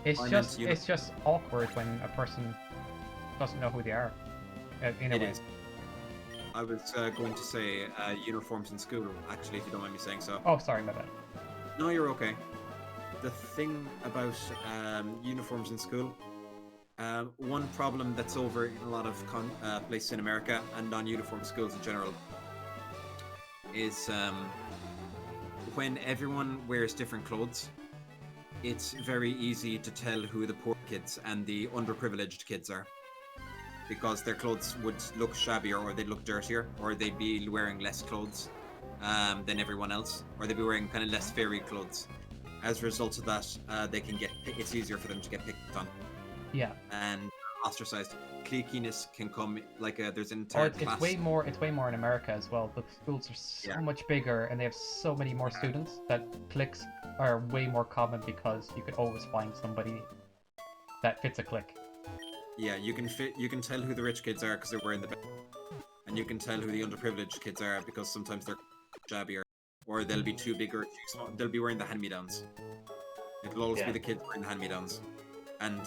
C: It's just awkward when a person doesn't know who they are. In a way.
A: Is. I was going to say uniforms in school, actually, if you don't mind me saying so.
C: Oh, sorry, my bad.
A: No, you're okay. The thing about uniforms in school, one problem that's over in a lot of places in America and non-uniform schools in general is when everyone wears different clothes, it's very easy to tell who the poor kids and the underprivileged kids are. Because their clothes would look shabbier, or they'd look dirtier, or they'd be wearing less clothes than everyone else, or they'd be wearing kind of less fairy clothes. As a result of that, it's easier for them to get picked on.
C: Yeah.
A: And ostracized. Cliquiness can come there's an entire class.
C: It's way more in America as well. The schools are so much bigger, and they have so many more students that cliques are way more common because you could always find somebody that fits a clique.
A: Yeah, you can tell who the rich kids are because they're wearing the best, and you can tell who the underprivileged kids are because sometimes they're shabbier, or they'll be too big or too small. They'll be wearing the hand-me-downs. It'll always be the kids wearing the hand-me-downs, and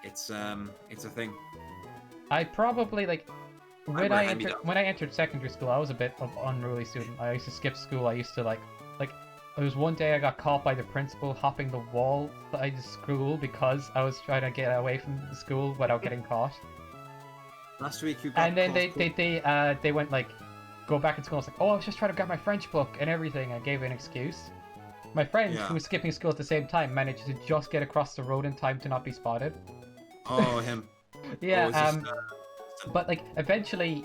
A: it's a thing.
C: I probably when I entered secondary school, I was a bit of unruly student. I used to skip school. I used to there was one day I got caught by the principal hopping the wall by the school because I was trying to get away from the school without getting caught.
A: Last week you got
C: and then they went go back in school. I was like, oh, I was just trying to grab my French book and everything. I gave an excuse. My friend who was skipping school at the same time managed to just get across the road in time to not be spotted.
A: Oh, him.
C: Yeah. But eventually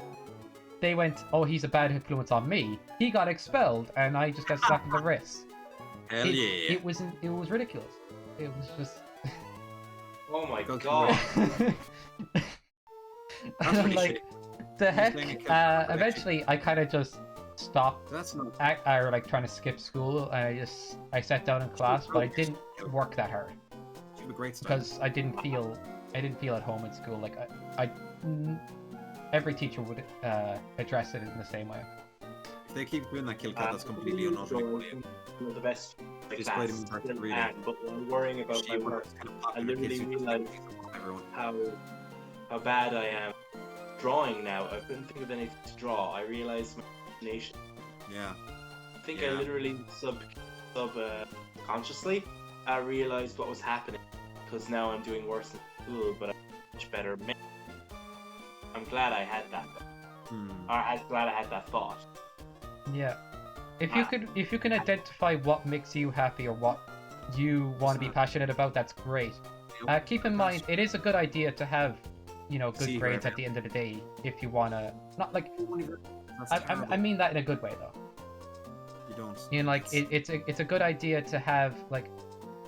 C: they went, oh, he's a bad influence on me. He got expelled, and I just got slapped in the wrist.
A: Hell yeah.
C: It was ridiculous. It was just.
B: Oh my god.
C: And I'm like, the heck? Eventually, I kind of just stopped.
A: That's not.
C: Trying to skip school. I sat down in class, but I didn't work that hard.
A: You have a great start.
C: Because I didn't feel at home in school. Every teacher would address it in the same way.
A: If they keep doing that kill cut, that's completely unnatural.
B: The best
A: quite important, really.
B: But when I'm worrying about my work, I literally realize how bad I am drawing now. I couldn't think of anything to draw. I realized my imagination.
A: Yeah.
B: I think I literally consciously I realized what was happening, because now I'm doing worse in school, but I'm much better. I'm glad I had that. I'm glad I had that thought.
C: Yeah. If you can identify what makes you happy or what you want to be passionate about, that's great. Keep in mind, it is a good idea to have, good grades at the end of the day if you wanna. Not I mean that in a good way though.
A: You don't.
C: It's a good idea to have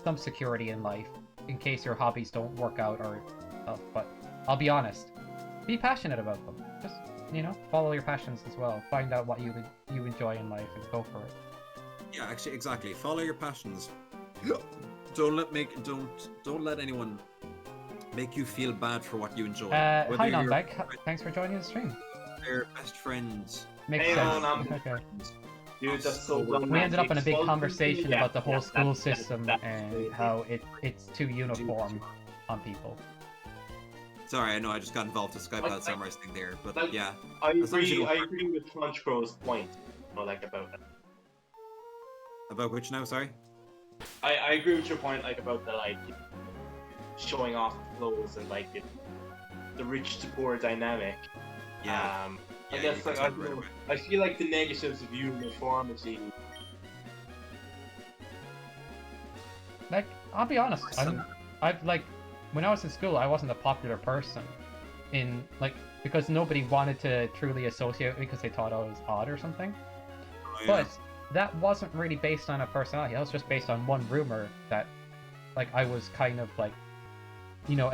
C: some security in life in case your hobbies don't work out or stuff. But I'll be honest, be passionate about them. Just follow your passions as well. Find out what you enjoy in life and go for it.
A: Yeah, actually, exactly. Follow your passions. Don't let anyone make you feel bad for what you enjoy.
C: Hi, Nonbeg. Thanks for joining the stream.
A: They're best friends.
C: Makes sense. Okay.
B: Dude, that's so dumb.
C: We ended up in a big conversation about the whole school system and how it's too uniform on people.
A: Sorry, I know I just got involved with Skype Samurai's thing there, but yeah.
B: I agree with Honchkrow's point, about it.
A: About which now? Sorry.
B: I agree with your point, about the showing off clothes and the rich to poor dynamic.
A: Yeah.
B: I guess I feel like the negatives of uniformity.
C: I'll be honest. When I was in school, I wasn't a popular person, because nobody wanted to truly associate with me because they thought I was odd or something.
A: Oh, yeah.
C: But that wasn't really based on a personality. That was just based on one rumor that, I was kind of a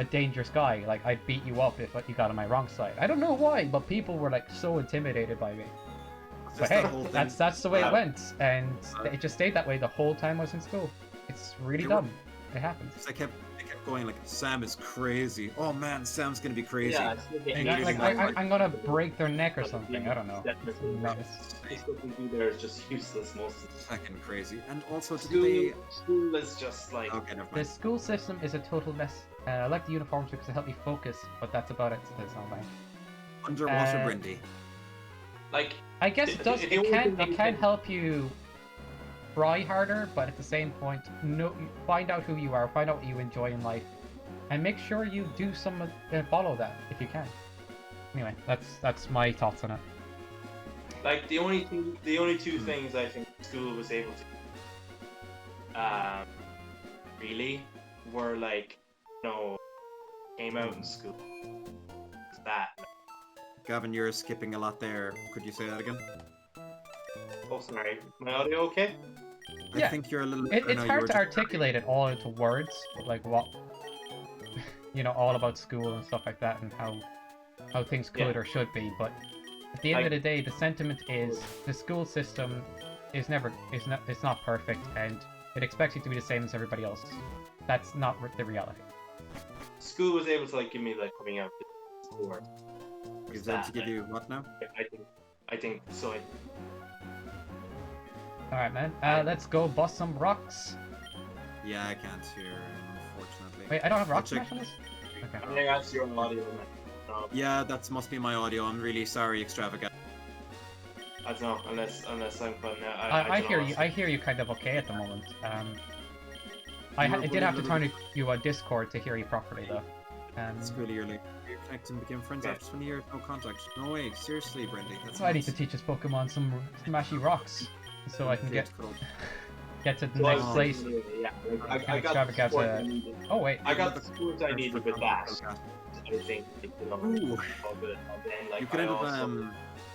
C: dangerous guy. I'd beat you up if you got on my wrong side. I don't know why, but people were so intimidated by me. But hey, that's the way it went, and it just stayed that way the whole time I was in school. It's really dumb. It happens.
A: I kept going Sam is crazy. Oh man, Sam's gonna be crazy.
B: Yeah,
C: I'm gonna break their neck or something. I don't know.
B: What we do there is just useless most of the time.
A: Fucking crazy. And also
B: school is just
A: okay, never mind.
C: The school system is a total mess. I like the uniforms because they help me focus, but that's about it. It's not mine.
A: Underwater Brindy.
C: I guess it can help you try harder, but at the same point, find out who you are, find out what you enjoy in life, and make sure you do follow that if you can. Anyway, that's my thoughts on it.
B: Like the only two things I think school was able to really were like, came out in school. It's that.
A: Gavin, you're skipping a lot there. Could you say that again?
B: Oh, sorry. My audio okay?
C: Yeah.
A: I think you're a little.
C: It's hard to articulate it all into words, like what, all about school and stuff like that, and how things could or should be. But at the end of the day, the sentiment is the school system it's not perfect, and it expects you to be the same as everybody else. That's not the reality.
B: School was able to like give me like coming out before.
A: Is that to give you what now?
B: I think so.
C: All right, man. Let's go bust some rocks.
A: Yeah, I can't hear, unfortunately.
C: Wait, I don't have rock
A: check.
C: smash on this? Okay.
B: I think that's your audio.
A: Yeah, that must be my audio. I'm really sorry, Extravagant.
B: I don't know, unless I'm putting out.
C: I hear you. I hear you kind of okay at the moment. I did have to turn you on Discord to hear you properly, though.
A: It's really early. You're connecting, became friends after 20 years, no contact. No way, seriously, Brendy. That's
C: I need to teach this Pokemon some smashy rocks, so I can get to the next place.
B: Yeah, I got the support I needed.
C: Oh wait,
B: I got the support I needed with that. I think
A: you could end up.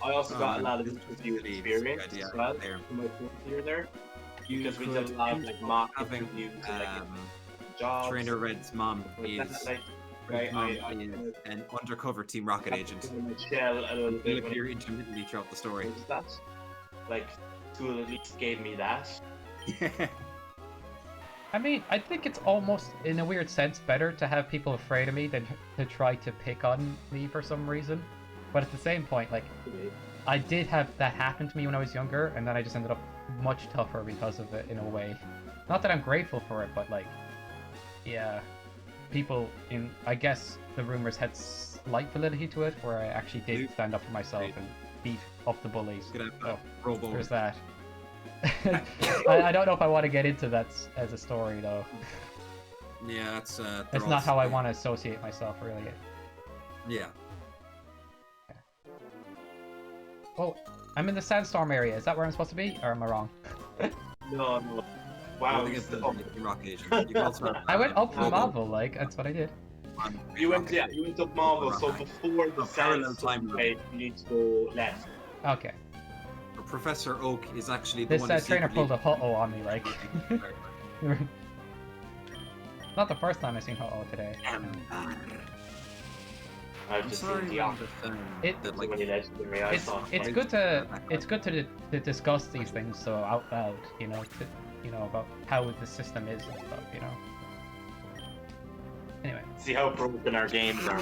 B: I also got a lot of interview experience as well in my fourth year there. Because we did a lot of like mock interviews and like jobs.
A: Trainer Red's mom is an undercover Team Rocket agent.
B: Shell a little bit.
A: He'll appear intermittently throughout the story.
B: That? Like, school at least gave me that.
C: I mean, I think it's almost, in a weird sense, better to have people afraid of me than to try to pick on me for some reason. But at the same point, like, I did have that happen to me when I was younger, and then I just ended up much tougher because of it, in a way. Not that I'm grateful for it, but, like, yeah, people I guess the rumors had slight validity to it, where I actually did stand up for myself and beat up the bullies. So, there's that. I don't know if I want to get into that as a story, though.
A: Yeah, that's
C: not how I want to associate myself, really.
A: Yeah.
C: Oh, I'm in the sandstorm area. Is that where I'm supposed to be, or am I wrong?
B: No. Wow.
A: I think the rock agent. You also
C: I went up from Marvel, like, that's what I did.
B: You went up Marvel, so before the sandstorm wave, you need to go left.
C: Okay.
A: Professor Oak is actually the one
C: this trainer pulled a Ho-Oh on me, like. Not the first time I've seen Ho-Oh today.
B: I've just seen the
C: it's good to discuss these things so out loud, about how the system is and stuff, Anyway.
B: See how broken our games are.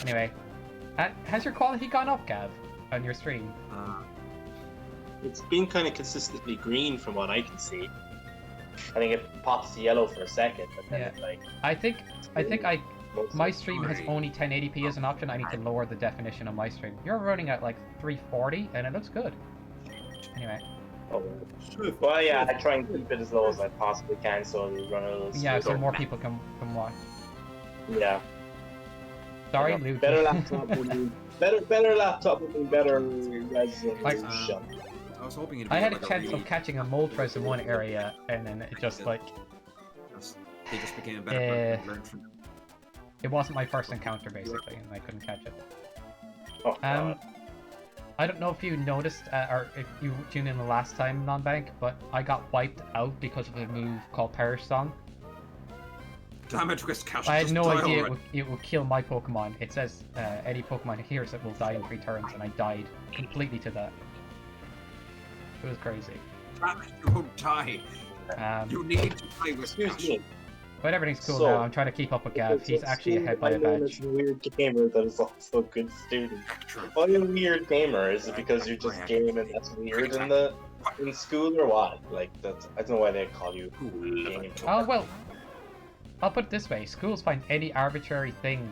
C: Anyway, has your quality gone up, Gav, on your stream?
B: It's been kind of consistently green from what I can see. I think it pops to yellow for a second, but then it's like. I think
C: my stream has only 1080p as an option. I need to lower the definition of my stream. You're running at like 340, and it looks good. Anyway.
B: Oh. Well, yeah, I try and keep it as low as I possibly can, so we run a little.
C: Yeah, so more people can watch.
B: Yeah.
C: Sorry, Luke.
B: Better laptop would be better laptop would be better resolution.
A: I was hoping
C: I had a chance of catching a Moltres in one area, and then it just like.
A: They just became a better person to learn from.
C: It wasn't my first encounter, basically, and I couldn't catch it.
B: Oh,
C: I don't know if you noticed, or if you tuned in the last time, Non-Bank, but I got wiped out because of a move called Perish Song.
A: Damage risk cash.
C: I had no idea it would kill my Pokemon. It says any Pokemon who hears it will die in 3 turns, and I died completely to that. It was crazy.
A: Damn it, you won't die. You need to play with cash.
C: But everything's cool now. I'm trying to keep up with Gav. He's actually ahead by a badge.
B: I'm a weird gamer that is also a good student. Why are you a weird gamer? Is it because you're just gaming and that's weird in school or what? Like that's I don't know why they call you gaming.
C: Oh well, I'll put it this way: schools find any arbitrary thing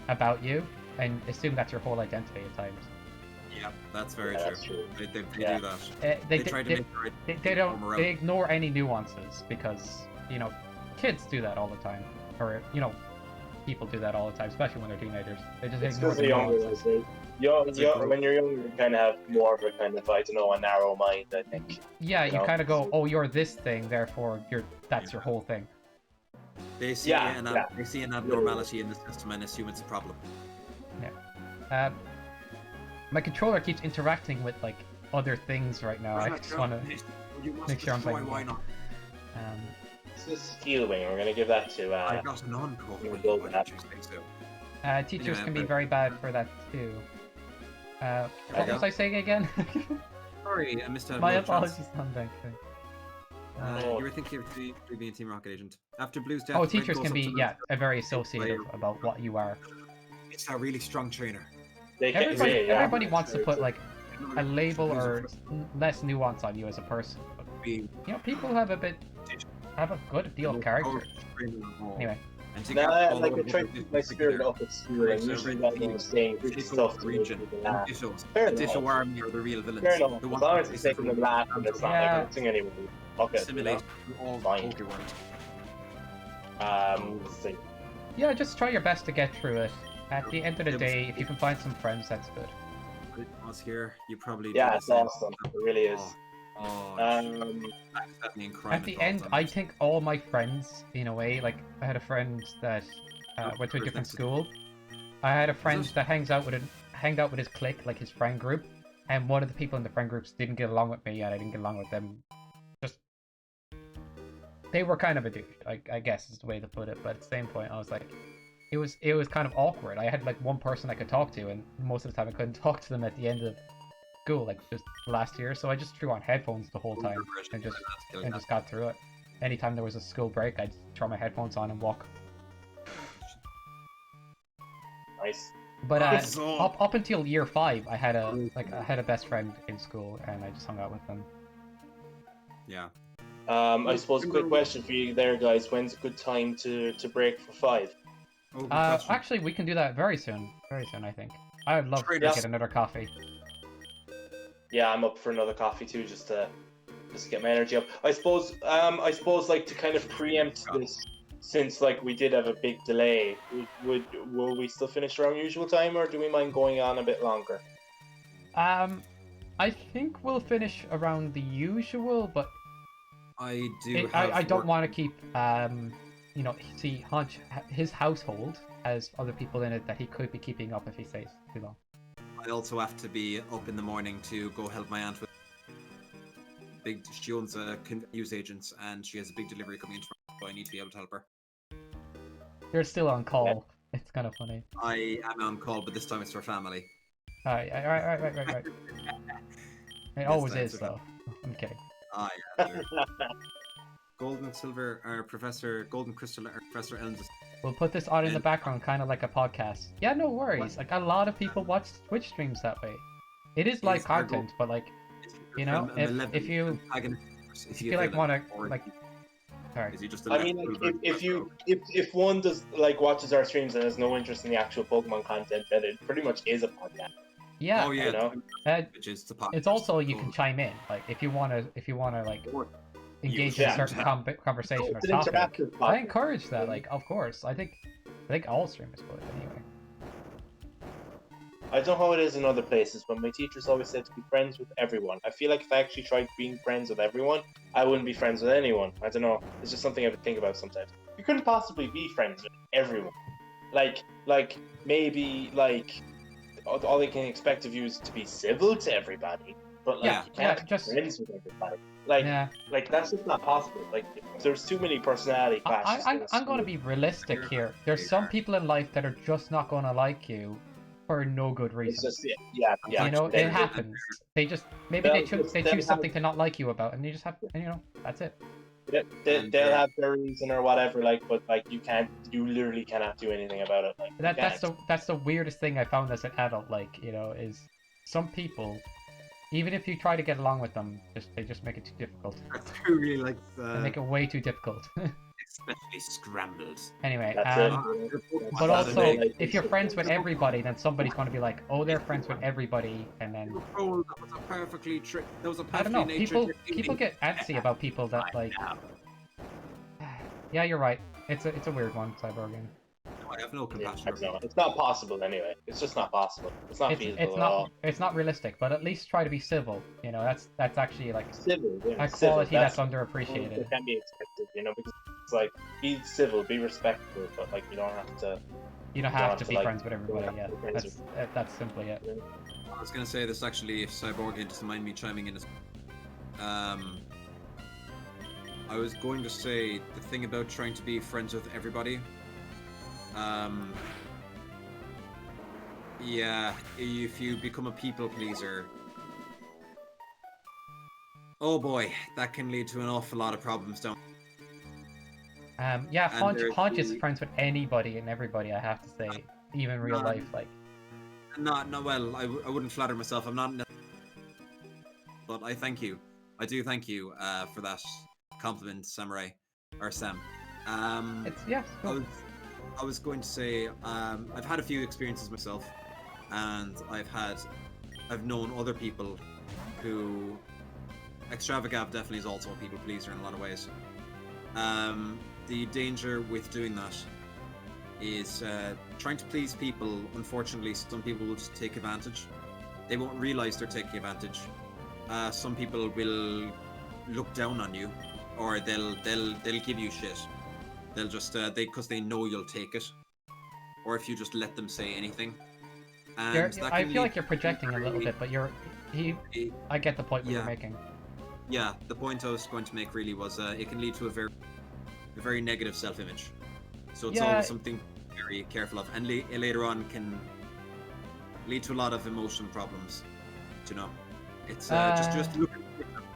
C: about you and assume that's your whole identity at times.
A: Yeah, that's very true.
B: That's true.
A: They do that.
C: They
A: try to make
C: they ignore any nuances because kids do that all the time, or people do that all the time, especially when they're teenagers. They just
D: It's
C: ignore
D: because
C: the
D: they're younger.
C: nuances.
D: When you're younger, you kind of have more of a kind of, I don't know, a narrow mind, I think.
C: Yeah,
D: You
C: you
D: know?
C: kind of go, oh, you're this thing, therefore that's your whole thing.
A: They see they see an abnormality in the system and assume it's a problem.
C: Yeah. My controller keeps interacting with like other things right now. I just want to make sure I'm playing.
A: Why not?
D: This is Steel Wing. We're gonna give that to.
A: I got an encore.
D: build
A: Why
D: that.
A: did you say so?
C: Teachers
A: Anyway,
C: can be
A: but-
C: very bad for that too. What was I saying again?
A: Sorry, I missed out.
C: My apologies, Tom. Thank you.
A: You were thinking of being a Team Rocket agent. After Blue's death,
C: Oh,
A: Red
C: teachers
A: goes
C: can
A: up
C: be
A: to
C: very associative about what you are.
A: It's a really strong trainer.
C: Everybody wants to put like a label or less nuance on you as a person. But, you know, people have a good deal of character. Anyway.
D: Like I try to keep my spirit up at school, and usually that means saying good stuff to make people laugh.
A: Ditto Army are the real villains.
D: Fair enough.
A: The
D: As
A: ones
D: long
A: that
D: as it's making them laugh and it's not
C: Yeah.
D: like hurting anyone. Okay.
A: assimilate all
D: Fine.
A: Pokemon.
D: Let's see.
C: Yeah, just try your best to get through it. At the end of the day, if you can find some friends, that's good.
A: Was here, you probably
D: Yeah,
A: do
D: it's
A: the same.
D: awesome. It really is.
A: At
C: At the end, I think all my friends, in a way, like I had a friend that went to a different school. I had a friend that hanged out with his clique, like his friend group, and one of the people in the friend groups didn't get along with me, and I didn't get along with them. Just they were kind of a douche, I guess is the way to put it. But at the same point, I was like, it was kind of awkward. I had like one person I could talk to, and most of the time I couldn't talk to them at the end of school, like just last year. So I just threw on headphones the whole time and just got through it. Anytime there was a school break, I'd throw my headphones on and walk.
D: Nice.
C: But up until year 5, I had a best friend in school, and I just hung out with them.
A: Yeah.
D: I suppose a quick question for you there, guys. When's a good time to break for 5?
A: Oh, good question.
C: Actually, we can do that very soon. Very soon, I think. I would love to get another coffee.
D: Yeah, I'm up for another coffee too, just to get my energy up. I suppose like to kind of preempt this, since like we did have a big delay, will we still finish around usual time, or do we mind going on a bit longer?
C: I think we'll finish around the usual, but
A: I
C: don't want to keep see his household has other people in it that he could be keeping up if he stays too long.
A: I also have to be up in the morning to go help my aunt with she owns a news agents, and she has a big delivery coming in tomorrow, so I need to be able to help her.
C: You're still on call. It's kind of funny.
A: I am on call, but this time it's for family.
C: Right. It always is, though. I'm kidding.
A: Yeah. Gold and silver are Golden Crystal are Professor Elms.
C: We'll put this on in the background, kind of like a podcast. Yeah, no worries. Like, a lot of people watch Twitch streams that way. It is live content, but like, you know, if you like want to like. Sorry.
A: Is he just
D: I mean, like, if one does like watches our streams and has no interest in the actual Pokemon content, then it pretty much is a podcast.
C: Yeah.
A: Oh yeah.
D: You know?
A: Which is the podcast.
C: It's also you can chime in, like if you wanna like engage in a certain conversation or topic. I encourage that. Like, of course, I think all streamers would anyway.
D: I don't know how it is in other places, but my teachers always said to be friends with everyone. I feel like if I actually tried being friends with everyone, I wouldn't be friends with anyone. I don't know. It's just something I would think about sometimes. You couldn't possibly be friends with everyone. Like maybe like all they can expect of you is to be civil to everybody, but like you can't be friends with everybody. Like that's just not possible. Like there's too many personality clashes.
C: I'm going to be realistic here. There's some people in life that are just not going to like you for no good reason.
D: It's just, yeah.
C: You know, it happens. They just they choose something to not like you about, and you just have, and you know, that's it.
D: They'll have their reason or whatever, like, but like you literally cannot do anything about it. Like
C: that's the weirdest thing I found as an adult. Like, you know, is some people, even if you try to get along with them, they just make it too difficult.
A: That's really like
C: they make it way too difficult.
A: Especially scrambled.
C: Anyway,
A: but
C: also, if you're friends with everybody, then somebody's going to be like, "Oh, they're friends with everybody," and then
A: that was a perfectly
C: I don't know. People get antsy about people that like. Yeah, you're right. It's a weird one, Cyborg.
A: I have no compassion.
D: Yeah, it's not possible anyway. It's just not possible. It's not feasible at all.
C: It's not realistic, but at least try to be civil. You know, that's actually like
D: Civil, yeah,
C: a
D: civil.
C: quality that's underappreciated.
D: It can be expected, you know, because it's like be civil, be respectful, but like you don't have to.
C: You don't have to be friends with everybody. Yeah, that's simply it.
A: I was gonna say this actually, if Cyborg doesn't mind me chiming in. I was going to say the thing about trying to be friends with everybody. Yeah, if you become a people pleaser, oh boy, that can lead to an awful lot of problems, don't it?
C: Yeah, Honch is friends with anybody and everybody, I have to say, even real life, like.
A: Well, I wouldn't flatter myself. I'm not, but I thank you. I do thank you for that compliment, Samurai or Sam.
C: It's cool.
A: I was going to say I've had a few experiences myself, and I've known other people who Extravagav definitely is also a people pleaser in a lot of ways. The danger with doing that is trying to please people. Unfortunately, some people will just take advantage. They won't realize they're taking advantage. Some people will look down on you, or they'll give you shit. They'll just because they know you'll take it, or if you just let them say anything. And
C: I feel like you're projecting a little bit, but I get the point you're making.
A: Yeah, the point I was going to make really was it can lead to a very negative self-image. So it's always something to be very careful of, and later on can lead to a lot of emotional problems. You know, it's just look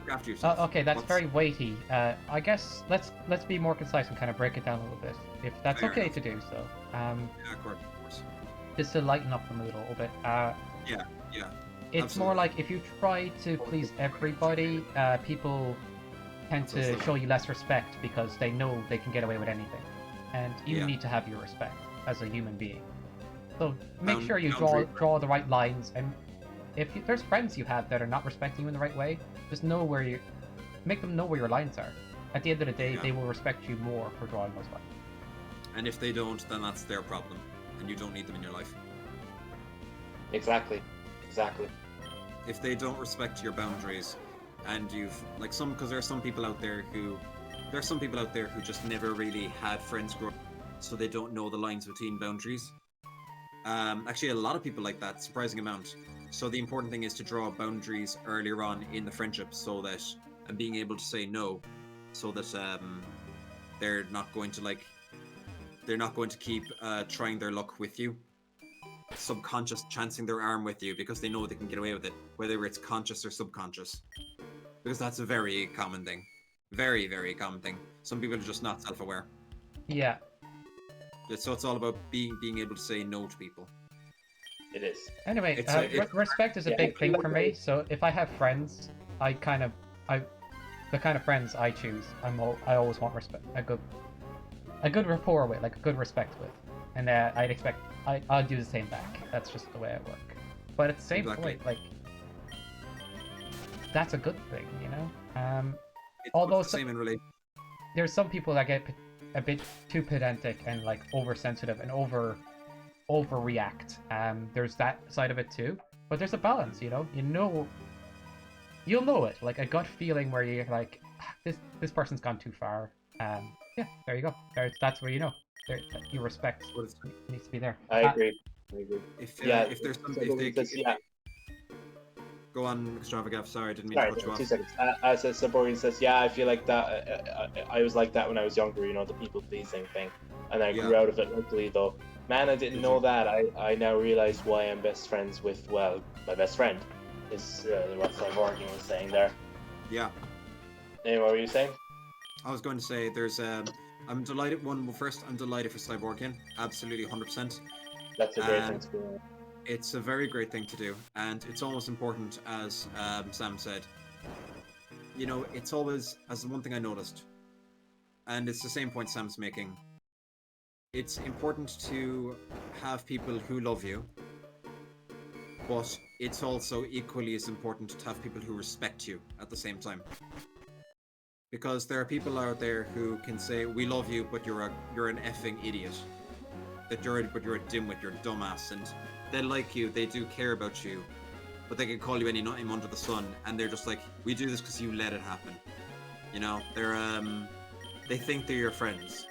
A: after yourself.
C: Okay, that's very weighty. I guess let's be more concise and kind of break it down a little bit, if that's okay to do so.
A: Yeah, of course.
C: Just to lighten up the mood a little bit.
A: Yeah.
C: It's
A: absolutely.
C: more like if you try to please everybody, people tend to show you less respect because they know they can get away with anything, and you need to have your respect as a human being. So make sure you draw the right lines, and if there's friends you have that are not respecting you in the right way, just make them know where your lines are. At the end of the day, they will respect you more for drawing those lines.
A: And if they don't, then that's their problem, and you don't need them in your life.
D: Exactly.
A: If they don't respect your boundaries, and because there are some people out there who just never really had friends growing up, so they don't know the lines between boundaries. Actually, a lot of people like that, surprising amount. So the important thing is to draw boundaries earlier on in the friendship, and being able to say no, so that they're not going to keep trying their luck with you, subconscious chancing their arm with you because they know they can get away with it, whether it's conscious or subconscious, because that's a very common thing, very, very common thing. Some people are just not self-aware.
C: Yeah.
A: So it's all about being able to say no to people.
D: It is.
C: Anyway, respect is a big thing for me. So if I have friends, the kind of friends I choose, I always want respect, a good rapport with, like a good respect with, and I'll do the same back. That's just the way I work. But at the same point, like, that's a good thing, you know. Although
A: the same in relation.
C: There's some people that get a bit too pedantic and like oversensitive and overreact. There's that side of it too. But there's a balance, you know. You'll know it, like a gut feeling where you're like, this person's gone too far. Yeah, there you go. That's where you know. Your respect needs to be there.
D: I agree.
A: If there's something, go on, Extravagav. Sorry, I didn't mean to cut you off.
D: 2 seconds. As Saborgian says, yeah, I feel like that. I was like that when I was younger, you know, the people pleasing thing, and I grew out of it. Luckily, though, man, I didn't know that. I now realize why I'm best friends with my best friend is what Saborgian was saying there.
A: Yeah.
D: Anyway, what were you saying?
A: I was going to say there's I'm delighted. First, I'm delighted for Cyborgian. Absolutely, 100%.
D: That's a great thing to do.
A: It's a very great thing to do, and it's almost important, as Sam said. You know, it's always, as the one thing I noticed, and it's the same point Sam's making. It's important to have people who love you, but it's also equally as important to have people who respect you at the same time. Because there are people out there who can say, we love you, but you're an effing idiot. that you're a dimwit, you're a dumbass, and they like you, they do care about you, but they can call you any name under the sun, and they're just like, we do this because you let it happen. You know, they think they're your friends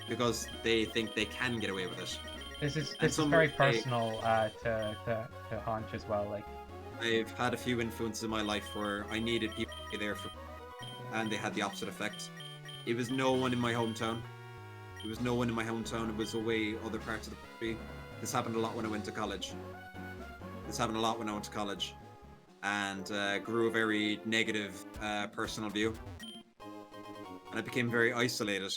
A: because they think they can get away with it.
C: This is very personal to Honch as well. Like,
A: I've had a few influences in my life where I needed people to be there for, and they had the opposite effect. It was no one in my hometown. It was away other parts of the country. This happened a lot when I went to college. And grew a very negative personal view. And I became very isolated.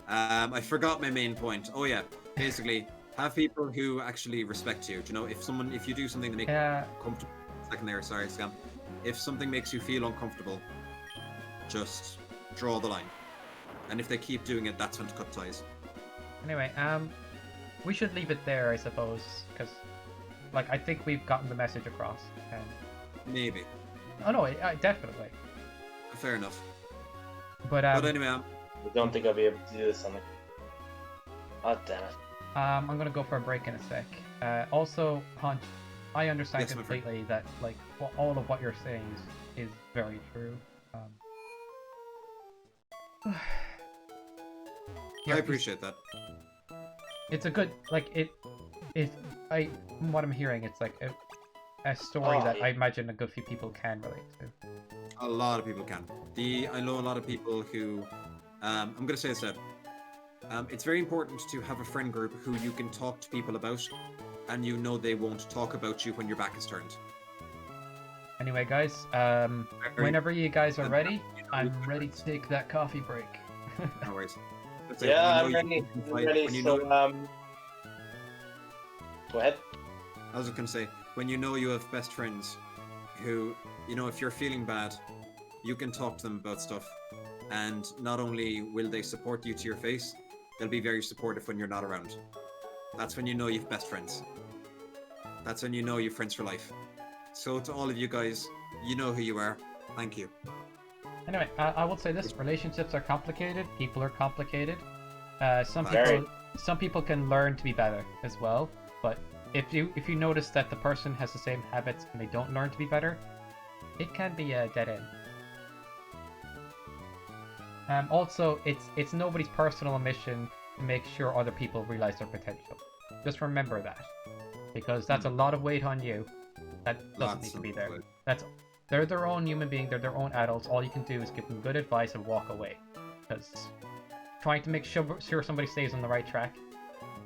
A: I forgot my main point. Oh yeah, basically, have people who actually respect you. Do you know, if you do something that makes you comfortable, second there, sorry, Scam. If something makes you feel uncomfortable, just draw the line. And if they keep doing it, that's when to cut ties.
C: Anyway, we should leave it there, I suppose, because, like, I think we've gotten the message across.
A: Maybe.
C: Oh no, definitely.
A: Fair enough.
C: But
A: anyway,
D: I don't think I'll be able to do this on it. Oh, damn it.
C: I'm gonna go for a break in a sec. Also, Honch, I understand completely that, like, all of what you're saying is very true.
A: I appreciate that.
C: It's a good, like, from what I'm hearing, it's like a story that I imagine a good few people can relate to.
A: A lot of people can. I know a lot of people who, I'm going to say this out. It's very important to have a friend group who you can talk to people about, and you know they won't talk about you when your back is turned.
C: Anyway, guys, whenever you guys are ready, I'm ready to take that coffee break.
A: No worries.
D: Yeah, I'm ready. So, go ahead.
A: I was going to say, when you know you have best friends who, you know, if you're feeling bad, you can talk to them about stuff. And not only will they support you to your face, they'll be very supportive when you're not around. That's when you know you have best friends. That's when you know you're friends for life. So to all of you guys, you know who you are. Thank you.
C: Anyway, I will say this: relationships are complicated. People are complicated. Some people can learn to be better as well. But if you notice that the person has the same habits and they don't learn to be better, it can be a dead end. Also, it's nobody's personal mission to make sure other people realize their potential. Just remember that, because that's a lot of weight on you. That doesn't need to be there. They're their own human being. They're their own adults. All you can do is give them good advice and walk away. Because trying to make sure somebody stays on the right track,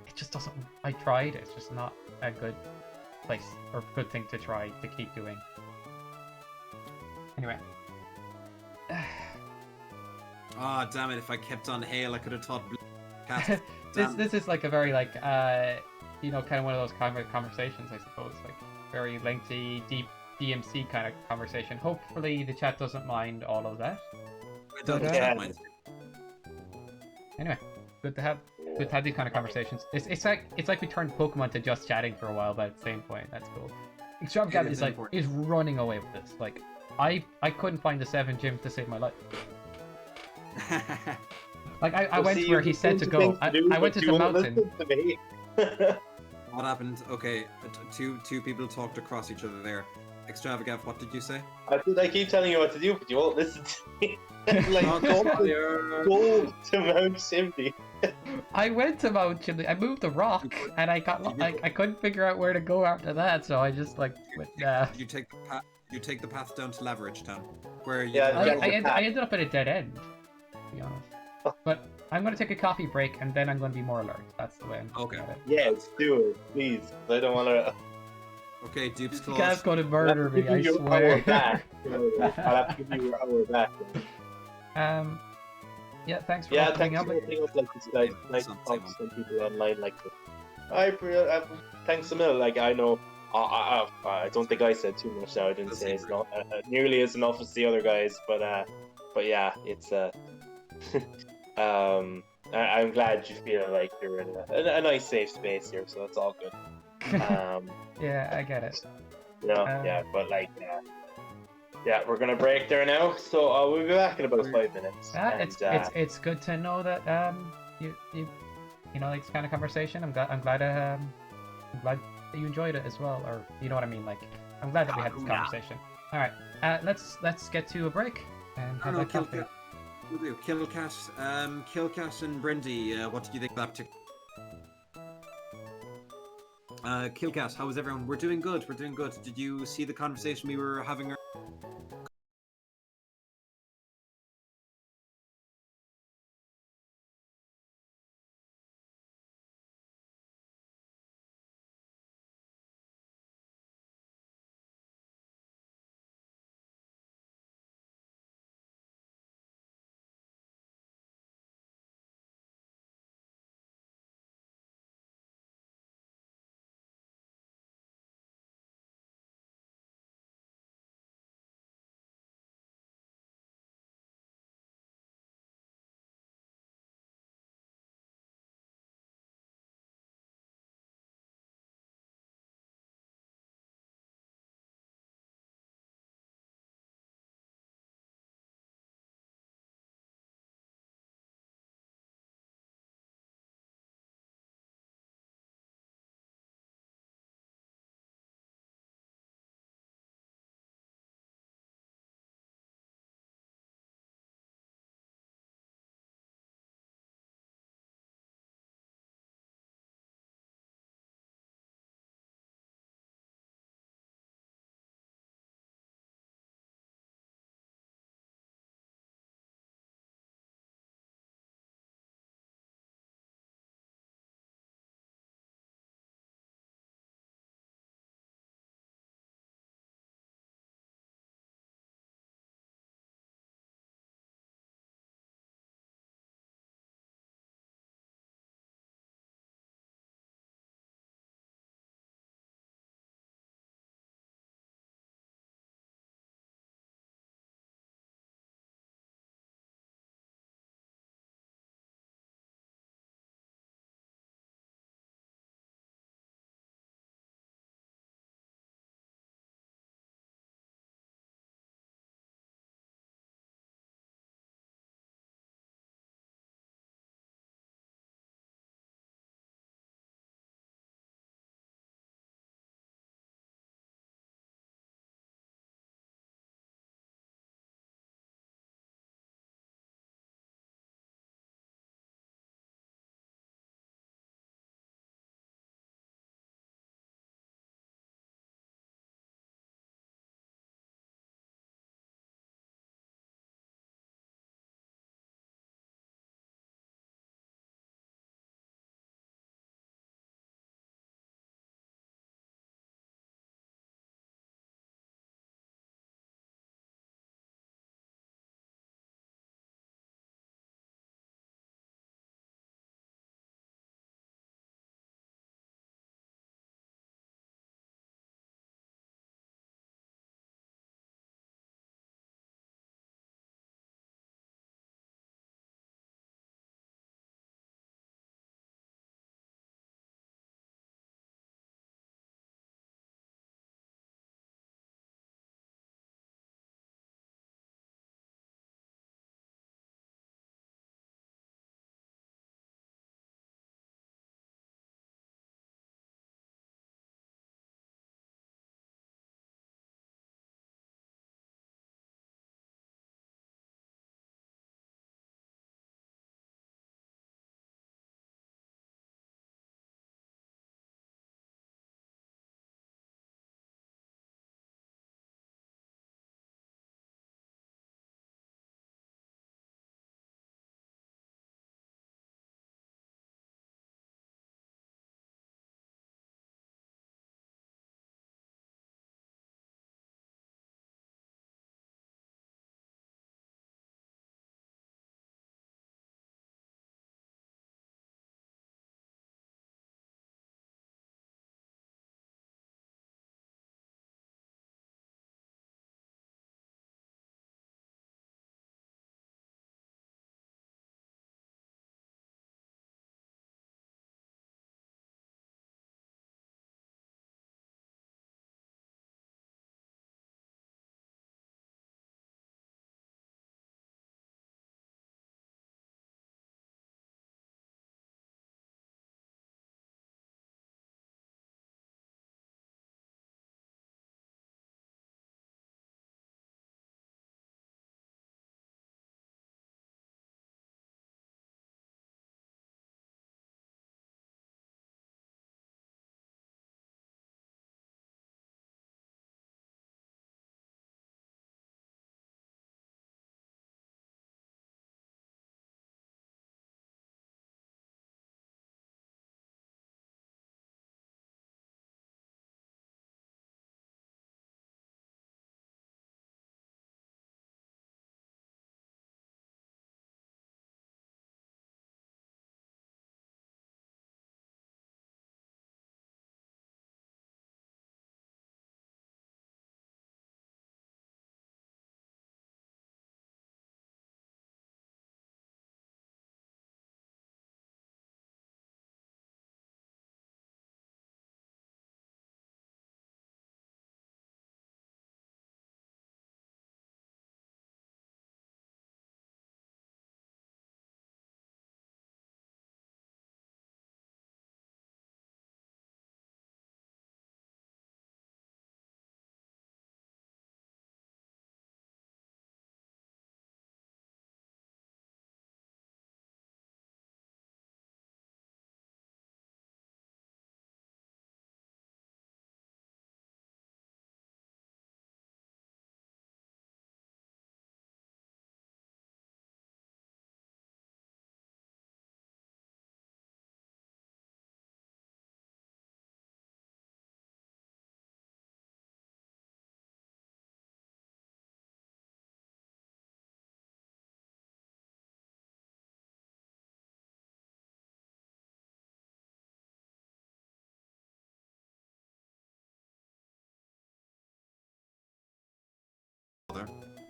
C: it just doesn't. I tried. It's just not a good place or good thing to try to keep doing. Anyway.
A: Ah, damn it! If I kept on hail, I could have taught. Cat.
C: This is like a very like you know, kind of one of those conversations, I suppose, like very lengthy, deep DMC kind of conversation. Hopefully the chat doesn't mind all of that.
A: I don't mind.
C: Anyway, good to have these kind of conversations. It's like we turned Pokemon to just chatting for a while, but at the same point, that's cool. Extravagav is running away with this. Like, I couldn't find the 7 gym to save my life. Like I went where he said to go. I went to the mountain.
A: What happened? Okay, two people talked across each other there. Extravagav, what did you say?
D: I keep telling you what to do, but you won't listen to me. Like, go to Mount Chimney.
C: I went to Mount Chimney. I moved the rock, and I got like I couldn't figure out where to go after that, so I just like went.
A: You take the path down to Laveridge Town, where you.
D: Yeah,
C: I ended up at a dead end, to be honest. But I'm going to take a coffee break, and then I'm going to be more alert. That's the way I'm looking at it.
D: Yes, do it, please. I don't want to...
A: Okay, Dupe's close.
C: You guys going to murder me, I swear.
D: I'll have to give you your hour back.
C: Yeah, thanks for
D: thanks for opening up like this, guys. Nice to talk to some people online like this. Thanks a million. Like, I know... I don't think I said too much now. I didn't say it's not nearly as enough as the other guys, but yeah, it's... I'm glad you feel like you're in a nice safe space here, so that's all good.
C: Yeah, I get it.
D: Yeah, but like, yeah, we're gonna break there now, so we'll be back in about 5 minutes.
C: It's good to know that you like this kind of conversation. I'm glad that you enjoyed it as well, or you know what I mean. Like, I'm glad that we had this conversation. All right, let's get to a break and have that coffee.
A: We'll do Killcat, and Brindy. What did you think of that particular? Killcat, how was everyone? We're doing good. We're doing good. Did you see the conversation we were having?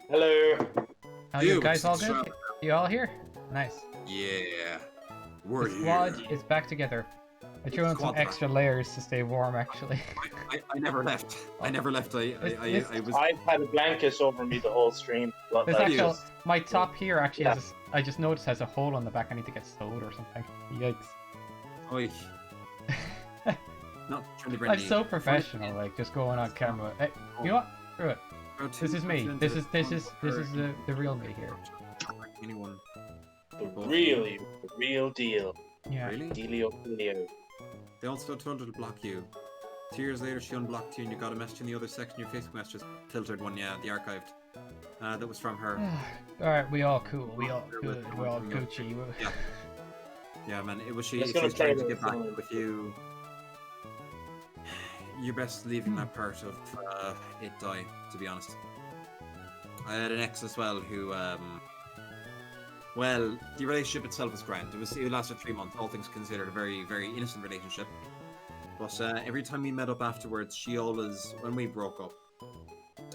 D: Hello.
C: Are you
A: Dude,
C: guys all
A: it's
C: good? You all here? Nice.
A: Yeah.
C: The
A: We're
C: squad
A: here.
C: is back together. I threw on some
A: Squad
C: extra layers to stay warm, actually.
A: I never left. I never left. I was.
D: I've had a blanket over me the whole stream. But
C: There's
D: like,
C: actual,
D: just-
C: my top here actually
D: Yeah.
C: has I just noticed has a hole on the back. I need to get sewed or something. Yikes.
A: Oi. Not trying to bring
C: I'm so professional, like just going on camera. Hey, you know what? Screw it. This is me. This is the real me here.
A: Anyone?
D: the real deal.
C: Yeah.
A: Really?
D: Dealio.
A: They also told her to block you. 2 years later, she unblocked you, and you got a message in the other section. Your Facebook messages filtered one, yeah, the archived. That was from her.
C: Alright, we all cool. We all good. We're all Gucci.
A: Yeah. Yeah, man. It was she.
D: Just
A: If
D: gonna
A: she's trying to
D: try
A: get
D: to-
A: back with you, you're best leaving that part of it die. To be honest, I had an ex as well who, well, the relationship itself was grand. It lasted 3 months. All things considered, a very, very innocent relationship. But every time we met up afterwards, she always, when we broke up,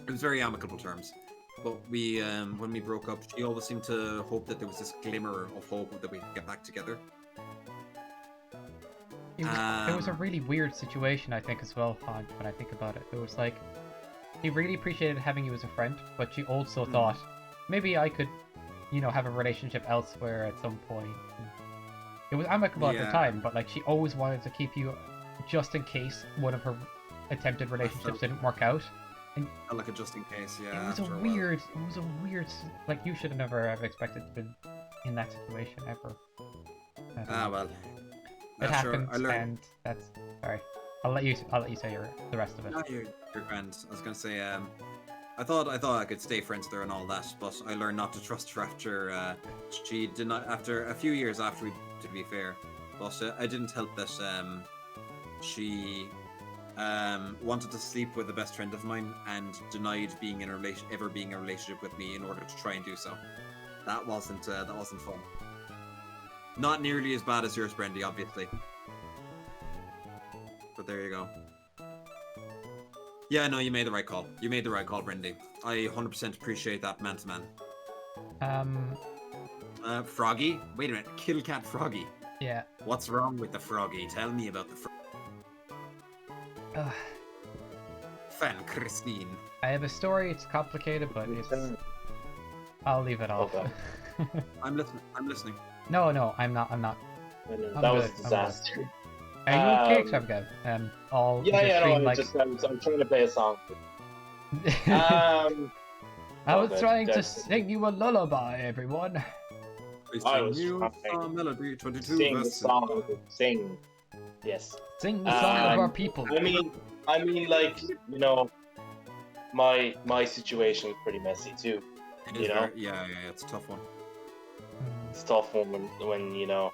A: it was very amicable terms. But we, when we broke up, she always seemed to hope that there was this glimmer of hope that we could get back together.
C: It was a really weird situation, I think, as well, Han, when I think about it. It was like, he really appreciated having you as a friend, but she also thought, maybe I could, you know, have a relationship elsewhere at some point. It was amicable at the time, but like, she always wanted to keep you, just in case one of her attempted relationships didn't work out. And
A: like a just in case, yeah.
C: it was a weird, like, you should have never have expected to be in that situation ever.
A: Well.
C: It happened,
A: sure.
C: and that's sorry. I'll let you say the rest of it.
A: No, you're grand. I was gonna say, I thought I could stay friends with her and all that, but I learned not to trust her after she did not. After a few years after we, to be fair, but I didn't help that she wanted to sleep with a best friend of mine and denied being in a ever being in a relationship with me in order to try and do so. That wasn't fun. Not nearly as bad as yours, Brendy, obviously. But there you go. Yeah, no, you made the right call. You made the right call, Brendy. I 100% appreciate that, man to man. Froggy? Wait a minute. Kill Cat Froggy.
C: Yeah.
A: What's wrong with the Froggy? Tell me about the Froggy. Fan Christine.
C: I have a story. It's complicated, but I'll leave it off.
D: Okay.
A: I'm listening.
C: No, I'm not.
D: That
C: I'm
D: was
C: good,
D: a disaster.
C: Are you okay, Extravaganza? All
D: Yeah, no,
C: like...
D: I'm trying to play a song.
C: I was
D: okay,
C: trying to
D: that's-
C: sing you a lullaby, everyone.
D: I was
A: new
D: trying
A: melody 22
D: Sing the
A: verses.
D: song. Sing. Yes.
C: Sing the song of our people.
D: I mean, like, you know, my situation is pretty messy too.
A: It is
D: you know?
A: yeah, it's a tough one.
D: It's tough when you know,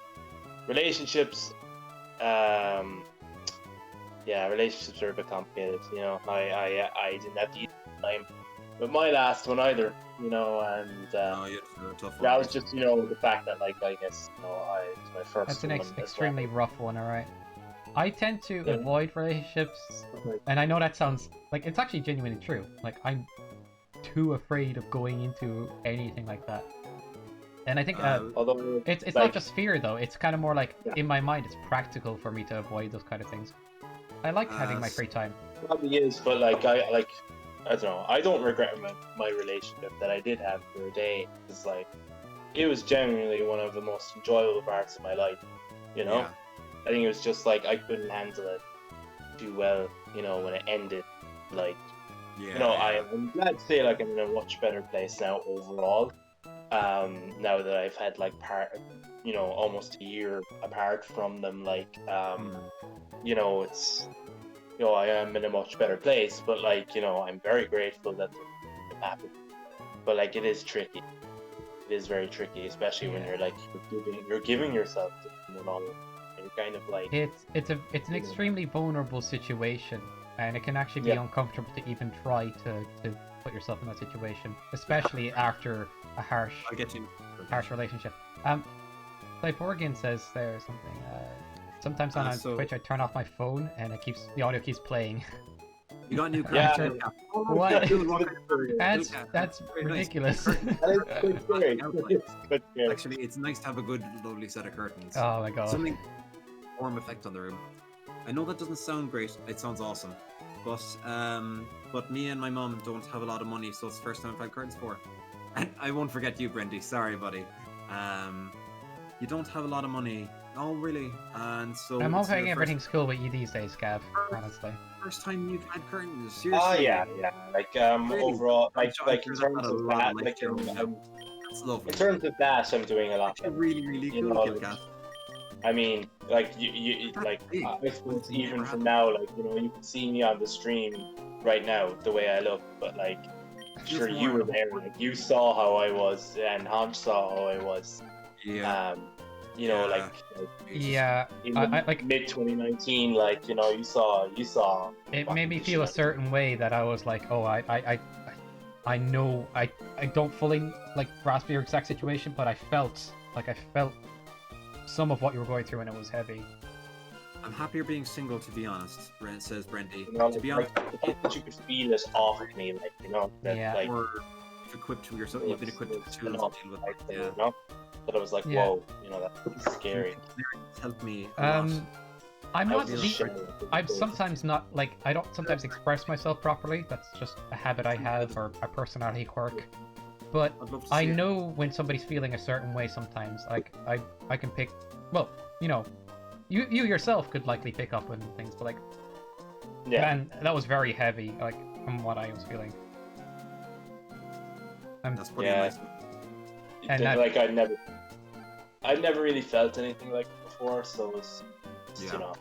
D: relationships. Relationships are a bit complicated. You know, I didn't have the easy time with my last one either. You know, and
A: No, yeah, it's a tough one.
D: that was just, you know, the fact that, like, I guess, you know, it was my first
C: That's an
D: one as well.
C: extremely rough one, alright. I tend to
D: Yeah.
C: avoid relationships, and I know that sounds like it's actually genuinely true. Like, I'm too afraid of going into anything like that. And I think
D: Although
C: it's
D: like,
C: not just fear though. It's kind of more like
D: Yeah.
C: in my mind, it's practical for me to avoid those kind of things. I like having my free time.
D: probably is, but like I don't know. I don't regret my relationship that I did have for a day. It's like it was genuinely one of the most enjoyable parts of my life. You know,
A: Yeah.
D: I think it was just like I couldn't handle it too well. You know, when it ended, like.
A: Yeah,
D: You know, I'm glad to say like I'm in a much better place now overall. Now that I've had like almost a year apart from them, like you know, it's I am in a much better place. But like I'm very grateful that it happened. But like it is tricky. It is very tricky, especially when you're like you're giving yourself to someone, and you're kind of like
C: It's an extremely vulnerable situation, and it can actually be uncomfortable to even try to put yourself in that situation, especially after a harsh relationship. Cyborgian says there something. Sometimes on Twitch I turn off my phone and the audio keeps playing.
A: You got a new
D: Yeah.
A: character.
C: What?
A: You'll walk out for it.
C: That's
A: Very nice.
C: ridiculous.
D: That is quite scary. It's quite scary.
A: Actually, it's nice to have a good, lovely set of curtains.
C: Oh my god.
A: Something warm effect on the room. I know that doesn't sound great. It sounds awesome, but me and my mum don't have a lot of money, so it's the first time I've had curtains for. And I won't forget you, Brendy. Sorry, buddy. You don't have a lot of money. Oh, really? And so
C: I'm
A: it's
C: hoping
A: your
C: everything's cool with you these days, Gav. Honestly.
A: first time you've had curtains. Seriously.
D: Oh yeah. Like
A: Really?
D: overall,
A: I'm
D: like
A: sure
D: like in
A: that's
D: terms
A: had a
D: of
A: lot
D: that,
A: of
D: like
A: life to it. That's lovely.
D: in terms of that, I'm doing a lot.
A: Actually, really, really
D: You
A: cool,
D: know,
A: Kit Kat.
D: I mean, like you like
A: big.
D: I suppose
A: It's never
D: even from
A: happened.
D: now, like you can see me on the stream right now the way I look, but like sure you were there, like you saw how I was, and Honch saw how I was.
A: Yeah.
D: Like
C: Yeah,
D: in
C: I like
D: mid 2019, like you saw.
C: it made me feel a certain way that I was like, oh, I know I don't fully like grasp your exact situation, but I felt some of what you were going through, and it was heavy.
A: I'm happier being single, to be honest. Brent says Brendy.
D: You know,
A: To be
D: like,
A: honest,
D: the fact that you could feel it off of me, like that,
C: Yeah.
D: like
A: or if equipped to yourself, you've been equipped with tools to deal with it. Yeah.
D: But I was like,
C: Yeah.
D: whoa, that's scary.
A: It's helped me a lot.
C: I'm
D: I
C: not.
D: was
A: the-
C: I'm sometimes not like I don't sometimes express myself properly. That's just a habit I have or a personality quirk. But
A: I'd love to
C: I
A: see it.
C: know when somebody's feeling a certain way sometimes. Like I can pick. Well, you yourself could likely pick up on things, but like
D: Yeah.
C: man, that was very heavy. Like from what I was feeling.
A: That's pretty
D: Yeah.
A: nice.
C: And that-
D: Like I'd never really felt anything like it before, so it was just,
A: Yeah.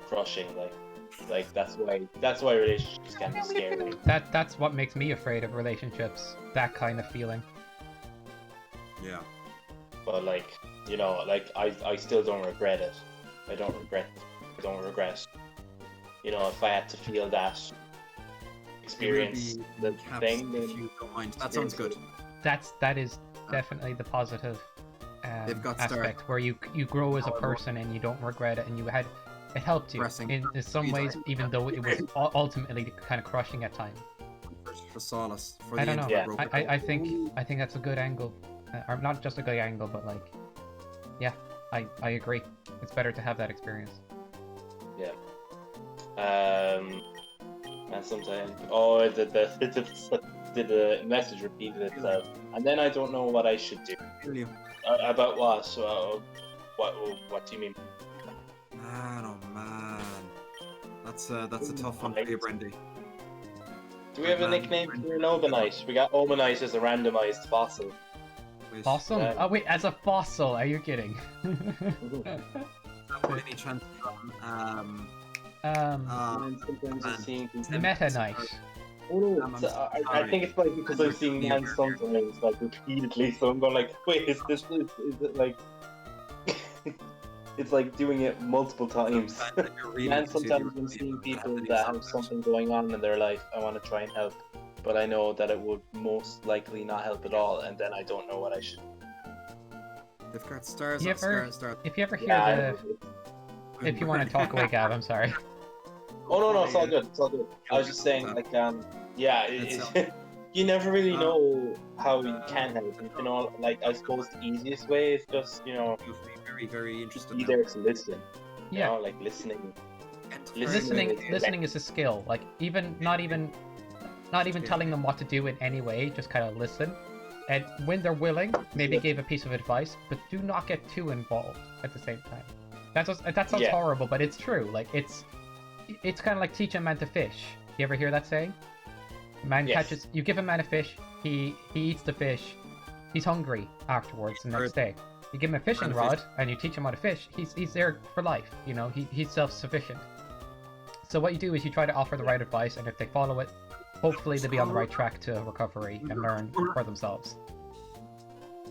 D: crushing. Like that's why relationships can be scary.
C: That's what makes me afraid of relationships. That kind of feeling.
A: Yeah.
D: But like I still don't regret it. I don't regret. If I had to feel that experience the
A: Caps,
D: thing,
A: if
D: then
A: you don't mind. That sounds good.
C: That is definitely the positive
A: They've got
C: aspect where you grow as a person and you don't regret it, and it helped you
A: Pressing.
C: in some ways, even though it was ultimately kind of crushing at times.
A: For solace. For the
C: I don't
A: end
C: know.
A: of a broken
C: I think that's a good angle, or not just a good angle, but like, yeah, I agree. It's better to have that experience.
D: yeah. And sometimes the message repeated itself, and then I don't know what I should do.
A: Really.
D: About what? What do you mean?
A: Man, oh man. That's a tough one for you, Brendy.
D: Do we have a nickname for an Obanite? We got Obanite as a randomized fossil.
A: Wait,
C: Fossil?
D: Yeah.
C: Oh wait, as a fossil? Are you kidding?
A: by any chance from
D: And sometimes I'm seeing people.
C: Meta Knight.
D: Oh no,
A: I'm
D: I think it's like because I'm seeing
A: Yeah,
D: man sometimes like repeatedly, so I'm going like, wait, is it like it's like doing it multiple times. And sometimes I'm seeing people that have something going on in their life, I want to try and help, but I know that it would most likely not help at all, and then I don't know what I should.
A: They've got stars
C: You
A: on
C: ever-
A: stars.
C: If you ever hear
D: Yeah,
C: if you want to talk away, Gav, I'm sorry.
D: Oh no, it's all good. It's all good. I was just saying, like, yeah, you never really know how you can help. Like I suppose the easiest way is just
A: You'll be very, very interested.
D: be
A: now.
D: there to listen.
C: Yeah.
D: Like listening.
C: Listening is a skill. Like not even telling them what to do in any way, just kind of listen. And when they're willing, maybe give a piece of advice, but do not get too involved at the same time. That sounds
D: Yeah.
C: horrible, but it's true. Like it's kind of like teach a man to fish. You ever hear that saying?
D: Yes.
C: You give a man a fish, he eats the fish, he's hungry afterwards the next day. You give him a fishing
A: Heard of
C: rod and you teach him how to fish, he's there for life, he's self-sufficient. So what you do is you try to offer the right advice, and if they follow it, hopefully they'll be on the right track to recovery and learn for themselves.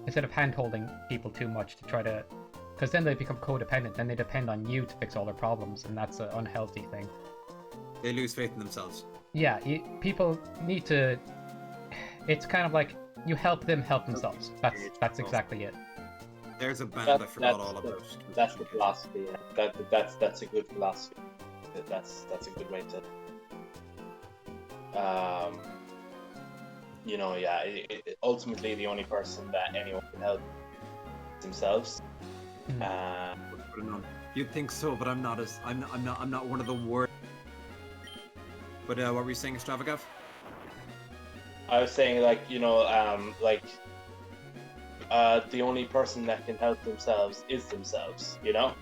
C: Instead of hand-holding people too much to try to... Because then they become codependent, then they depend on you to fix all their problems, and that's an unhealthy thing.
A: They lose faith in themselves.
C: Yeah, people need to... It's kind of like, you help them help themselves. That's exactly it.
A: There's a band I forgot all about.
D: That's the philosophy. Yeah. That's a good philosophy. That's a good way to. you know, yeah, ultimately the only person that anyone can help is themselves.
A: You'd think so, but I'm not one of the worst. But what were you saying, Extravagav?
D: I was saying, like, you know, the only person that can help themselves is themselves, you know?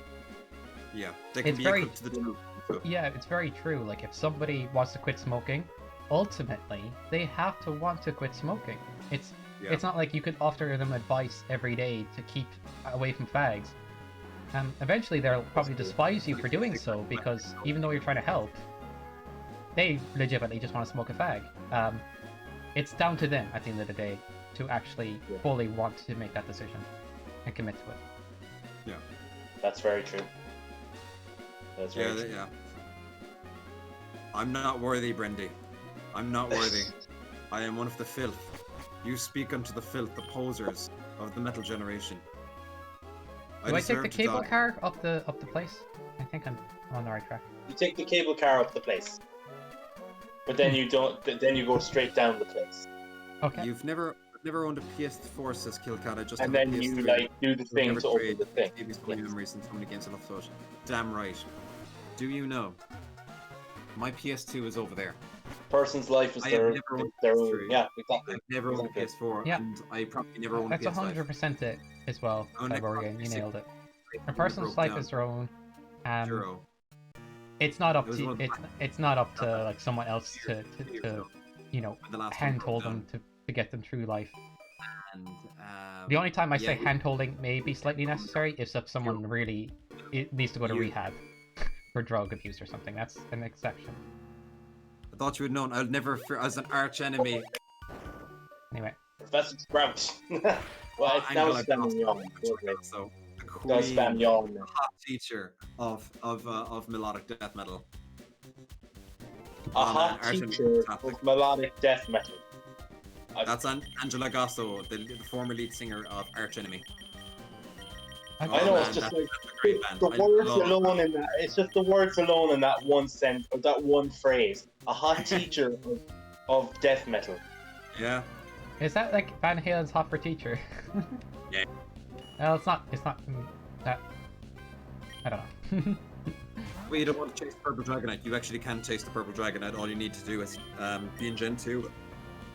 A: Yeah, they can
C: It's
A: be
C: very-
A: equipped to the tool.
C: Yeah, it's very true. Like, if somebody wants to quit smoking, ultimately, they have to want to quit smoking. It's not like you could offer them advice every day to keep away from fags. Eventually, they'll probably despise you for doing so, because even though you're trying to help, they legitimately just want to smoke a fag. It's down to them, at the end of the day, to actually fully want to make that decision and commit to it.
A: Yeah.
D: That's very true. That's very true.
A: Yeah. I'm not worthy, Brendy. I'm not worthy. I am one of the filth. You speak unto the filth, the posers of the metal generation.
C: Do I take
A: deserve
C: the
A: to
C: cable
A: die.
C: car up the place? I think I'm on the right track.
D: You take the cable car up the place, but then you don't. Then you go straight down the place,
C: Okay.
A: You've never owned a PS4, says Killcat. I just
D: and
A: have a
D: then you
A: PS3.
D: like do the
A: You've
D: thing
A: never
D: to open
A: traded
D: the thing.
A: Baby's funny
D: Yes.
A: memories and so many games I love so much. Damn right. Do you know? My PS2 is over there.
D: Person's life is
A: I have
D: their
A: never owned
D: their
A: a
D: own.
A: PS3.
D: Yeah, exactly.
A: I've never owned a PS4,
C: Yeah.
A: and I probably never owned a
C: That's
A: PS5.
C: 100% it as well,
A: Oh, Nick,
C: Cyborg. You nailed it. A
A: It
C: person's
A: broke
C: life
A: down.
C: is their own.
A: Zero.
C: It's not up
A: It was
C: to
A: one of the
C: it's not up to like someone else to you know,
A: The last one
C: handhold
A: broke
C: them to get them through life.
A: And,
C: The only time I
A: yeah,
C: say handholding may be slightly necessary is if someone really needs to go to rehab for drug abuse or something. That's an exception.
A: I thought you would known. I'll never fear as an arch enemy.
C: Anyway,
D: Professor Sprout. Well, it's now
A: Angela
D: spamming yawn.
A: So the
D: Does spam
A: queen,
D: yawn now.
A: hot teacher of melodic death metal.
D: A hot
A: Arch enemy,
D: teacher
A: fantastic.
D: of melodic death metal.
A: That's Angela Gasso, the former lead singer of Arch Enemy.
D: I know, it's just like
A: a great band.
D: the
A: I
D: words
A: love-
D: alone in that. It's just the words alone in that one sentence, or that one phrase. A hot teacher of death metal.
A: Yeah.
C: is that like Van Halen's "Hot for Teacher"?
A: Yeah.
C: Well, it's not that. I don't know.
A: Well, you don't want to chase the purple dragonite. You actually can chase the purple dragonite. All you need to do is be in Gen 2.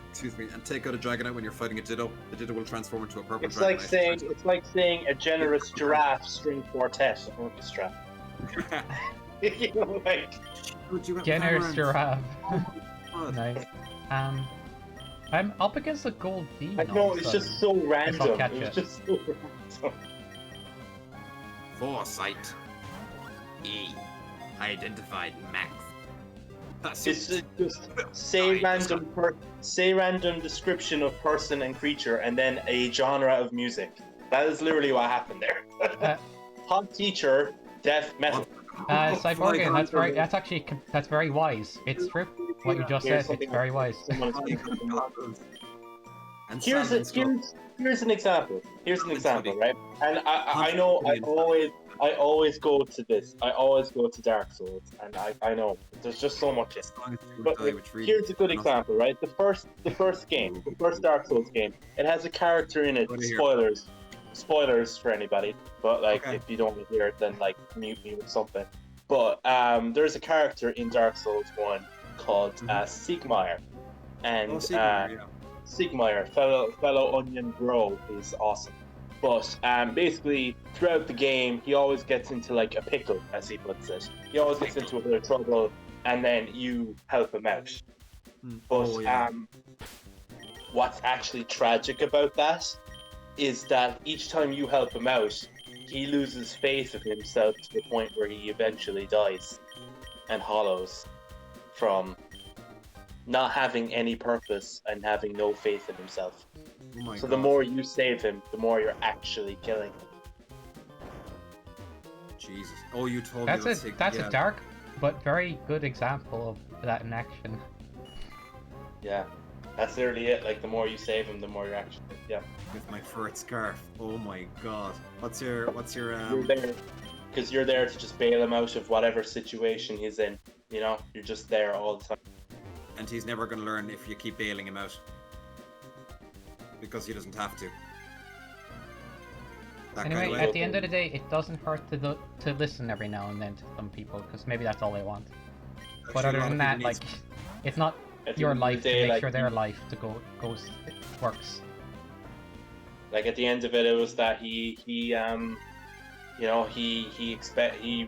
A: Excuse me, and take out a dragonite when you're fighting a Ditto. The Ditto will transform into a purple
D: It's
A: dragonite.
D: like saying a generous giraffe string quartet orchestra. You know, like
A: Would you have
C: Generous
A: Valorant?
C: giraffe.
A: God.
C: Nice. I'm up against a gold D.
D: I know, it's just so random.
C: catch
D: It's
C: it.
D: just so random.
A: Foresight. E. Identified Max. That's
D: It's
A: it.
D: just say random description of person and creature, and then a genre of music. That is literally what happened there. Hot teacher, death metal.
C: Cyborgian, that's very wise. It's true. What you just
D: Here's
C: said, it's
D: something
C: very wise.
A: And
D: Here's an example. Here's an example, right? And I know I always go to this. I always go to Dark Souls, and I know there's just so much. But here's a good example, right? The first game, the first Dark Souls game, it has a character in it. Spoilers for anybody, but like if you don't want to hear it, then like mute me with something. But there's a character in Dark Souls 1 called Sigmire, and Sigmire, fellow Onion Bro, is awesome. But basically, throughout the game, he always gets into like a pickle, as he puts it. He always gets into a bit of trouble, and then you help him out. But what's actually tragic about that is that each time you help him out, he loses faith in himself to the point where he eventually dies and hollows from not having any purpose and having no faith in himself. So the more you save him, the more you're actually killing him.
A: Jesus. Oh, you told
C: That's
A: me.
C: That's a dark but very good example of that in action.
D: Yeah, that's literally it. Like the more you save him, the more you're actually
A: With my fur scarf. Oh my god. What's your
D: You're there because you're there to just bail him out of whatever situation he's in. You know, you're just there all the time.
A: and he's never going to learn if you keep bailing him out. Because he doesn't have to. That
C: Anyway,
A: kind of way.
C: at the end of the day, it doesn't hurt to listen every now and then to some people, because maybe that's all they want. But
A: Actually, a
C: other
A: lot
C: than
A: of
C: that,
A: people
C: like,
A: need-
C: it's not
D: At the
C: your
D: end of the
C: life to
D: day,
C: make
D: like,
C: sure their life works.
D: Like at the end of it, it was that he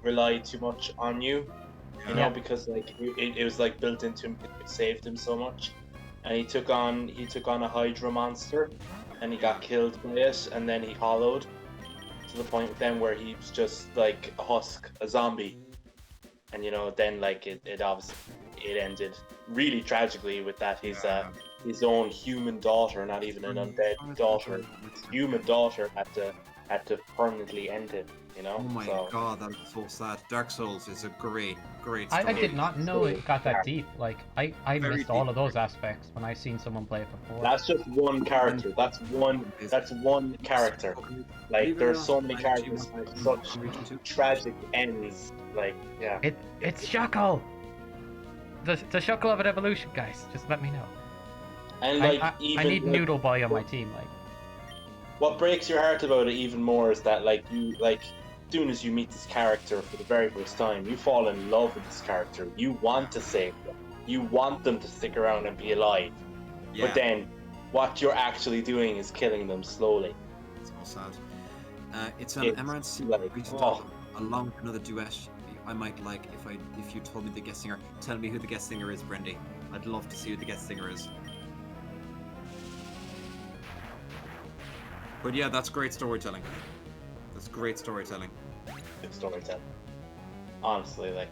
D: relied too much on you, you know,
C: Yeah.
D: because like it was like built into him, it saved him so much, and he took on a Hydra monster, and he got killed by it, and then he hollowed to the point then where he was just like a husk, a zombie, and you know then like it obviously it ended really tragically with that his own human daughter, not even an undead daughter, his human daughter had to permanently end him, you know.
A: Oh my god, that's so sad. Dark Souls is a great story.
C: I did not know it got that deep. Like, I
A: Very
C: missed all
A: deep.
C: of those aspects when I seen someone play it before.
D: That's just one character. That's one character. Like there's so many characters with such tragic ends. Like yeah.
C: It's Shuckle! The Shuckle of an evolution, guys. Just let me know.
D: And like
C: I need
D: like,
C: Noodle Boy on my team, like.
D: what breaks your heart about it even more is that like you like as soon as you meet this character for the very first time, you fall in love with this character. You want to save them. You want them to stick around and be alive.
A: Yeah,
D: But then what you're actually doing is killing them slowly.
A: it's so sad. It's an
D: It's
A: Amaranth Sea.
D: like,
A: We should
D: oh.
A: talk along another duet. I might like if you told me the guest singer. Tell me who the guest singer is, Brendy. I'd love to see who the guest singer is. But yeah, that's great storytelling. That's great storytelling.
D: Good storytelling. Honestly, like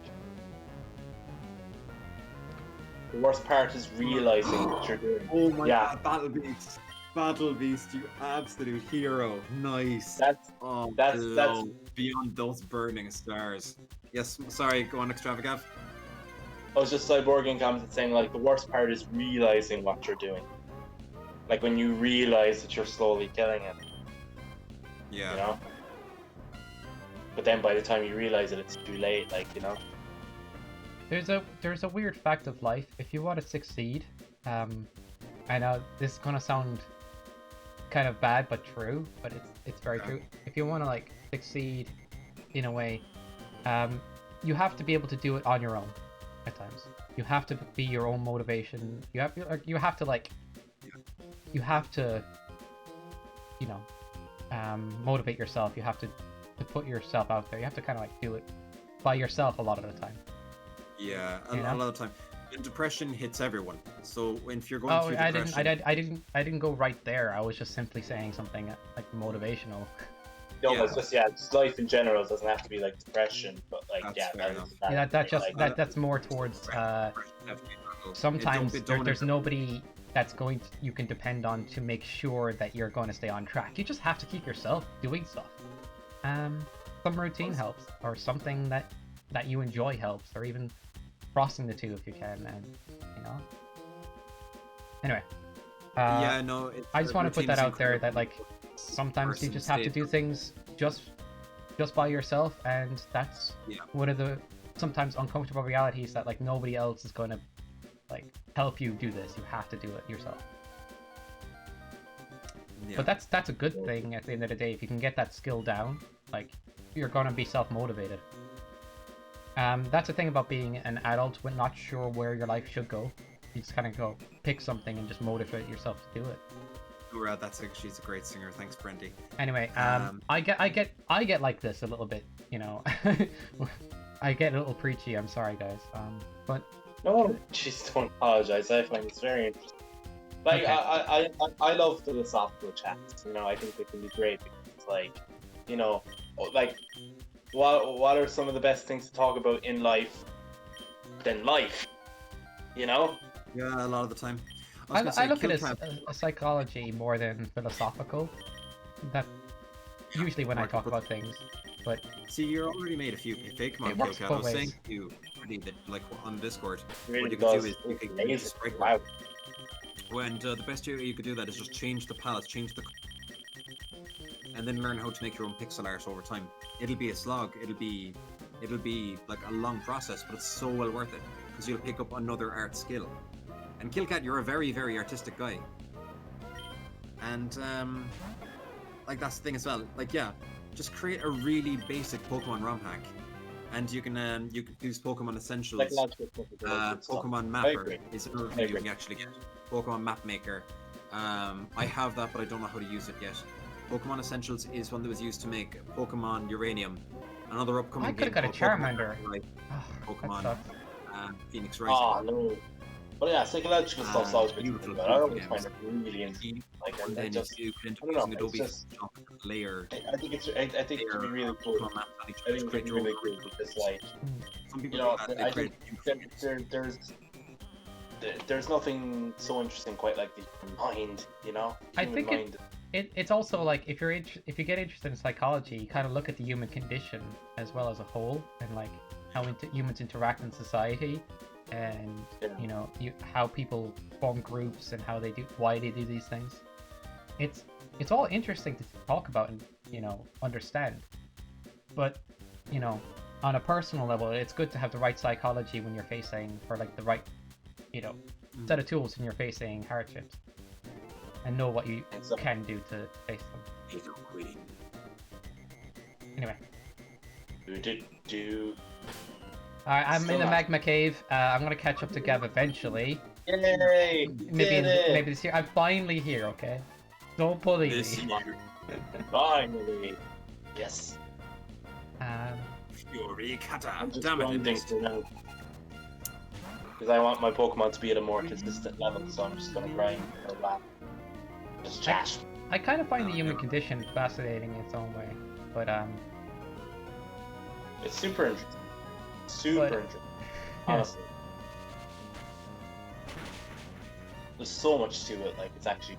D: the worst part is realizing what you're doing.
A: Oh my
D: Yeah.
A: god, Battle Beast! Battle Beast, you absolute hero. Nice.
D: That's
A: Hello. Beyond those burning stars. Yes, sorry, go on, Extravagav.
D: I was just cyborging comments saying like the worst part is realizing what you're doing. Like when you realize that you're slowly killing it,
A: Yeah.
D: you know? But then by the time you realize it, it's too late, like, you know?
C: There's a weird fact of life. If you want to succeed, I know this is gonna sound kind of bad but true, but it's very true. If you want to like succeed in a way, you have to be able to do it on your own at times. You have to be your own motivation. You have to like you know, motivate yourself. You have to put yourself out there. You have to kind of like do it by yourself a lot of the time.
A: Yeah, a
C: You know?
A: lot of the time. And depression hits everyone. So if you're going through
C: I
A: depression,
C: I didn't go right there. I was just simply saying something like motivational.
D: No,
A: Yeah.
D: it's just life in general. It doesn't have to be like depression, but like
A: That's fair enough.
C: Yeah,
A: like-
C: that's more towards
A: depression have to be handled.
C: sometimes
A: Don't
C: there's nobody that's you can depend on to make sure that you're going to stay on track. You just have to keep yourself doing stuff. Some routine helps, or something that you enjoy helps, or even crossing the two if you can, and you know. Anyway,
A: Yeah, no.
C: I just want to put that out there that like sometimes you just have to do things just by yourself, and that's one of the sometimes uncomfortable realities that like nobody else is going to like help you do this. You have to do it yourself.
A: Yeah.
C: But that's a good thing at the end of the day. If you can get that skill down, like you're gonna be self-motivated. That's the thing about being an adult when not sure where your life should go. You just kind of go pick something and just motivate yourself to do it.
A: She's a great singer. Thanks, Brendy.
C: Anyway, I get like this a little bit, you know. I get a little preachy. I'm sorry, guys. But
D: no, just don't apologize. I find it's very interesting. Like
C: Okay.
D: I love philosophical chats. You know, I think they can be great because, like, you know, like what are some of the best things to talk about in life than life? You know?
A: Yeah, a lot of the time.
C: I look at it as a psychology more than philosophical. That usually when I talk about things, but
A: See, you already made a few fake
C: It
A: Killcat.
C: works
A: I
C: both
A: was saying
C: ways.
A: to you already that, like, on Discord,
D: Really
A: what you
D: does.
A: could do is you can
D: Amazing.
A: use strike
D: Wow.
A: when the best way you could do that is just change the palette, and then learn how to make your own pixel art over time. It'll be a slog. It'll be like a long process, but it's so well worth it because you'll pick up another art skill. And Killcat, you're a very, very artistic guy. And like that's the thing as well. Like yeah, just create a really basic Pokemon ROM hack, and you can use Pokemon Essentials. Pokemon Mapper is another thing you can actually get. Pokemon Map Maker. I have that, but I don't know how to use it yet. Pokemon Essentials is one that was used to make Pokemon Uranium. Another upcoming game.
C: I could have got a Charmander.
A: Pokemon Phoenix Rising.
D: Oh no. But yeah, psychological stuff's always been beautiful. But I always find it really interesting. Like,
A: and then
D: just,
A: you can
D: I don't know,
A: Adobe
D: it's just,
A: layer.
D: I think it's really cool. I think it's really cool because like,
A: some people
D: you know,
A: I think
D: there's nothing so interesting quite like the human mind, you know.
C: I think it's also like if you get interested in psychology, you kind of look at the human condition as well as a whole, and like how humans interact in society, and you know how people form groups and how they do, why they do these things. It's all interesting to talk about and you know understand, but you know on a personal level, it's good to have the right psychology when you're facing, or like the right you know set of tools when you're facing hardships, and know what you can do to face them. Anyway. Alright, I'm in the magma cave. I'm gonna catch up to Gav eventually.
D: Yay!
C: Maybe this year. I'm finally here, okay? Don't bully me.
D: Finally. Yes.
A: Fury Kata.
D: Damn it, because I want my Pokemon to be at a more consistent level, so I'm just gonna grind for that. Just chat.
C: I kind of find the human condition fascinating in its own way, but
D: it's super interesting. Super interesting. Honestly. There's so much to it, like it's actually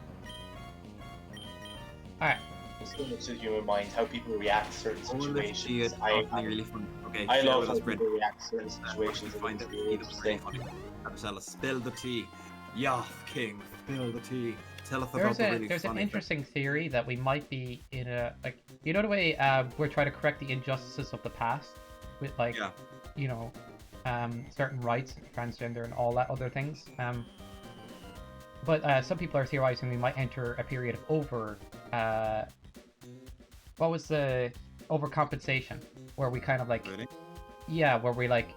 C: alright.
D: There's so much to the human mind, how people react to certain situations.
A: Really fun. Okay,
D: I love how people react to certain situations.
A: Find it really funny. Absella, spill the tea. Yoth King, spill the tea. Tell us about the really
C: There's
A: funny
C: an interesting theory that we might be in a, like, you know the way we're trying to correct the injustices of the past with like you know certain rights, transgender and all that other things, but some people are theorizing we might enter a period of what was the overcompensation, where we kind of like where we like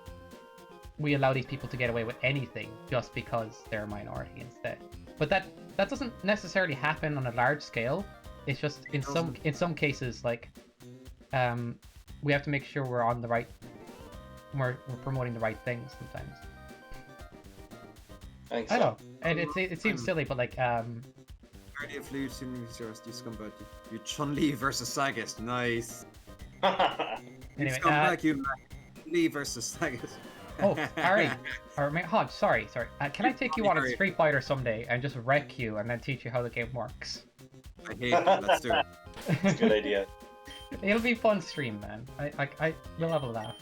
C: we allow these people to get away with anything just because they're a minority instead. But that doesn't necessarily happen on a large scale. It's just in some cases like we have to make sure we're on the right, we're promoting the right things sometimes. I know, and it seems silly, but like
A: you Chun-Li versus Sagat, nice.
C: Anyway,
A: Chun-Li versus Sagat.
C: Oh, Harry, or Hodge, sorry. Can I take you on a Street Fighter someday and just wreck you and then teach you how the game works?
A: I hate it. Let's do it.
D: It's a good idea.
C: It'll be fun stream, man. You'll have a laugh.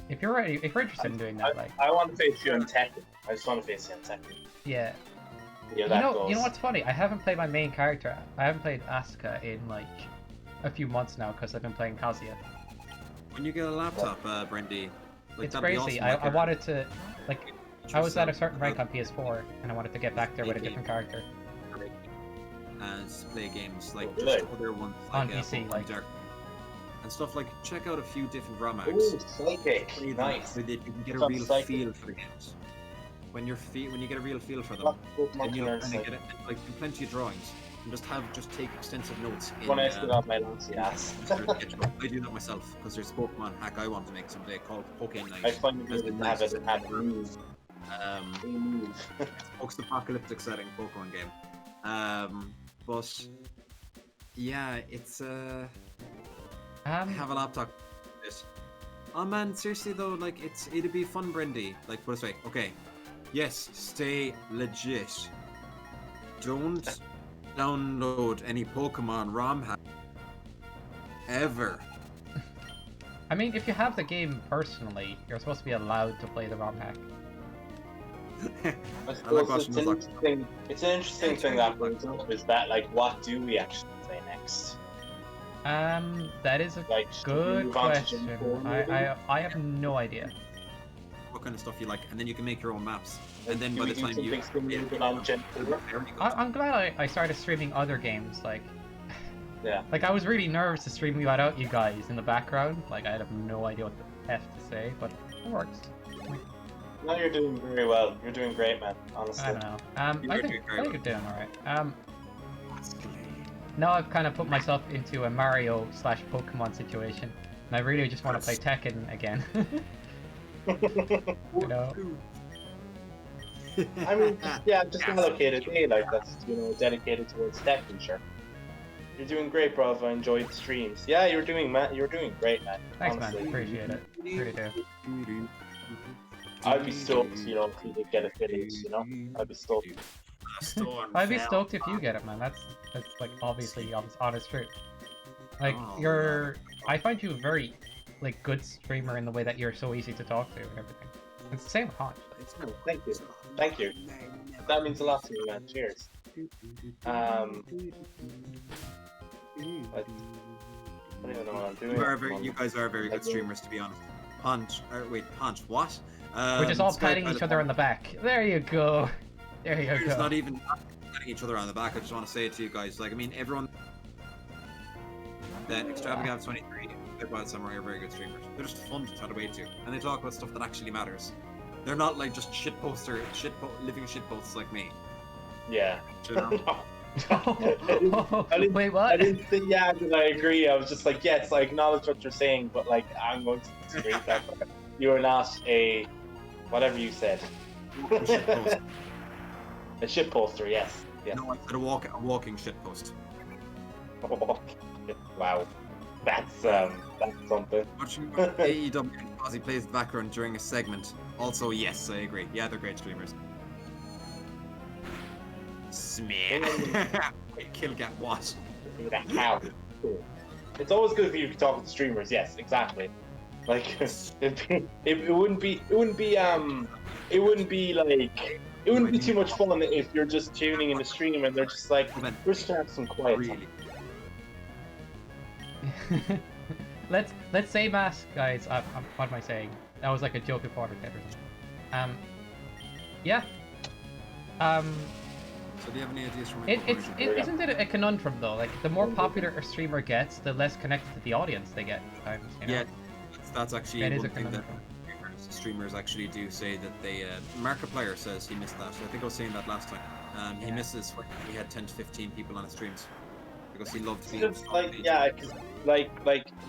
C: If you're ready, if you're interested in doing that, like.
D: I want to face you on Tekken. I just want to face you on Tekken.
C: Yeah.
D: You
C: know what's funny? I haven't played my main character. I haven't played Asuka in like a few months now because I've been playing Kazuya.
A: When you get a laptop, Brendy. Like,
C: it's crazy.
A: Awesome,
C: I wanted to, like, I was at a certain rank on PS4, and I wanted to get back there with a different character.
A: And play games like just other ones like
C: on PC, like
A: Dark and stuff. Like, check out a few different ROM hacks.
D: Ooh, Psychic, nice.
A: So that you can get a real feel for the games. When you get a real feel for them, and you know, get it, like plenty of drawings. And just take extensive notes.
D: When I stood up my notes, yes.
A: I do that myself because there's a Pokemon hack I want to make someday called Pokémon.
D: I find it good to have it and have it move.
A: Post-apocalyptic setting Pokemon game. But yeah, it's have a laptop. Oh man, seriously though, like it'd be fun, Brendy. Like put it this way, okay. Yes, stay legit. Don't download any Pokemon ROM hack ever.
C: I mean, if you have the game personally, you're supposed to be allowed to play the ROM hack.
D: It's an interesting thing that brings up is that, like, what do we actually play next?
C: That is a good question. I have no idea.
A: what kind of stuff you like, and then you can make your own maps. And then
D: Do
A: by
D: we
A: the
D: do
A: time you
D: something similar on Gen 4?
C: I'm glad I started streaming other games. Like,
D: Yeah.
C: like I was really nervous to stream without you guys in the background. Like I have no idea what the F to say, but it works.
D: No, you're doing very well. You're doing great, man. Honestly.
C: I don't know.
A: You
C: I
A: are
C: think
A: doing very
C: you're doing alright. Now I've kind of put myself into a Mario / Pokemon situation, and I really just want to play Tekken again. You know.
D: I mean, yeah, just allocate a day like that's, you know, dedicated towards tech and sure. You're doing great, bro. I enjoyed the streams. Yeah, you're doing great, man.
C: Thanks,
D: honestly.
C: man. Appreciate it. Really do.
D: I'd be stoked, you know, if you did get affiliates, you know? I'd be stoked.
C: I'd be stoked if you get it, man. That's like obviously honest truth. Like I find you a very like good streamer in the way that you're so easy to talk to and everything. It's the same with Honch.
D: Thank you. Thank you. That means a lot to me, man. Cheers. I don't even know what I'm doing.
A: You guys are very good streamers, to be honest. Honch, what?
C: We're just all patting each other on the back. There you go. There you
A: It's
C: go.
A: not even patting each other on the back. I just want to say it to you guys. Like, I mean, everyone that Extravagav23, Dead Wild Samurai are very good streamers. They're just fun to chat away to, and they talk about stuff that actually matters. They're not like just living shitposts like me.
D: Yeah.
A: You know?
C: Wait, what?
D: I didn't think, yeah, because I agree. I was just like, yes, I acknowledge what you're saying, but like, I'm going to disagree with that. You are not a, whatever you said.
A: Shitpost.
D: A shit poster, yes.
A: No, I said a walking shitpost.
D: Wow, that's something.
A: Watching AEW as he plays the background during a segment. Also, yes, I agree. Yeah, they're great streamers. Smear. Wait, Killgat what?
D: How? It's always good for you to talk with streamers. Yes, exactly. Like it wouldn't be too much fun if you're just tuning in the stream and they're just like, we're just gonna have some quiet time.
C: Let's say mass, guys. What am I saying? That was like a joke before the yeah.
A: So do you have any ideas from
C: isn't it a conundrum though? Like the more popular a streamer gets, the less connected to the audience they get at times. You know?
A: Yeah, that's actually
C: it is
A: one
C: a
A: thing that
C: conundrum.
A: streamers actually do say that they. Markiplier says he missed that. I think I was saying that last time. He misses when he had 10 to 15 people on his streams because he loved being
D: like yeah, cause like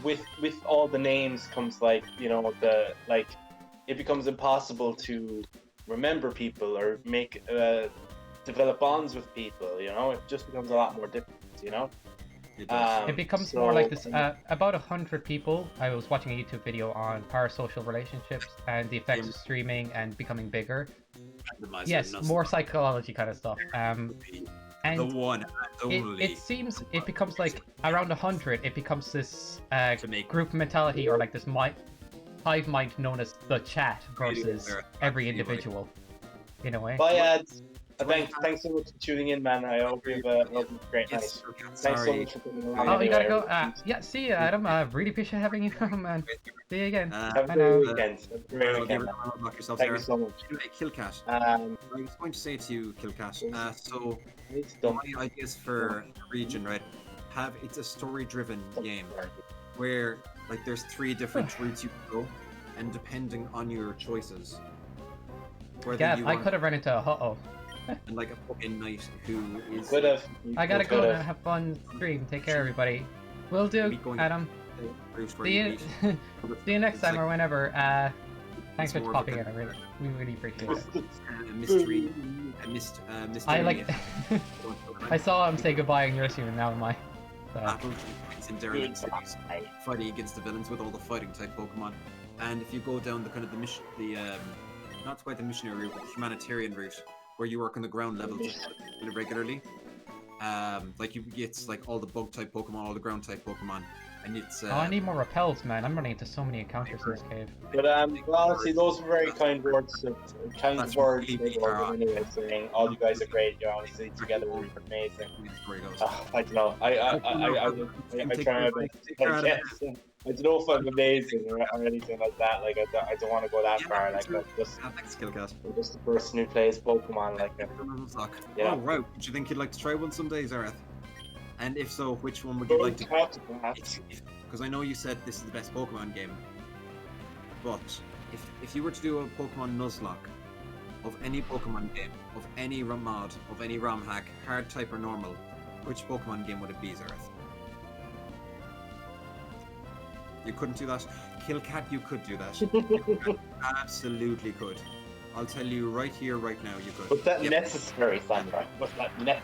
D: with all the names comes like, you know, the like it becomes impossible to remember people or make develop bonds with people, you know. It just becomes a lot more difficult, you know.
C: It becomes more like this. About 100 people. I was watching a YouTube video on parasocial relationships and the effects of streaming and becoming bigger. Yes, more psychology kind of stuff. And
A: the one and only.
C: It seems it becomes like around 100. It becomes this group mentality or like this hive mind known as the chat versus every individual. In a way.
D: Bye, ads. Thanks so much for tuning in, man. I hope you have a great night. Thanks so much for coming along.
C: Oh, you gotta go. Yeah, see you, Adam. I really appreciate having you come, man. See you again.
D: Have a great weekend.
A: Thank
D: you so much.
A: Killcat. I was going to say to you, Killcat. So my ideas for a region, right? It's a story-driven game where like there's 3 different routes you can go, and depending on your choices.
C: Yeah, I could have run into a
A: and like a fucking knight who is.
C: I gotta go and have fun stream. Take care, everybody. Will do, Adam. See you next time or whenever. Thanks for popping in. We really appreciate it.
A: Mystery.
C: I like. I saw him say goodbye in your stream, and now in my.
A: It's in Derelict cities, fighting against the villains with all the fighting type Pokemon. And if you go down the kind of the mission, not quite the missionary route, but the humanitarian route, where you work on the ground level regularly. Like you get like all the bug type Pokemon, all the ground type Pokemon, and it's.
C: I need more repels, man. I'm running into so many encounters in this cave.
D: But well, honestly, those were very kind words. Anyway, saying all you guys are great. You're honestly together, we're amazing. I don't know. I try my best. I don't know if I'm amazing or anything like that. Like I don't want to go that far. Like
A: Thanks, Killcat.
D: I'm just the person who plays Pokemon. Like
A: Nuzlock.
D: Yeah.
A: Oh, right. Do you think you'd like to try one someday, Zareth? And if so, which one would you like to? Because I know you said this is the best Pokemon game, but if you were to do a Pokemon Nuzlock of any Pokemon game, of any mod, of any ROM hack, hard type or normal, which Pokemon game would it be, Zareth? You couldn't do that. Killcat, you could do that. You absolutely could. I'll tell you right here, right now, you could.
D: Was that necessary, Sandra? Was that necessary?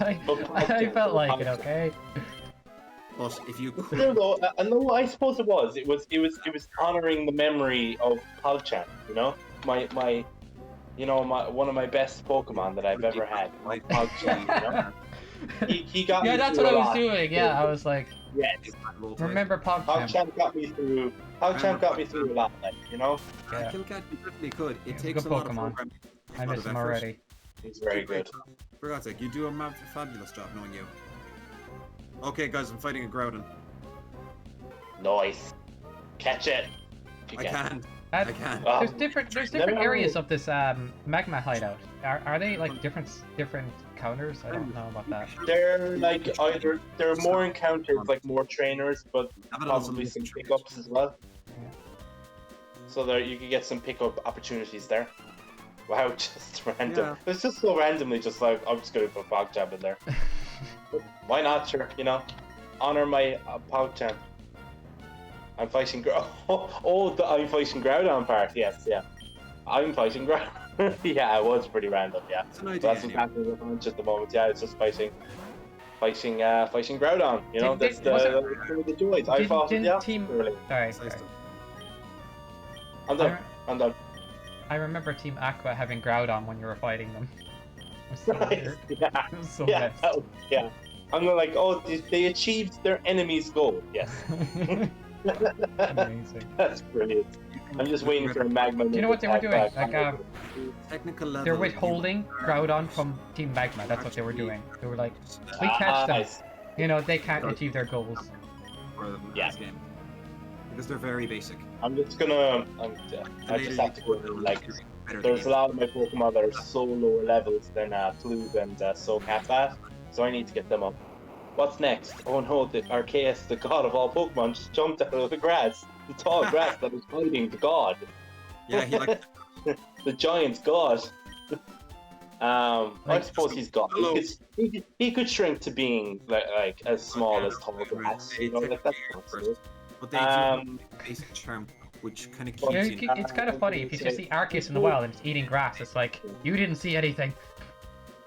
C: I felt like it, okay?
A: But if you could...
D: No, I suppose it was. It was honoring the memory of Palchan, you know? My one of my best Pokemon that I've ever had. My Palchan, you know? He got me.
C: Yeah, that's what I was doing. Yeah, I was like,
D: yes.
C: Remember PogChamp?
D: PogChamp got me through. PogChamp got me through a lot, like, you know.
C: Yeah.
A: Killcat, you definitely could. It
C: He's
A: takes
C: a
A: a
C: good
A: lot of
C: Pokemon.
A: programming.
C: I miss him already.
D: He's very good.
A: For God's sake, you do a fabulous job knowing you. Okay, guys, I'm fighting a Groudon.
D: Nice. Catch it.
A: I can.
C: I
A: can.
C: There's different areas of this magma hideout. Are they like different counters? I don't know about that.
D: They're like either there are more encounters, like more trainers, but possibly some pickups as well.
C: Yeah.
D: So there you can get some pickup opportunities there. Wow, just random.
A: Yeah.
D: It's just so randomly, just like I'm just gonna put PogChamp in there. Why not? Sure, you know, honor my PogChamp. I'm fighting I'm fighting Groudon part. Yes, yeah. I'm fighting Groudon. Yeah, it was pretty random. Yeah. That's what's happening with Hunch at the moment. Yeah, it's just fighting Groudon. You know, that's the joys. I fought. Yeah.
C: Sorry.
D: I'm done.
C: I remember Team Aqua having Groudon when you were fighting them. It was so weird.
D: Yeah.
C: It was so
D: Yeah.
C: messed.
D: Yeah. I'm like, oh, they achieved their enemy's goal. Yes.
C: Amazing.
D: That's brilliant. I'm just waiting for a magma.
C: Do you know what they were doing? Like,
A: technical level.
C: they're withholding Groudon from Team Magma. That's what they were doing. They were like, we catch them.
D: Nice.
C: You know, they can't achieve their goals.
A: Yeah. Game. Because they're very basic.
D: I'm just gonna. I just have to go. Like, there's a lot of my Pokemon that are so lower levels than Flug and Soulcat, so I need to get them up. What's next? Oh no, the Arceus, the god of all Pokemon, just jumped out of the grass. The tall grass that is hiding the god.
A: Yeah, he like
D: the giant god. I suppose he's god. He could shrink to being like as small as tall grass. You know, like that's possible.
A: But they do have a basic charm, which kind of keeps you.
C: It's kind of funny if you just see Arceus in the wild and it's eating grass. It's like you didn't see anything.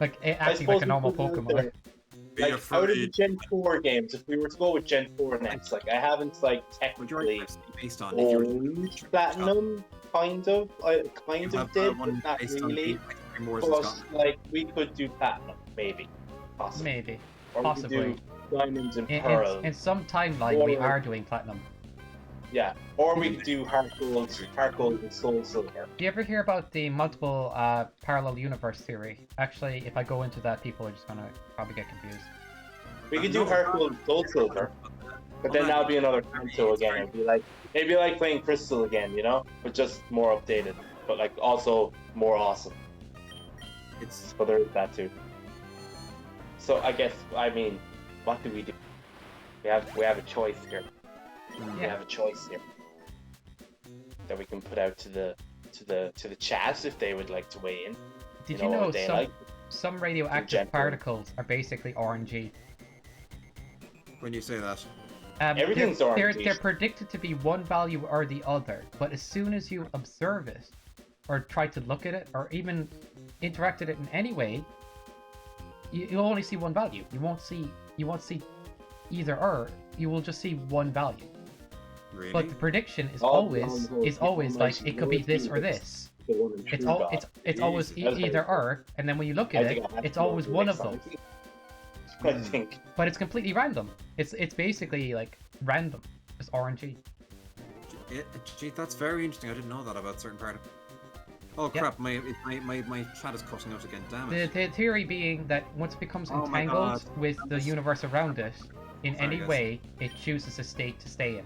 C: Like acting like a normal Pokemon.
D: Like out of the Gen 4 games, if we were to go with Gen 4 next, like I haven't like technically
A: based on
D: owned Platinum, kind of did, but not really. But like we could do Platinum, maybe, possibly.
C: Maybe,
D: or
C: possibly.
D: We could do Diamonds and Pearl.
C: In some timeline, we are doing Platinum.
D: Yeah, or we could do Heart Gold and Soul Silver.
C: Do you ever hear about the multiple parallel universe theory? Actually, if I go into that, people are just gonna probably get confused.
D: We could do Heart Gold and Soul Silver, but then that'll be another Kanto again. It'd be like playing Crystal again, you know, but just more updated, but like also more awesome. But there is that too. So I guess what do? We have a choice here. We have a choice here that we can put out to the chat if they would like to weigh in.
C: Did you know some radioactive particles are basically RNG?
A: When you say that,
D: everything's RNG.
C: They're predicted to be one value or the other, but as soon as you observe it, or try to look at it, or even interact with it in any way, you'll only see one value. You won't see either or. You will just see one value.
A: Really?
C: But the prediction is always like it could be this or this. It's always either or, and then when you look at it, it's always one of those.
D: I think.
C: But it's completely random. It's basically like random. It's RNG.
A: Gee, that's very interesting. I didn't know that about certain part of. Oh crap! My chat is cutting out again. Damn it.
C: The theory being that once it becomes entangled with the universe around it, in
A: Sorry,
C: any
A: guys.
C: way it chooses a state to stay in.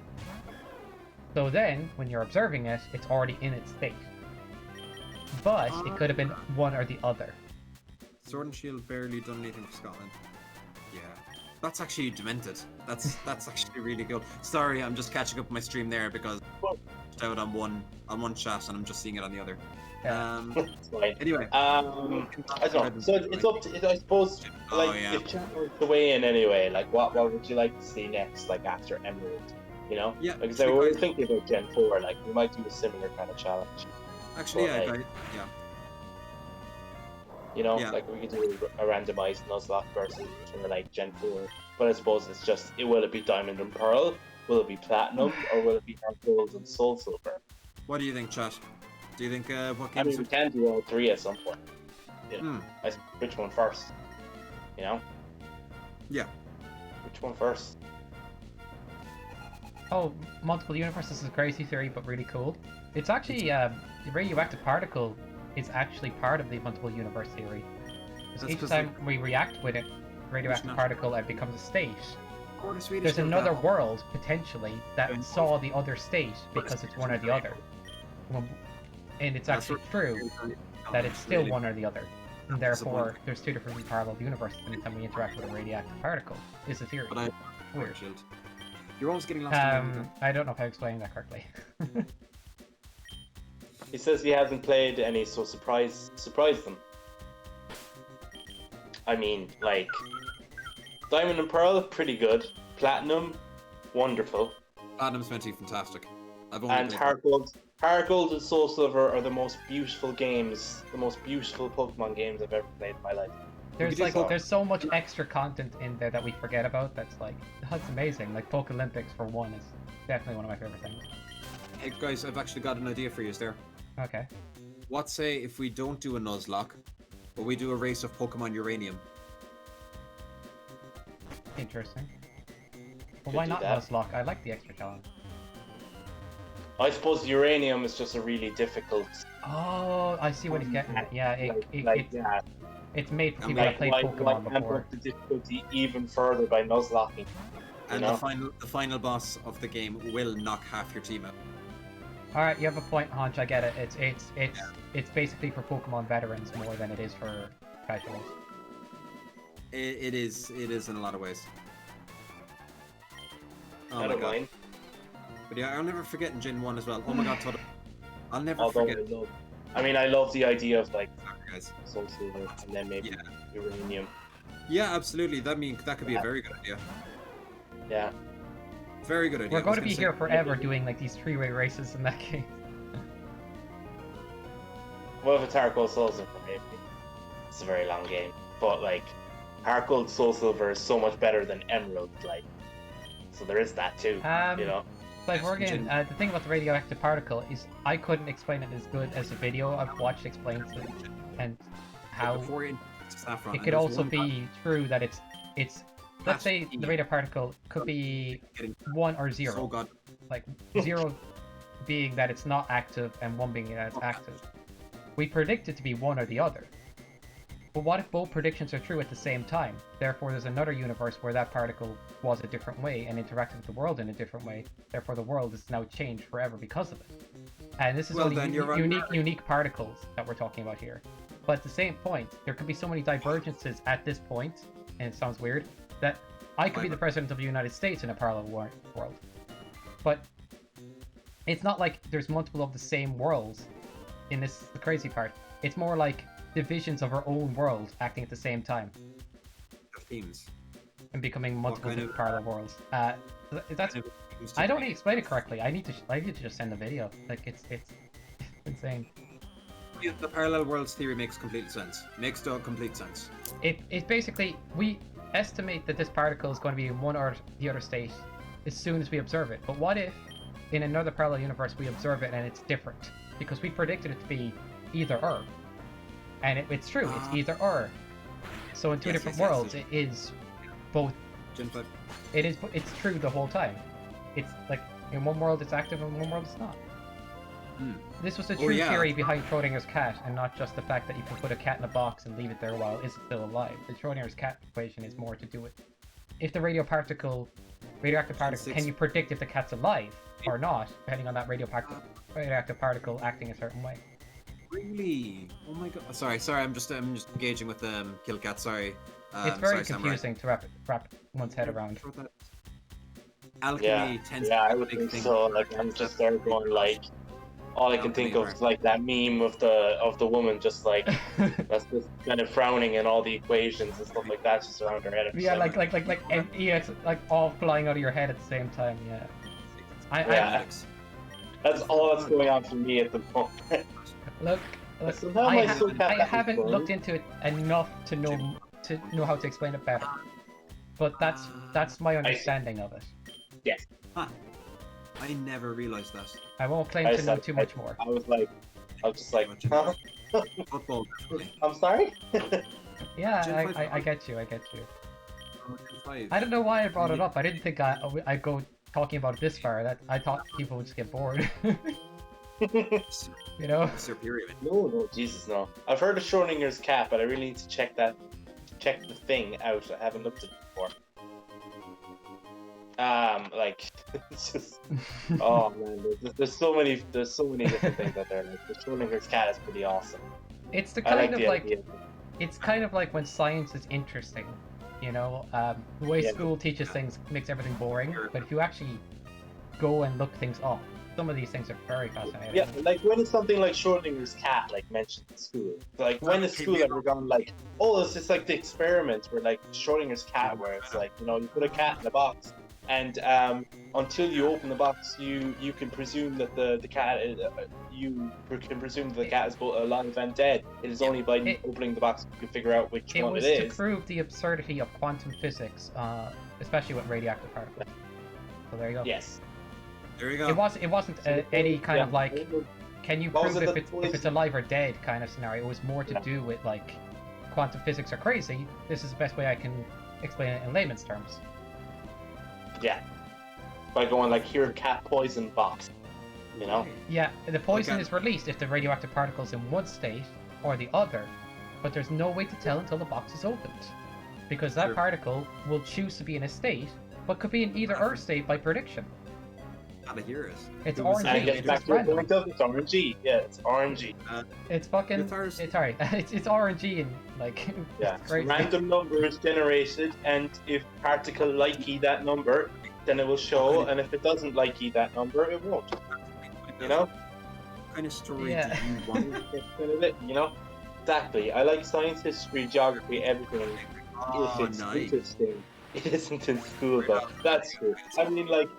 C: So then, when you're observing it, it's already in its state. But it could have been one or the other.
A: Sword and Shield barely done anything for Scotland. Yeah. That's actually demented. That's actually really good. Sorry, I'm just catching up my stream there because I'm out on one chat and I'm just seeing it on the other.
D: It's fine.
A: Anyway.
D: I don't know. So it's up to, I suppose, like,
A: yeah.
D: if chat were to weigh in anyway, like, what would you like to see next, like, after Emerald? You know?
A: Yeah.
D: Like I said, we were thinking about Gen 4, like, we might do a similar kind of challenge.
A: Actually,
D: But,
A: yeah,
D: like,
A: yeah.
D: You know,
A: Yeah.
D: like, we could do a randomized Nuzlock versus, or like, Gen 4. But I suppose it's just, will it be Diamond and Pearl? Will it be Platinum? Or will it be Heart Gold and Soul Silver?
A: What do you think, chat? Do you think what
D: I
A: games
D: mean, we can do all three at some point. Yeah.
A: Hmm.
D: Which one first? You know?
A: Yeah.
D: Which one first?
C: Oh, multiple universes is a crazy theory, but really cool. It's actually, the radioactive particle is actually part of the multiple universe theory. Because each time we react with it, radioactive particle, it becomes a state. There's another world, potentially, that saw the other state because it's one or the other. And it's actually true that it's still one or the other. And therefore, there's two different parallel universes anytime we interact with a radioactive particle. Is a theory.
A: But
C: Weird.
A: You're always getting lost.
C: I don't know if I explained that correctly.
D: He says he hasn't played any, so surprise them. I mean, like, Diamond and Pearl, pretty good. Platinum, wonderful.
A: Platinum's meant to be fantastic. I've only
D: And Heart Gold and Soul Silver are the most beautiful games, the most beautiful Pokemon games I've ever played in my life.
C: There's so much extra content in there that we forget about. That's like, that's amazing. Like Olympics for one is definitely one of my favorite things.
A: Hey guys, I've actually got an idea for you there.
C: Okay.
A: What say if we don't do a Nuzlock, but we do a race of Pokemon Uranium?
C: Interesting. Well, why not Nuzlock? I like the extra challenge.
D: I suppose Uranium is just a really difficult.
C: Oh, I see what he's getting at. Yeah, it's made for people that played Pokemon before.
D: The difficulty even further by Nuzlocking.
A: And the final boss of the game will knock half your team out.
C: All right, you have a point, Honch. I get it. It's basically for Pokemon veterans more than it is for casuals.
A: It is in a lot of ways. Oh
D: I
A: my
D: don't
A: god.
D: mind.
A: But yeah, I'll never forget in Gen 1 as well. Oh my god, Todd. I'll never
D: Although
A: forget.
D: I love the idea of like
A: Guys.
D: Soul Silver and then maybe Uranium.
A: Yeah, absolutely. That could be a very good idea.
D: Yeah.
A: Very good idea.
C: We're going to be here forever doing like these three-way races in that case.
D: Well, if it's Heart Gold Soul Silver, maybe. It's a very long game. But like, Heart Gold Soul Silver is so much better than Emerald, like. So there is that too, you know?
C: Like, again, the thing about the radioactive particle is I couldn't explain it as good as the video I've watched explains it, and how it could also be true that it's let's say the radioactive particle could be 1 or 0.
A: Oh god.
C: Like 0 being that it's not active and 1 being that it's active. We predict it to be one or the other. But what if both predictions are true at the same time? Therefore, there's another universe where that particle was a different way and interacted with the world in a different way. Therefore, the world is now changed forever because of it. And this is only unique particles that we're talking about here. But at the same point, there could be so many divergences at this point, and it sounds weird, that I could be the president of the United States in a parallel world. But it's not like there's multiple of the same worlds in this, the crazy part. It's more like divisions of our own world acting at the same time.
A: Themes.
C: And becoming multiple parallel worlds. That's. I don't explain it correctly. I need to just send the video. Like it's insane.
A: Yeah, the parallel worlds theory makes complete sense. Makes complete sense.
C: It basically, we estimate that this particle is going to be in one or the other state as soon as we observe it. But what if in another parallel universe we observe it and it's different? Because we predicted it to be either or. And it's true, it's either or. So in two different worlds, it is both.
A: Gen 5.
C: It's true the whole time. It's like in one world it's active and in one world it's not. This was the true theory behind Schrodinger's cat, and not just the fact that you can put a cat in a box and leave it there while it's still alive. The Schrodinger's cat equation is more to do with if the radioactive particle, can you predict if the cat's alive or not, depending on that radioactive particle acting a certain way?
A: Really? Oh my god. Sorry. I'm just engaging with Kill Cat. Sorry.
C: It's very
A: sorry,
C: confusing to wrap one's head around.
A: Alchemy tends to
D: I
A: be a
D: would
A: big
D: think
A: thing.
D: so. Like I'm just there going like, all I can think of is like that meme of the woman just like that's just kind of frowning and all the equations and stuff like that just around her head.
C: Yeah, like it's like all flying out of your head at the same time. Yeah.
D: That's all that's going on for me at the moment.
C: Look, I haven't looked into it enough to know how to explain it better. But that's my understanding of it.
D: Yes.
A: Huh. I never realized that.
C: I won't claim to know too much more.
D: I was just like, huh?
A: Football, definitely.
D: I'm sorry?
C: Yeah, I get you. I don't know why I brought it up. I didn't think I'd go talking about it this far. That I thought people would just get bored. You know?
A: Superior.
D: No, Jesus, no. I've heard of Schrodinger's cat, but I really need to check the thing out. I haven't looked at it before. Like, it's just, oh man, there's so many different things out there. Like, the Schrodinger's cat is pretty awesome.
C: It's the
D: I
C: kind
D: like
C: of
D: the
C: like,
D: idea.
C: it's kind of like when science is interesting, you know. The way school teaches things makes everything boring, but if you actually go and look things up, some of these things are very fascinating.
D: Yeah, like when is something like Schrodinger's cat like mentioned in school? Like when is school ever gone like, oh, it's just like the experiment where like Schrodinger's cat, where it's like, you know, you put a cat in a box, and until you open the box, you can presume that the cat is, you can presume that the cat is both alive and dead. It is only by opening the box you can figure out which one it is.
C: It was to prove the absurdity of quantum physics, especially with radioactive particles. So there you go.
D: Yes.
A: There you go.
C: It wasn't any kind of like, can you prove if it's alive or dead kind of scenario. It was more to do with like, quantum physics are crazy. This is the best way I can explain it in layman's terms.
D: Yeah. By going like, here, cat poison box. You know?
C: Yeah, the poison is released if the radioactive particle's in one state or the other, but there's no way to tell until the box is opened. Because that particle will choose to be in a state, but could be in either or state by prediction.
A: Gotta hear it.
C: It's RNG.
D: It's RNG. Yeah, it's RNG.
C: It's fucking. It's alright. It's RNG and like.
D: Yeah. Random number is generated, and if particle likey that number, then it will show, and if it doesn't likey that number, it won't. You know?
A: What kind of story do you want?
D: You know? Exactly. I like science, history, geography, everything.
A: Oh,
D: if it's
A: nice.
D: interesting. It isn't in school, though. That's true. I mean, like,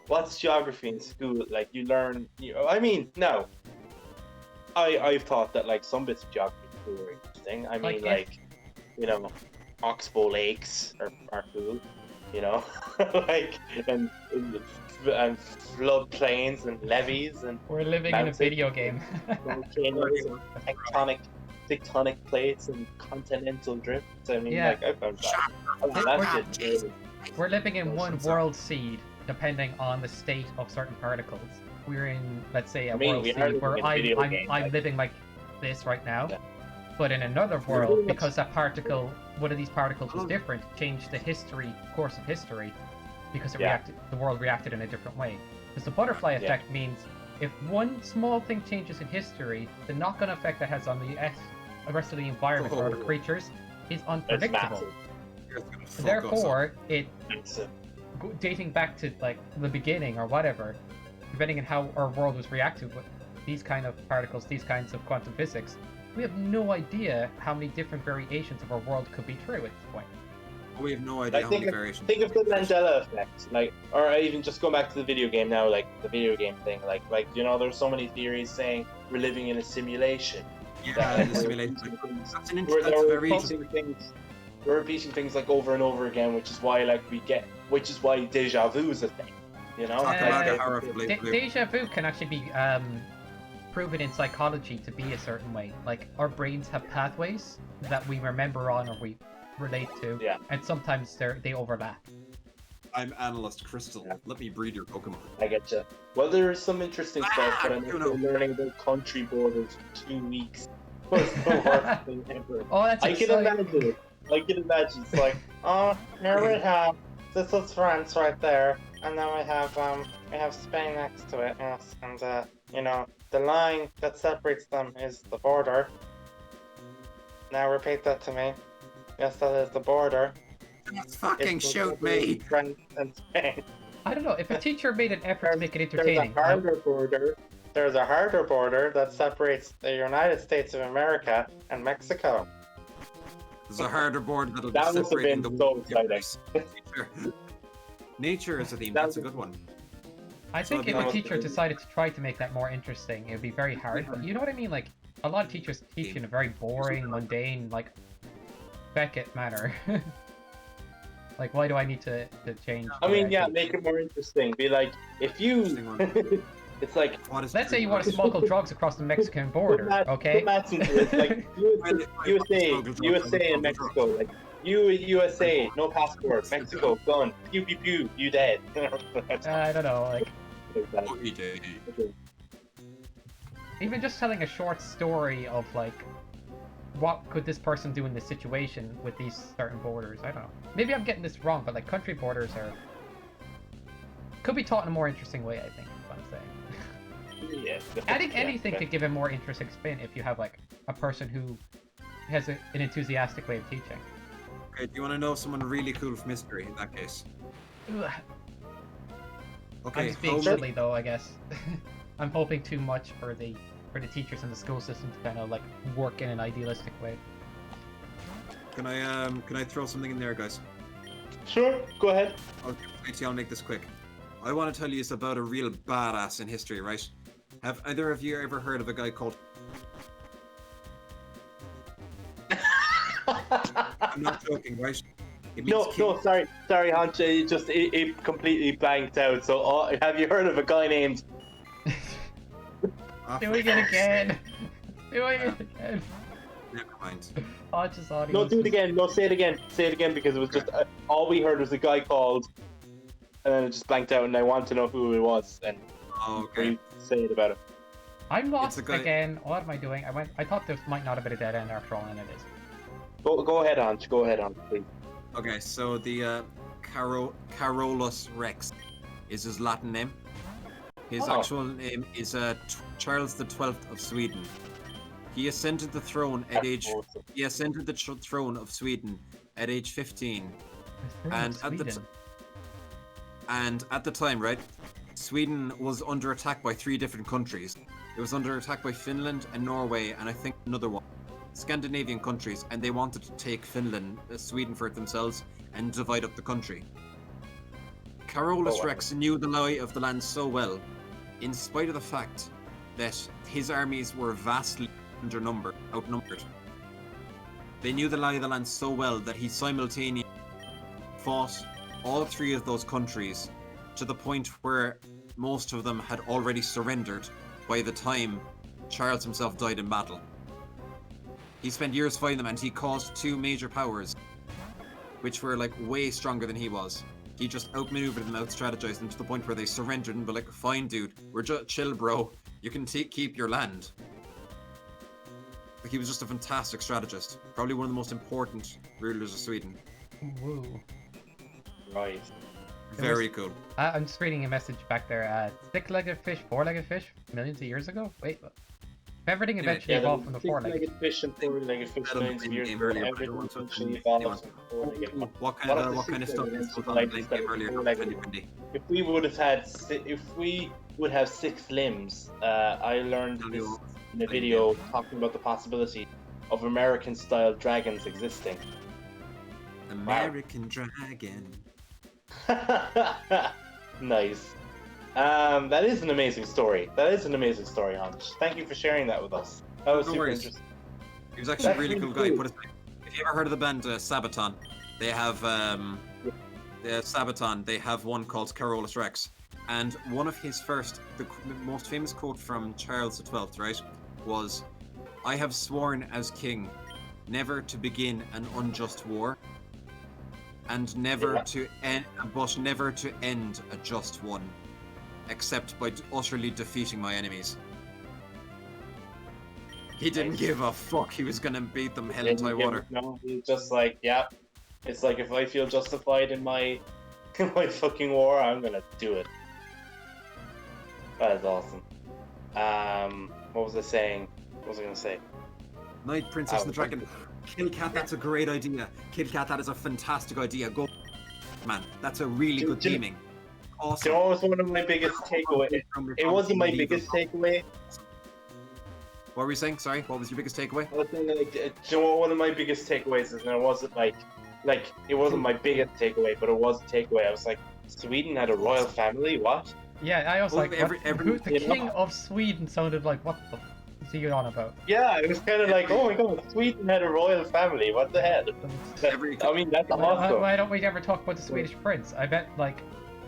D: what's geography in school? Like, you learn, I mean, no. I've thought that, like, some bits of geography are cool or interesting. I mean, like, you know, Oxbow Lakes are cool, you know? Like, and floodplains and levees and
C: we're living in a video game.
D: volcanoes and tectonic plates and continental drifts. I mean, like, I found that.
C: We're living in one world seed, depending on the state of certain particles. We're in, let's say, a world seed where I'm living like this right now, but in another world, because that particle, one of these particles was different, changed the course of history, because the world reacted in a different way. Because the butterfly effect means if one small thing changes in history, the knock-on effect that has on the rest of the environment or the creatures is unpredictable. Therefore, dating back to like the beginning or whatever, depending on how our world was reacted with these kind of particles, these kinds of quantum physics, we have no idea how many different variations of our world could be true at this point.
A: We have no idea how many variations.
D: Think of the Mandela effect, like, or even just going back to the video game now, like the video game thing, like you know, there's so many theories saying we're living in a simulation.
A: Yeah, the simulation. That's an
D: we're repeating things like over and over again, which is why deja vu is a thing. You know,
C: deja vu can actually be proven in psychology to be a certain way. Like our brains have pathways that we remember on or we relate to, and sometimes they overlap.
A: I'm Analyst Crystal. Let me breed your Pokemon.
D: I get you. Well, there is some interesting stuff, but I'm learning about country borders for 2 weeks. What's the worst thing ever?
C: Oh, that's
D: I can imagine it. I can imagine it's like, oh, here we have, this is France right there, and then we have Spain next to it, yes, and you know, the line that separates them is the border. Now repeat that to me. Yes, that is the border.
A: Just fucking
D: It's
A: shoot me!
D: France and Spain.
C: I don't know, if a teacher made an effort to make it
D: There's
C: entertaining,
D: a harder border. There's a harder border that separates the United States of America and Mexico.
A: There's a harder board that'll be
D: That must have
A: separating
D: been
A: the
D: so
A: universe.
D: exciting.
A: Nature is a theme. That's a good one.
C: I think
A: So
C: if
A: that
C: a
D: was
C: teacher
D: the-
C: decided to try to make that more interesting, it would be very hard. But you know what I mean? Like, a lot of teachers teach in a very boring, mundane, like, Beckett manner. Like, why do I need to change?
D: I mean,
C: the
D: yeah,
C: teach?
D: make it more interesting. Be like, if you,
A: Interesting one.
D: it's like,
A: What is
C: Let's say you want to smuggle drugs across the Mexican border, okay?
D: Put Matt's into it. Like USA and Mexico. Like USA, no passport. Mexico, gone. Pew pew pew, you dead.
C: I don't know, like,
A: Oh, he did.
C: even just telling a short story of, like, what could this person do in this situation with these certain borders? I don't know. Maybe I'm getting this wrong, but, like, country borders could be taught in a more interesting way, I think, is what I'm saying.
D: Yeah,
C: I think
D: yeah,
C: anything
D: yeah.
C: could give a more interesting spin if you have, like, a person who has an enthusiastic way of teaching.
A: Okay, do you want to know someone really cool from history in that case?
C: Ugh, I'm
A: Okay,
C: just being
A: how
C: silly, though, I guess. I'm hoping too much for the teachers in the school system to kind of, like, work in an idealistic way.
A: can I throw something in there, guys?
D: Sure, go ahead.
A: I'll make this quick. I want to tell you about a real badass in history, right? Have either of you ever heard of a guy called... I'm not joking, right? It means
D: No, sorry, Hanch, it completely blanked out. So, have you heard of a guy named?
A: Ah,
C: Doing
A: for
C: it
A: fuck's
C: again! Doing it again!
A: Never mind.
C: Hodge's audience.
D: No, do it again. No, say it again. Say it again because it was just all we heard was a guy called, and then it just blanked out, and I want to know who it was and
A: Oh, okay.
D: say it about it.
C: I'm lost
A: a guy-
C: again. What am I doing? I thought this might not have been a dead end after all, and it is.
D: Go ahead, Hanch. Go ahead, Hanch, please.
A: Okay, so the Carolus Rex is his Latin name. His
D: Oh.
A: actual name is Charles the 12th of Sweden. He ascended the throne at age.
D: Awesome.
A: He ascended the throne of Sweden at age 15, and at the time, right, Sweden was under attack by 3 different countries. It was under attack by Finland and Norway, and I think another one, Scandinavian countries, and they wanted to take Sweden for it themselves and divide up the country. Carolus
D: Oh, wow.
A: Rex knew the lie of the land so well, in spite of the fact that his armies were vastly outnumbered. They knew the lie of the land so well that he simultaneously fought all 3 of those countries to the point where most of them had already surrendered by the time Charles himself died in battle. He spent years fighting them, and he caused 2 major powers, which were like way stronger than he was. He just outmaneuvered them, out-strategized them to the point where they surrendered and were like, "Fine, dude, we're just chill, bro. You can keep your land." Like, he was just a fantastic strategist. Probably one of the most important rulers of Sweden.
C: Woo.
D: Right.
A: Very cool.
C: I'm just reading a message back there. 6-legged fish, 4-legged fish, millions of years ago? Wait, everything eventually
D: Yeah,
C: evolved from the 4-legged.
D: six-legged fish and four-legged fish
A: That'll
D: millions of
A: be
D: years
A: game
D: ago.
A: earlier, but I
D: Everything
A: don't want to
D: eventually
A: offend
D: evolves from four-legged.
A: What kind
D: What
A: of
D: if the
A: stuff
D: six-legged
A: is going on
D: like
A: in
D: instead
A: game
D: of
A: earlier?
D: four-legged?
A: 2020?
D: If we would have 6 limbs, I learned
A: Tell me
D: this
A: what-
D: in a video talking about the possibility of American-style dragons existing.
A: American Dragon.
D: Nice. That is an amazing story. Hanch. Thank you for sharing that with us. That was
A: No
D: super
A: worries.
D: interesting.
A: He was actually a really cool guy.
D: Cool.
A: Put it this way. If you ever heard of the band Sabaton, they have Sabaton. They have one called Carolus Rex, and one of his the most famous quote from Charles XII, right, was, "I have sworn as king, never to begin an unjust war, and never to end a just one, except by utterly defeating my enemies." He didn't give a fuck. He was gonna beat them hell and high water.
D: No, he's just like, yeah. It's like if I feel justified in my fucking war, I'm gonna do it. That is awesome. What was I saying? What was I gonna say?
A: Night Princess and the Dragon. Kill Cat, that's a great idea. Kill Cat, that is a fantastic idea. Go, man. That's a really good theming. Awesome.
D: You know what was one of my biggest takeaways? It wasn't my biggest takeaway.
A: What were you saying? Sorry, what was your biggest takeaway?
D: I was saying, like, do you know what one of my biggest takeaways is? And it wasn't like it wasn't my biggest takeaway, but it was a takeaway. I was like, Sweden had a royal family. What?
C: Yeah, I also
A: Well,
C: like
A: every
C: the king of Sweden sounded like what the is he on about?
D: Yeah, it was kind of like, oh my god, Sweden had a royal family. What the hell? I mean, that's awesome.
C: Why don't we ever talk about the Swedish prince? I bet like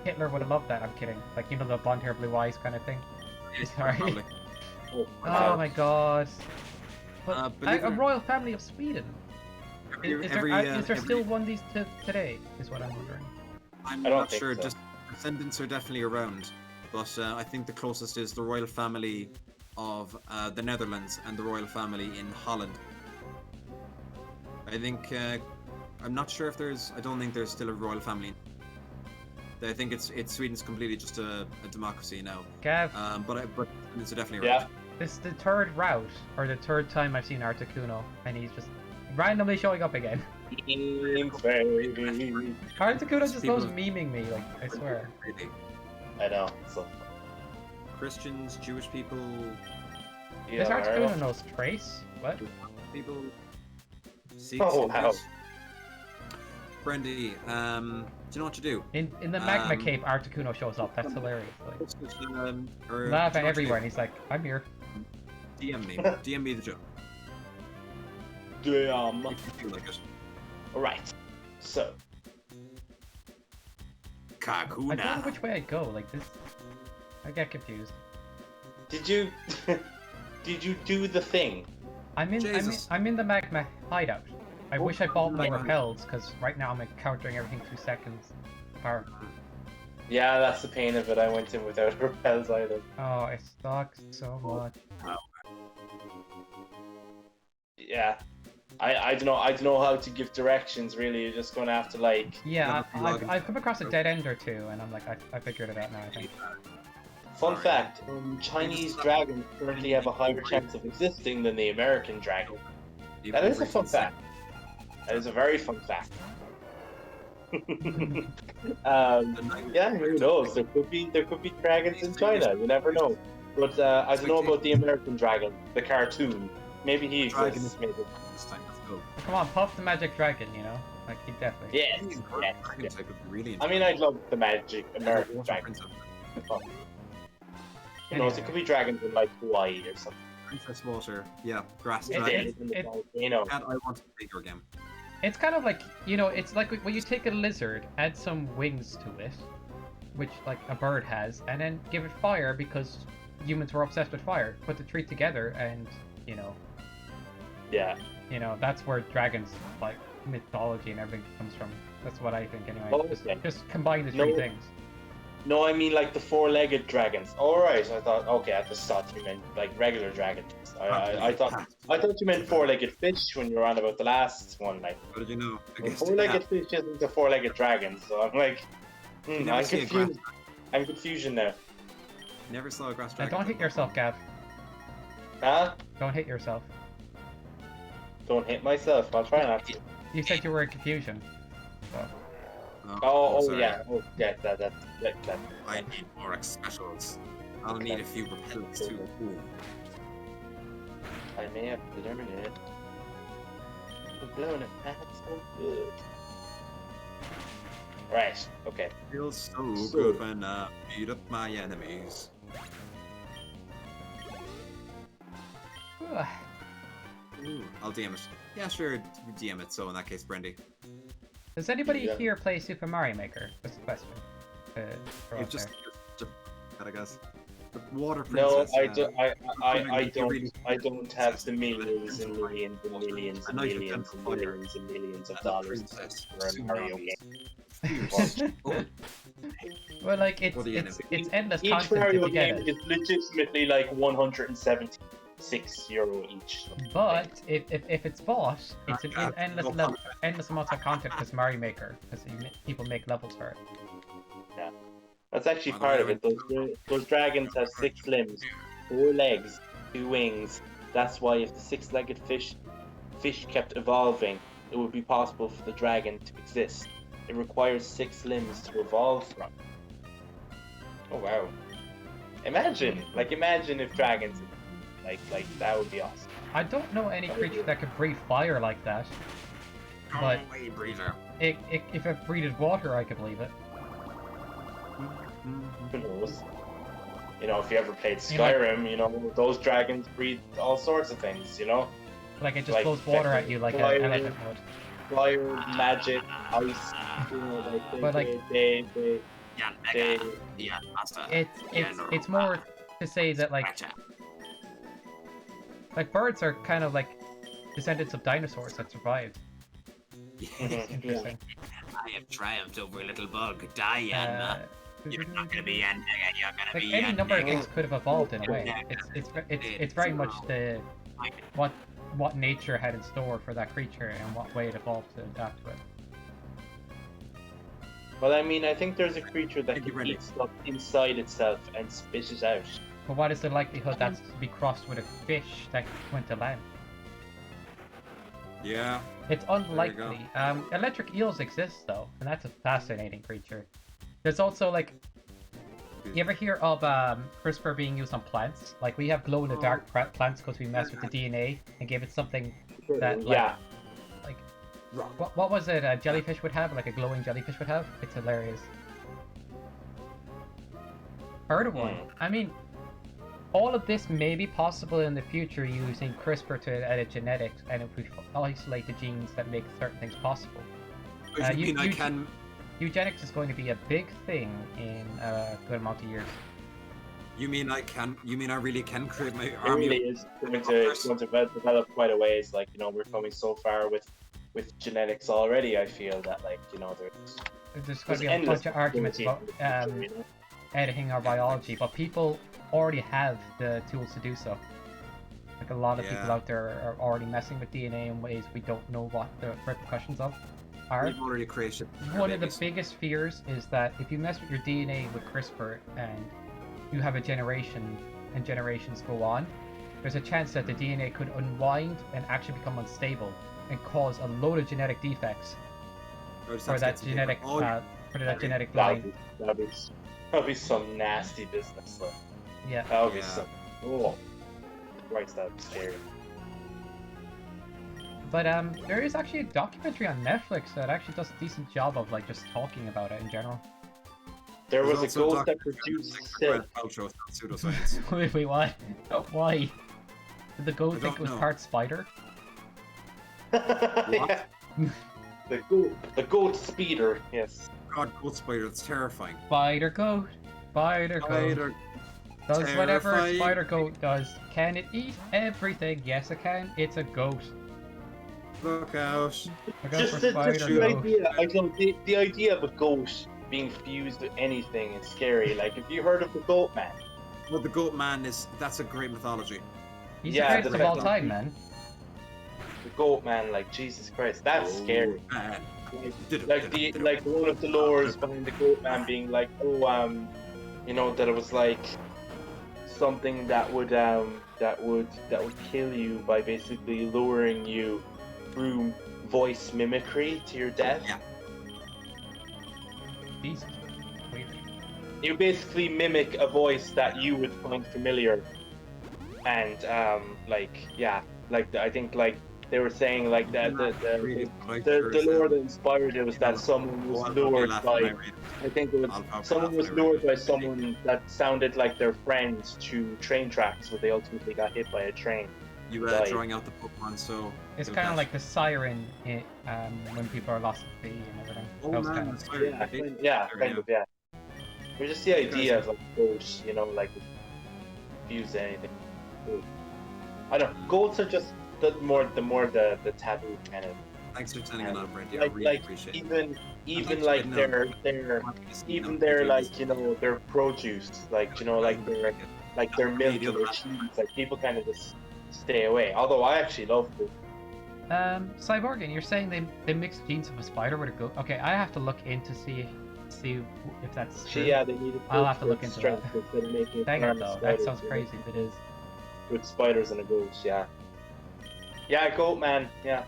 C: Hitler would have loved that. I'm kidding. Like, you know, the blonde hair, blue eyes kind of thing. Sorry. Oh my god. But a royal family of Sweden. Is there still one of these today? Is what I'm wondering.
A: I'm not sure. So. Just descendants are definitely around, but I think the closest is the royal family of the Netherlands and the royal family in Holland. I think I'm not sure if there's. I don't think there's still a royal family. I think it's Sweden's completely just a democracy now.
C: Gav.
A: But it's definitely around.
D: Yeah.
C: This is the third route, or the third time I've seen Articuno, and he's just randomly showing up again. Articuno just loves memeing me, like, I swear.
D: I know. So.
A: Christians, Jewish people.
C: Yeah, is Articuno knows Trace? What?
A: People.
D: Oh wow.
A: Brendy, do you know what to do?
C: In the magma cape, Articuno shows up. That's hilarious. Like, lava everywhere, and he's like, "I'm here."
A: DM me. DM me the joke.
D: Damn.
A: If you feel like it.
D: Right. So.
A: Kakuna.
C: I don't know which way I go. Like this, I get confused.
D: Did you do the thing?
C: I'm in the magma hideout. I wish I bought my repels, because right now I'm encountering everything 2 seconds apart.
D: Yeah, that's the pain of it. I went in without repels either.
C: Oh, it sucks so much.
D: Yeah. I don't know how to give directions really. You're just gonna have to like.
C: Yeah, I've come across a dead end or two, and I'm like, I figured it out now. I think.
D: Fun fact: Chinese dragons currently have a higher chance of existing than the American dragon. That is a fun fact. That is a very fun fact. Yeah, who knows? There could be dragons in China. You never know. But I don't know about the American dragon, the cartoon. Maybe he exists. Maybe.
A: Let's
C: Come on, Puff the Magic Dragon. You know, like he definitely.
D: Yes. I mean, I'd love the magic American dragon. Who knows? It could be dragons in like Hawaii or something.
A: Princess Water, yeah, grass
D: dragon.
A: You know. I want to play your game.
C: It's kind of like, you know, it's like when you take a lizard, add some wings to it, which like a bird has, and then give it fire because humans were obsessed with fire. Put the three together, and you know.
D: Yeah.
C: You know, that's where dragons, like mythology and everything comes from. That's what I think anyway.
D: Oh,
C: just combine the three things.
D: No, I mean like the four-legged dragons. All right, I thought. Okay, I just thought you meant like regular dragons. I thought you meant four-legged fish when you were on about the last one. Like,
A: what did you know?
D: Four-legged fish isn't a four-legged dragon, so I'm like, I'm confused. I'm confusion now.
A: Never saw a grass dragon.
C: Don't hit yourself, Gav.
D: Huh?
C: Don't hit yourself.
D: Don't hit myself. I'll try not to.
C: You said you were in confusion. So.
D: Yeah. Oh, yeah. That.
A: I need more X specials. I'll need a few repellents too. Ooh.
D: I may have to learn it. I'm blowing it back so good. Right. Okay.
A: Feels so good when I beat up my enemies. Ooh, I'll DM it. Yeah, sure. DM it. So in that case, Brendy.
C: Does anybody here play Super Mario Maker? That's the question.
A: Just I guess. The Water Princess.
D: No, I don't have the millions and millions and millions and millions and millions and millions of dollars for a Mario game.
C: Well, like it's endless
D: each
C: content
D: Mario
C: if you get
D: game
C: it.
D: is legitimately like 170 €6 each.
C: But if it's bought, it's an endless amount of content because Mario Maker, because people make levels for it.
D: Yeah, that's actually part of it. Those dragons have 6 limbs, 4 legs, 2 wings. That's why if the 6-legged fish kept evolving, it would be possible for the dragon to exist. It requires 6 limbs to evolve from. Oh wow! Imagine if dragons, like that would be awesome.
C: I don't know any creature that could breathe fire like that. But if it breathed water, I could believe it.
D: Who knows? You know, if you ever played Skyrim, you know, those dragons breathe all sorts of things, you know?
C: Like it just blows water at you like an elephant would.
D: Fire, magic, ice, you know,
C: it's more to say that like birds are kind of like descendants of dinosaurs that survived. Interesting.
A: I have triumphed over a little bug, Diana. You're not gonna be ending it. You're gonna
C: like
A: be
C: any
A: ending
C: number of
A: it.
C: things could have evolved in a way. It's very much the what nature had in store for that creature and what way it evolved to adapt to it.
D: Well, I mean, I think there's a creature that can eat stuff inside itself and spit it out.
C: But what is the likelihood that's to be crossed with a fish that went to land?
A: Yeah.
C: It's unlikely. Electric eels exist though, and that's a fascinating creature. There's also like, you ever hear of CRISPR being used on plants? Like we have glow-in-the-dark plants because we messed with the DNA and gave it something that what was it a jellyfish would have? Like a glowing jellyfish would have? It's hilarious. Heard of one? I mean, all of this may be possible in the future using CRISPR to edit genetics, and if we isolate the genes that make certain things possible. Eugenics is going to be a big thing in a good amount of years.
A: You mean I really can create my
D: It
A: army?
D: really is going to develop quite a ways. Like, you know, we're coming so far with genetics already. I feel that, like, you know,
C: there's going to be a bunch of arguments about editing our biology, but people already have the tools to do so. Like a lot of people out there are already messing with DNA in ways we don't know what the repercussions of are.
A: We've already created
C: one of the biggest fears is that if you mess with your DNA with CRISPR and you have a generation and generations go on, there's a chance that the DNA could unwind and actually become unstable and cause a load of genetic defects for that genetic line.
D: That'd be some nasty business, though.
C: Yeah.
D: That would be some. Oh, Christ, that'd be scary.
C: But there is actually a documentary on Netflix that actually does a decent job of like just talking about it in general.
D: There was a ghost that produced silk.
C: Wait, what? Why? Did the goat think it was part spider?
D: Yeah. The goat speeder, yes.
A: God, goat spider, it's terrifying.
C: Spider goat. Does whatever a spider goat does. Can it eat everything? Yes, it can. It's a goat.
A: Look out.
D: Just the idea. I know the idea of a goat being fused with anything is scary. Like, have you heard of the Goat Man?
A: Well, the Goat Man that's a great mythology.
C: He's the greatest of all time, man.
D: The Goat Man, like, Jesus Christ, that's scary.
A: Man.
D: Like one of the lores behind the Goat Man being like, you know, that it was like something that would kill you by basically luring you through voice mimicry to your death.
A: Yeah.
C: Jesus. Weird.
D: You basically mimic a voice that you would find familiar, and I think like they were saying like that the lore that inspired it was that someone was lured by. I think it was someone was lured by someone that sounded like their friends to train tracks, where they ultimately got hit by a train.
A: You were drawing out the Pokemon, so
C: it's kind of like the siren when people are lost at sea and everything.
A: Oh
C: that was
A: man,
C: kind of...
A: the siren.
D: kind of. But just the idea of like goats, you know, like fuse anything. I don't know. Goats are just the more the taboo kind of.
A: Thanks for sending it out, Brent. Yeah, I really appreciate it.
D: Even like their like, you know, their produce, like, you know, like their milk or their cheese, like people kind of just stay away. Although I actually love poop.
C: Cyborgan, you're saying they mixed genes of a spider with a goat? Okay, I have to look in to see if that's true.
D: Yeah, they needed.
C: I'll have to look into that.
D: That.
C: Dang it, though. That sounds crazy if it is.
D: With spiders and a goat, yeah. Yeah, Goat Man. Yeah,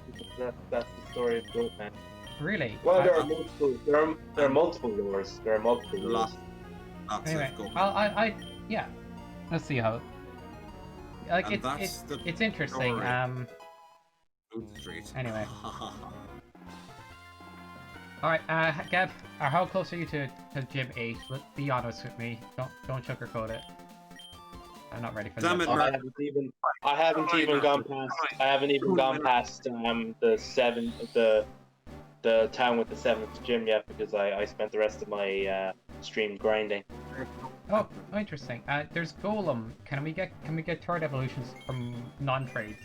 D: that's the story of Goat Man.
C: Really?
D: Well, there are multiple. There are multiple lores. There are multiple lores.
C: Anyway, yeah. Let's see how. Like it's interesting. Anyway. Alright, Gav, how close are you to Gym 8? Be honest with me. Don't sugarcoat it. I'm not ready for that.
D: I haven't even gone past the town with the 7th gym yet because I spent the rest of my stream grinding.
C: Oh, interesting. There's Golem. Can we get third evolutions from non-trades?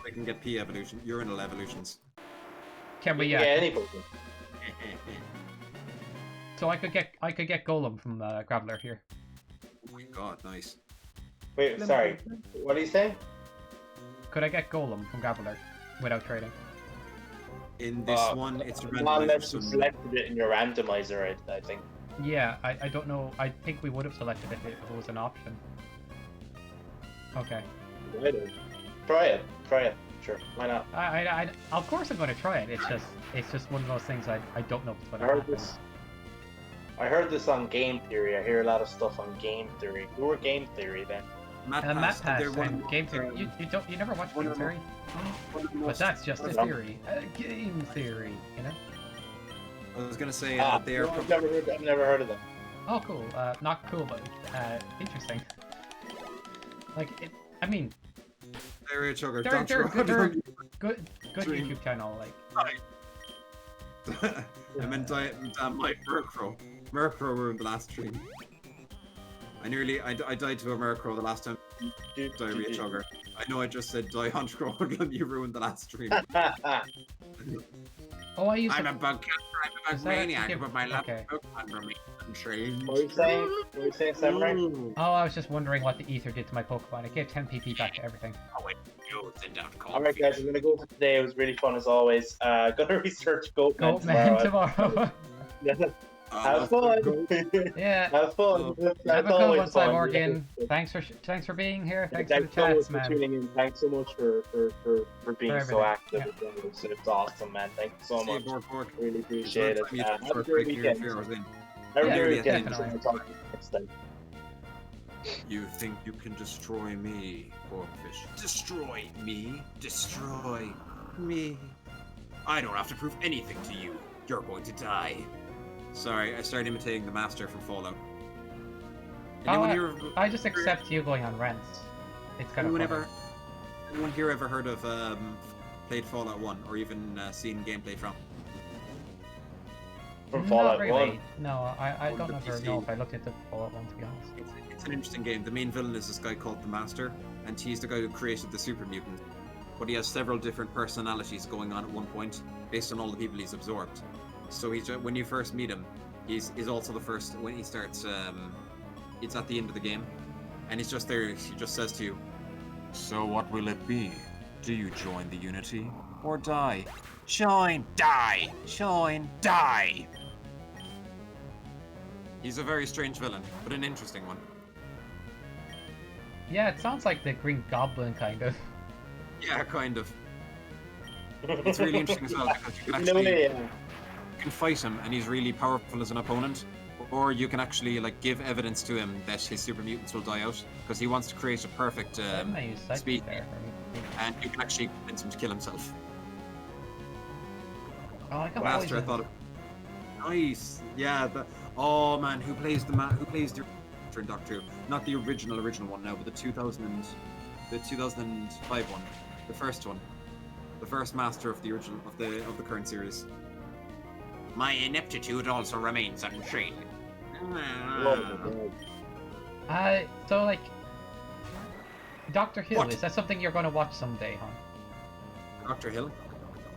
A: We can get P evolution, urinal evolutions.
C: Can we?
D: Yeah, any Pokemon.
C: So I could get Golem from Graveler here.
A: Oh my god, nice.
D: Wait, sorry. What are you saying?
C: Could I get Golem from Graveler without trading?
A: In this one, it's a randomizer.
D: Unless you selected it in your randomizer, I think.
C: Yeah, I don't know. I think we would have selected it if it was an option. Okay.
D: Try it. Sure, why not?
C: I of course I'm going to try it. It's just one of those things I don't know what's going to happen.
D: I heard this on Game Theory. I hear a lot of stuff on Game Theory. Who are Game Theory then?
C: Matt Pass and Game Theory. You never watched Game Theory? But that's just a theory. Game Theory, you know?
A: I was gonna say they are.
D: I've never heard of them.
C: Oh, cool. Not cool, but interesting. Like, I mean,
A: they're good
C: YouTube channel. Like,
A: I meant my Murkrow. Murkrow ruined the last stream. I died to a Murkrow the last time. Diarrhea Chugger. I know I just said die Honchkrowhoodlum, you ruined the last stream.
C: Oh,
A: I'm a bug catcher, I'm a bug maniac, but my last Pokemon remains untrained.
D: What were you saying, Samurai?
C: Oh, I was just wondering what the ether did to my Pokemon. It gave 10 PP back to everything.
A: Oh wait,
D: alright guys, I'm gonna go for today. It was really fun as always. Gonna research Goatman
C: tomorrow.
D: Have fun.
C: Yeah.
D: Have fun.
C: Have a good one, Cyborgan. Thanks for being here. Thanks for the chats, man.
D: Tuning in. Thanks so much for being so active. Yeah. It's awesome, man. Thank you so much. Really appreciate it. Have a great weekend. Have a great weekend. I'll talk to you next time.
A: You think you can destroy me, Porkfish? Destroy me? Destroy me? I don't have to prove anything to you. You're going to die. Sorry, I started imitating the master from Fallout.
C: I just accept you going on rants. It's kind of funny.
A: Anyone here ever heard of played Fallout 1 or even seen gameplay from?
D: From Fallout
C: Not really.
D: 1?
C: No, I don't ever know if I looked at the Fallout 1 to be honest.
A: It's an interesting game. The main villain is this guy called the Master, and he's the guy who created the super mutant. But he has several different personalities going on at one point, based on all the people he's absorbed. So he's when you first meet him, he's also the first when he starts. It's at the end of the game, and he's just there. He just says to you, "So what will it be? Do you join the Unity or die? Join, die, join, die." He's a very strange villain, but an interesting one.
C: Yeah, it sounds like the Green Goblin kind of.
A: Yeah, kind of. It's really interesting as well because you can actually. You can fight him and he's really powerful as an opponent, or you can actually like give evidence to him that his super mutants will die out because he wants to create a perfect speed, and you can actually convince him to kill himself.
C: Oh, I got
A: Master, I thought of... Nice, yeah. Oh man, who plays the in Doctor Who? Not the original one now, but the 2005 one, the first one, the first Master of the original of the current series. My ineptitude also remains unchanged.
C: So like, Dr. Hill, is that something you're going to watch someday, huh?
A: Dr. Hill?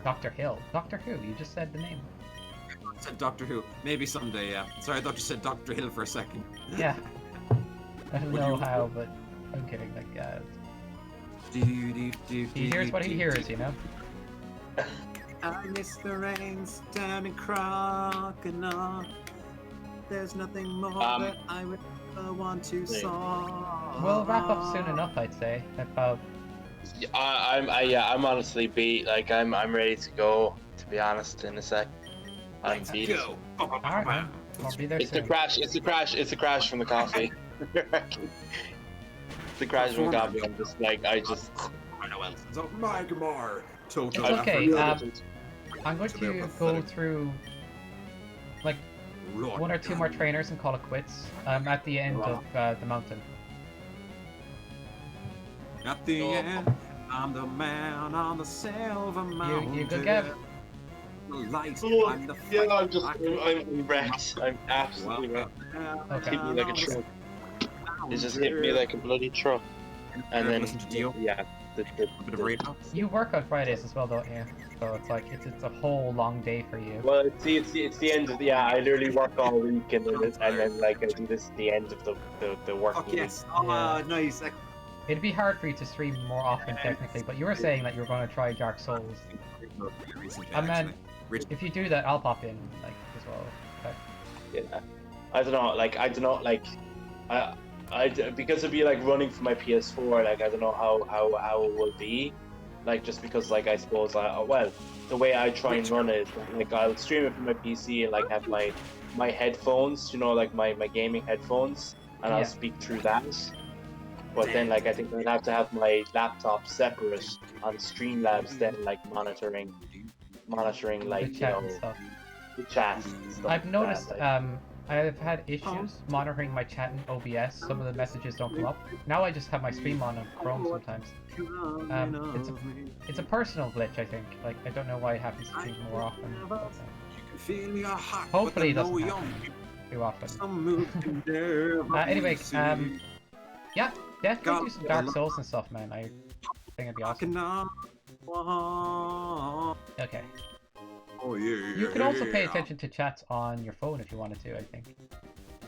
C: Dr. Hill. Doctor Who, you just said the name.
A: I said Doctor Who. Maybe someday, yeah. Sorry, I thought you said Dr. Hill for a second.
C: Yeah. I don't know how, but I'm kidding, like, He hears what he hears, you know?
A: I miss the rains down in Croconaw. There's nothing more that I would ever want to saw.
C: We'll wrap up soon enough, I'd say. About
D: I'm honestly beat. Like I'm ready to go. To be honest, in a sec. I'm
A: Let's
D: beat.
A: go.
C: Alright, man. I'll be there
D: It's a
C: soon.
D: crash. It's a crash. It's a crash from the coffee. It's a crash from the coffee. I'm just like I just.
A: So Magmar. Total.
C: It's okay.
A: effort.
C: I'm going to go through like one or two more trainers and call it quits. At the end of the mountain.
A: At the end, I'm the man on the silver mountain.
C: You good, Gav?
A: The light, I'm the
D: Yeah,
A: fight.
D: I'm wrecked. I'm absolutely wrecked.
C: Okay.
D: Hit me like a truck. It just hit me like a bloody truck. And then
A: Listen to Dio.
D: yeah,
A: A bit of radio.
C: You work on Fridays as well, don't you? So it's like it's a whole long day for you.
D: well, it's the end of I literally work all week and then like I do this at the end of the work
A: Fuck
D: week.
A: yes. Oh,
C: Yeah.
A: nice.
C: It'd be hard for you to stream more often, technically, but you were saying that you were going to try Dark Souls. And then, if you do that, I'll pop in, like, as well. Okay.
D: Yeah, I don't know. Like because it'd be like running for my PS4. Like I don't know how it will be. Like just because like I suppose the way I try and run it, like I'll stream it from my PC and like have my headphones, you know, like my gaming headphones, and I'll speak through that. But then like I think I'd have to have my laptop separate on Streamlabs, then like monitoring like
C: The chat and stuff.
D: the chat. And stuff
C: I've
D: like
C: noticed,
D: that,
C: I've had issues monitoring my chat in OBS. Some of the messages don't come up. Now I just have my stream on Chrome sometimes. It's a personal glitch, I think. Like, I don't know why it happens to me more often. But, hopefully it doesn't happen too often. Anyway, yeah, definitely do some Dark Souls and stuff, man. I think it'd be awesome. Okay.
A: Oh yeah.
C: You could also pay attention to chats on your phone if you wanted to, I think.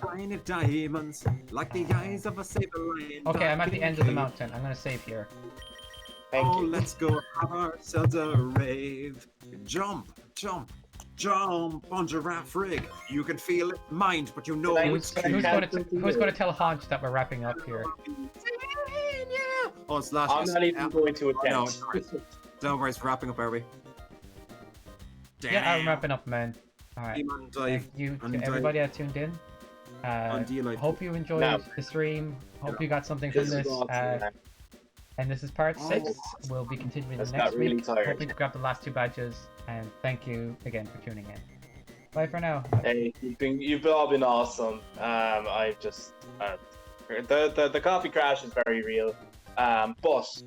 A: Tiny diamonds, like the eyes of a saber lion.
C: Okay, I'm at the end of the mountain. I'm gonna save here.
D: Thank
A: Oh,
D: you.
A: let's go have ourselves a rave. Jump, jump, jump on giraffe rig. You can feel it, mind, but you know
C: Who's gonna tell Honch that we're wrapping up here?
A: Oh, it's last.
D: I'm not even going to attempt.
A: No, don't worry, it's wrapping up, are we?
C: Yeah, I'm wrapping up, man. Alright.
A: Demon
C: Thank
A: dive.
C: you to
A: Undive.
C: everybody that tuned in. Hope you enjoyed the stream. Hope you got something from
D: This
C: this.
D: is awesome, man.
C: And this is part 6. We'll be continuing
D: Just
C: next
D: got really
C: week.
D: tired.
C: Hoping to grab the last 2 badges. And thank you again for tuning in. Bye for now.
D: Hey, you've all been awesome. I just the coffee crash is very real. But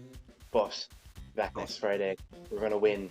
D: back next Friday, we're gonna win.